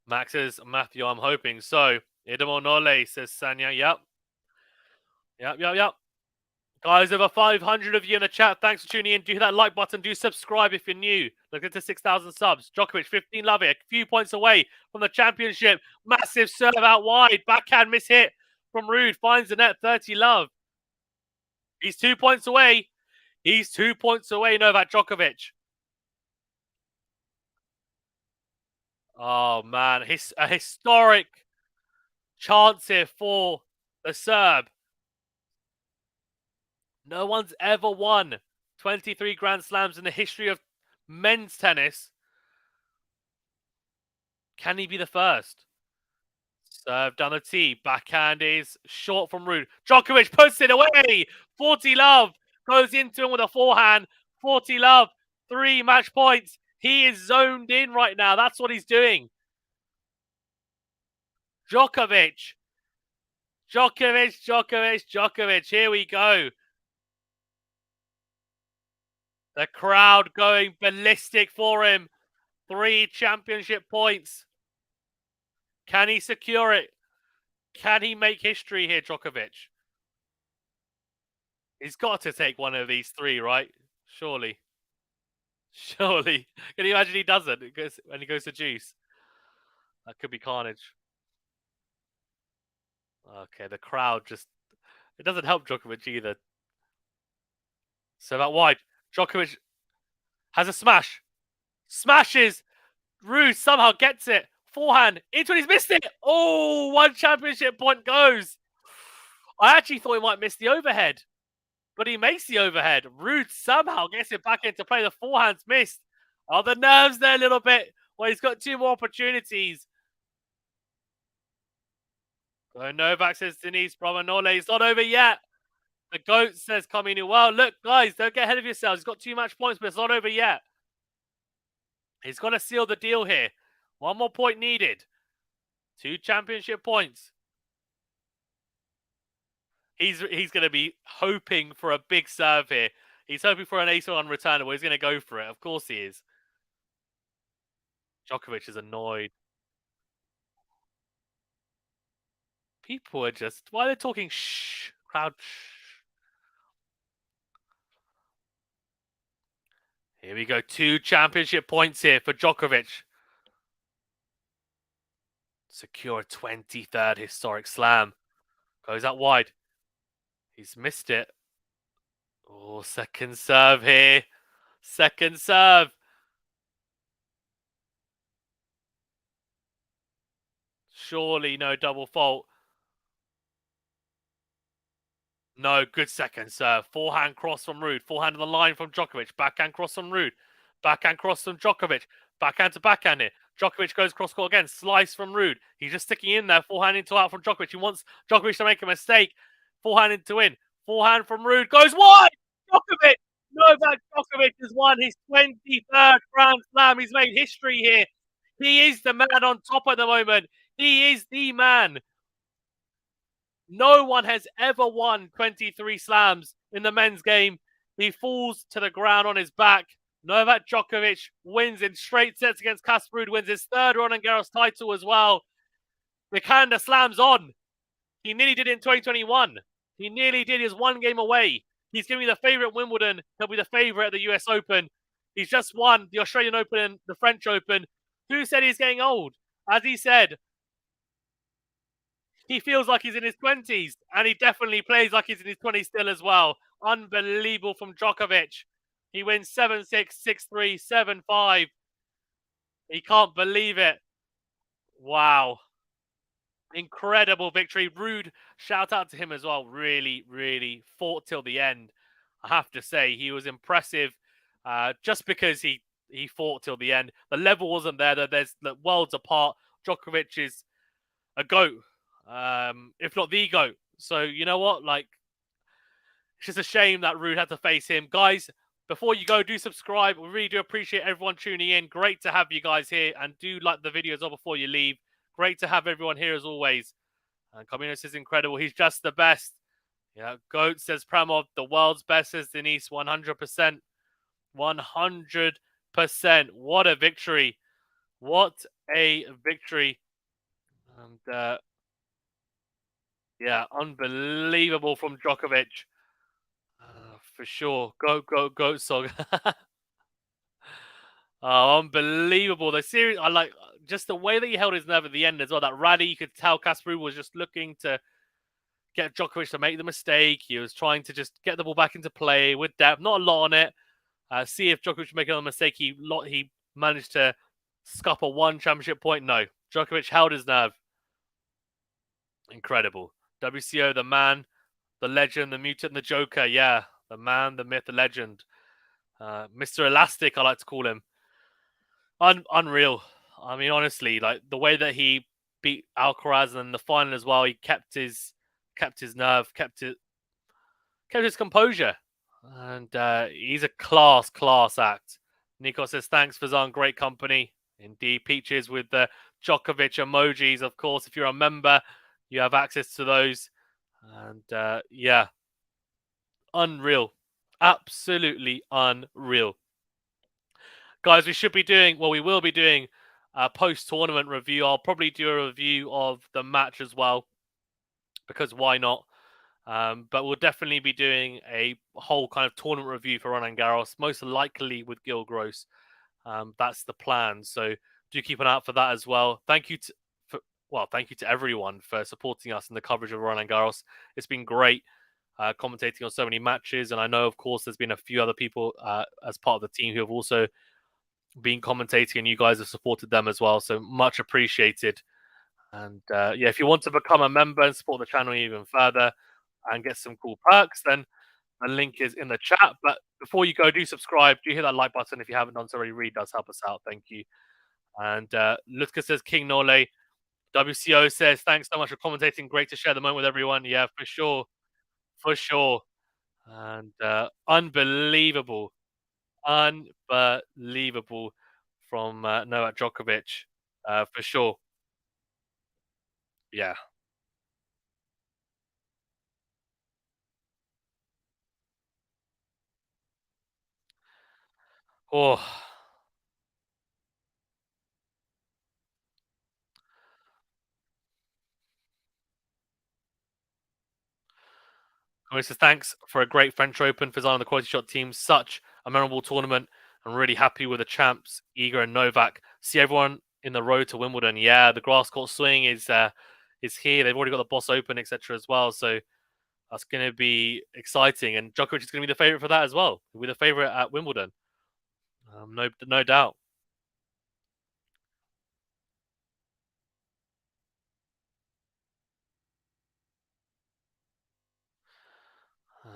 Speaker 1: Max says, Matthew, I'm hoping. So, Idamonole says Sanya, yep. Guys, over 500 of you in the chat. Thanks for tuning in. Do hit that like button. Do subscribe if you're new. Look into 6,000 subs. Djokovic, 15 love it. A few points away from the championship. Massive serve out wide. Backhand miss hit from RUUD. Finds the net, 30 love. He's 2 points away. He's 2 points away, Novak Djokovic. Oh, man. A historic chance here for the Serb. No one's ever won 23 Grand Slams in the history of men's tennis. Can he be the first? Serve down the tee. Backhand is short from RUUD. Djokovic puts it away. 40 love. Goes into him with a forehand. 40 love. 3 match points. He is zoned in right now. That's what he's doing. Djokovic. Here we go. The crowd going ballistic for him. 3 championship points. Can he secure it? Can he make history here, Djokovic? He's got to take one of these 3, right? Surely. Can you imagine he doesn't when he goes to juice? That could be carnage. Okay, the crowd just... It doesn't help Djokovic either. So that wide. Djokovic has a smash. Smashes. RUUD somehow gets it. Forehand into it. He's missed it. Oh, 1 championship point goes. I actually thought he might miss the overhead, but he makes the overhead. RUUD somehow gets it back into play. The forehand's missed. Oh, the nerves there a little bit. Well, he's got 2 more opportunities. So Novak says Denise Bromanole. It's not over yet. The GOAT says coming in. Well, look, guys, don't get ahead of yourselves. He's got 2 match points, but it's not over yet. He's got to seal the deal here. 1 more point needed. 2 championship points. He's going to be hoping for a big serve here. He's hoping for an ace-on return. He's going to go for it. Of course he is. Djokovic is annoyed. People are just... Why are they talking shh? Crowd shh. Here we go. 2 championship points here for Djokovic. Secure a 23rd historic slam. Goes out wide. He's missed it. Oh, second serve here. Second serve. Surely no double fault. No, good second serve. Forehand cross from RUUD. Forehand on the line from Djokovic. Backhand cross from RUUD. Backhand cross from Djokovic. Backhand to backhand here. Djokovic goes cross court again. Slice from RUUD. He's just sticking in there. Forehand into out from Djokovic. He wants Djokovic to make a mistake. Forehand into in. Forehand from RUUD. Goes wide! Djokovic! Novak Djokovic has won his 23rd Grand Slam. He's made history here. He is the man on top at the moment. He is the man. No one has ever won 23 slams in the men's game. He falls to the ground on his back. Novak Djokovic wins in straight sets against Casper, wins his 3rd Roland Garros title as well. The calendar slams on. He nearly did it in 2021. He nearly did. His 1 game away. He's going to be the favourite at Wimbledon. He'll be the favourite at the US Open. He's just won the Australian Open and the French Open. Who said he's getting old? As he said, he feels like he's in his 20s, and he definitely plays like he's in his 20s still as well. Unbelievable from Djokovic. He wins 7-6, 6-3, 7-5. He can't believe it. Wow. Incredible victory. RUUD, shout out to him as well. Really, really fought till the end. I have to say, he was impressive just because he fought till the end. The level wasn't there. There's worlds apart. Djokovic is a GOAT. If not the GOAT. So, you know what? Like, It's just a shame that RUUD had to face him. Guys, before you go, do subscribe. We really do appreciate everyone tuning in. Great to have you guys here. And do like the video as well before you leave. Great to have everyone here as always. And Communist is incredible. He's just the best. Yeah, GOAT says Pramov, the world's best, says Denise, 100%. 100%. What a victory. What a victory. And yeah, unbelievable from Djokovic. For sure. Go, song. Oh, unbelievable. The series, I like just the way that he held his nerve at the end as well. That rally, you could tell Casper was just looking to get Djokovic to make the mistake. He was trying to just get the ball back into play with depth, not a lot on it. See if Djokovic would make another mistake. He managed to scupper one championship point. No, Djokovic held his nerve. Incredible. WCO, the man, the legend, the mutant, the joker. Yeah, the man, the myth, the legend. Mr. Elastic, I like to call him. Unreal. I mean, honestly, like the way that he beat Alcaraz and in the final as well, he kept his nerve, kept his composure, and he's a class act. Nico says thanks, Fazan, great company. Indeed, Peaches with the Djokovic emojis, of course. If you're a member, you have access to those, and yeah, unreal, absolutely unreal. Guys, we will be doing a post-tournament review. I'll probably do a review of the match as well, because why not? But we'll definitely be doing a whole kind of tournament review for Roland Garros, most likely with Gil Gross. That's the plan. So do keep an eye out for that as well. Thank you to everyone for supporting us in the coverage of Roland Garros. It's been great commentating on so many matches, and I know, of course, there's been a few other people as part of the team who have also been commentating, and you guys have supported them as well. So much appreciated. And yeah, if you want to become a member and support the channel even further and get some cool perks, then the link is in the chat. But before you go, do subscribe. Do hit that like button if you haven't done so already. Really does help us out. Thank you. And Lutka says King Nole. WCO says thanks so much for commentating. Great to share the moment with everyone. Yeah, for sure. For sure. And unbelievable from Novak Djokovic, for sure. Yeah. Oh, Carissa, thanks for a great French Open. Fazan and the QualityShot team, such a memorable tournament. I'm really happy with the champs, Iga and Novak. See everyone in the road to Wimbledon. Yeah, the grass court swing is here. They've already got the Boss Open, etc. as well. So that's going to be exciting. And Djokovic is going to be the favorite for that as well. He'll be the favorite at Wimbledon. No doubt.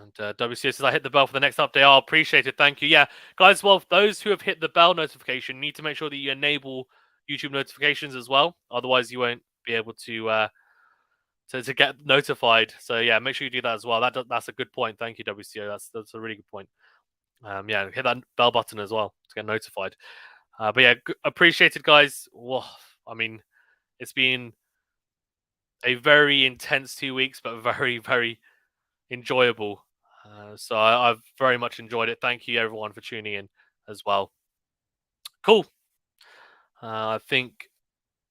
Speaker 1: And WCS says, I hit the bell for the next update. I'll appreciate it. Thank you. Yeah, guys, well, those who have hit the bell notification need to make sure that you enable YouTube notifications as well. Otherwise, you won't be able to get notified. So, yeah, make sure you do that as well. That's a good point. Thank you, WCO. That's a really good point. Yeah, hit that bell button as well to get notified. But yeah, appreciated, guys. Whoa, I mean, it's been a very intense 2 weeks, but very, very enjoyable. So I've very much enjoyed it. Thank you, everyone, for tuning in as well. Cool. I think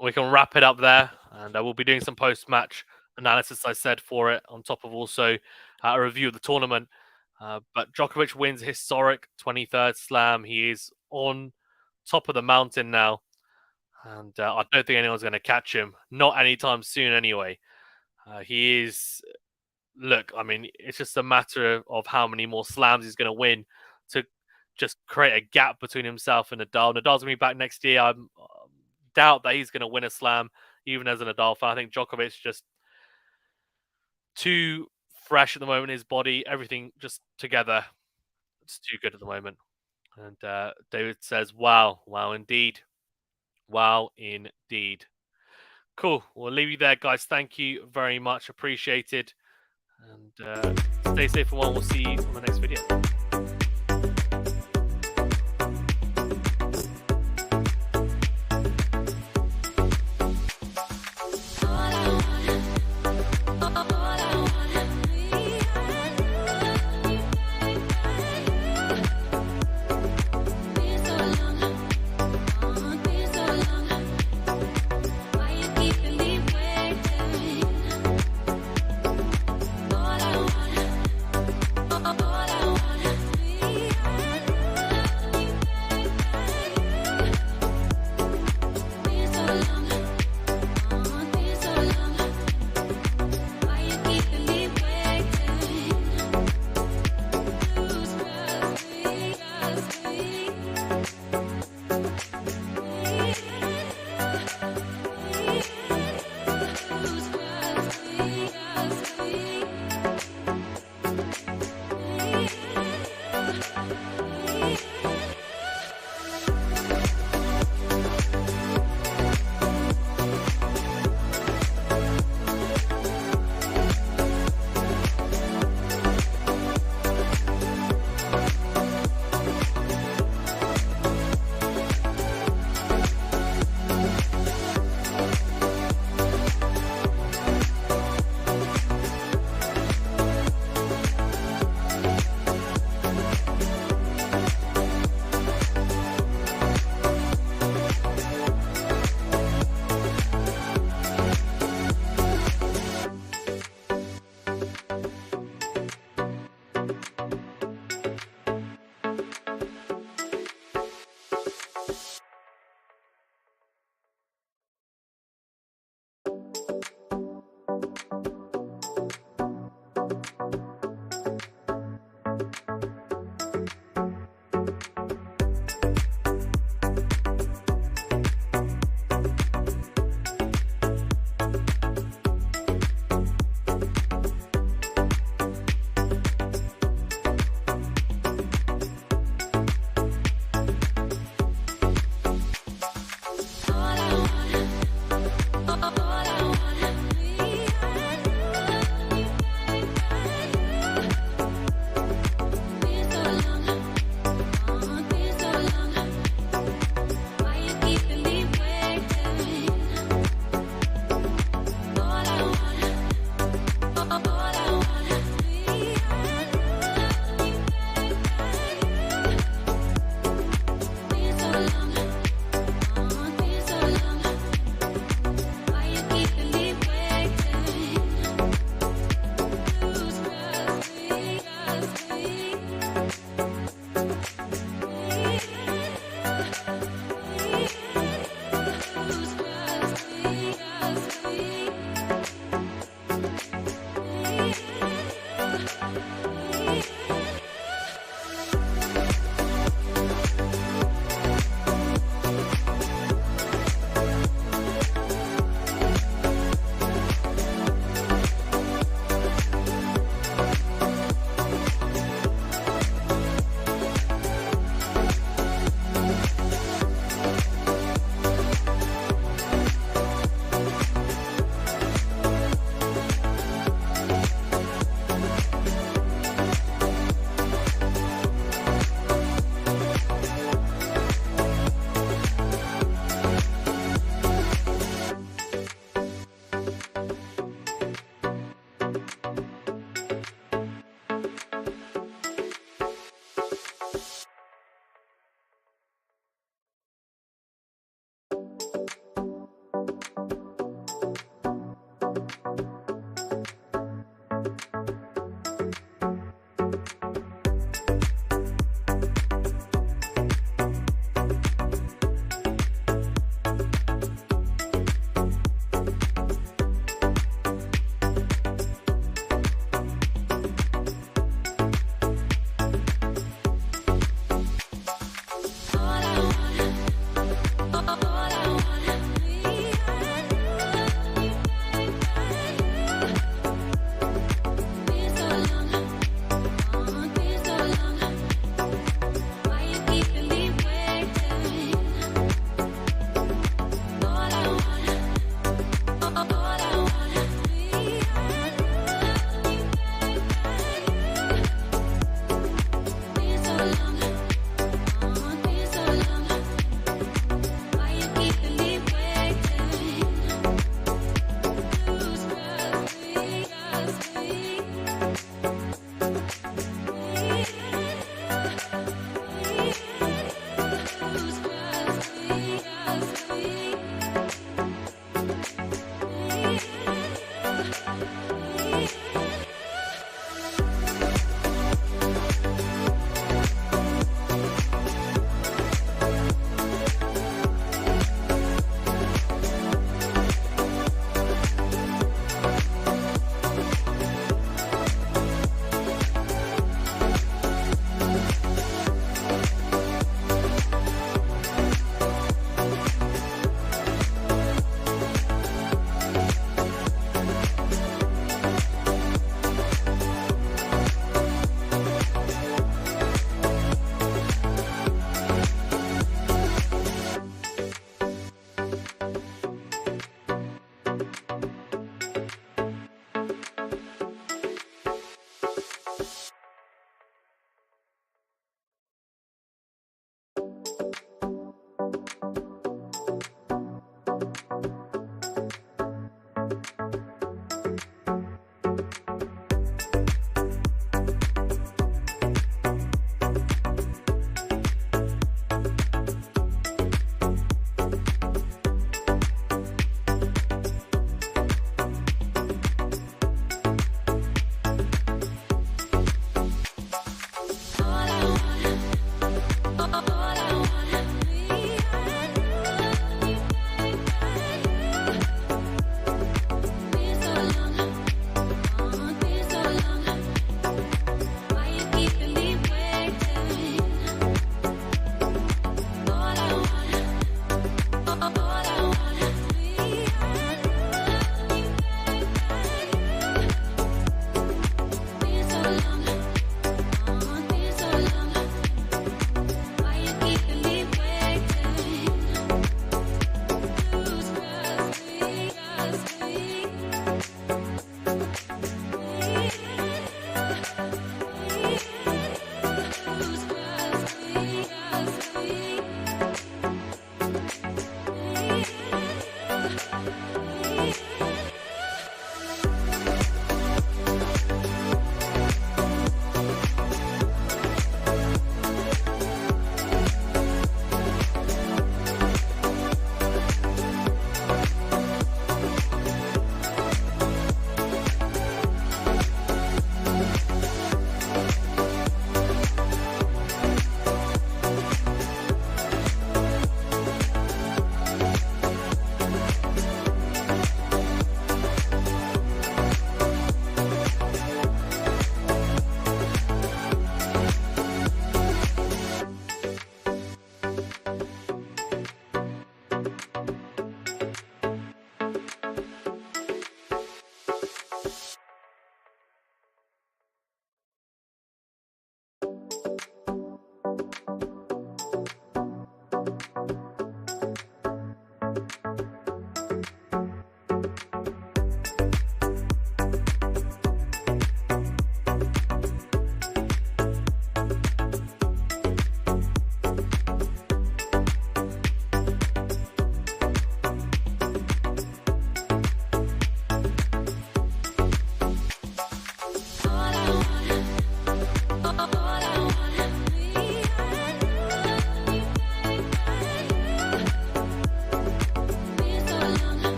Speaker 1: we can wrap it up there, and I will be doing some post-match analysis, I said, for it, on top of also a review of the tournament. But Djokovic wins a historic 23rd slam. He is on top of the mountain now, and I don't think anyone's going to catch him. Not anytime soon, anyway. He is... Look, I mean, it's just a matter of how many more slams he's going to win to just create a gap between himself and Nadal. Nadal's going to be back next year. I doubt that he's going to win a slam, even as a Nadal fan. I think Djokovic's just too fresh at the moment. His body, everything just together. It's too good at the moment. And David says, wow, indeed. Wow, indeed. Cool. We'll leave you there, guys. Thank you very much. Appreciated. And stay safe for a while. We'll see you on the next video.
Speaker 2: All I want is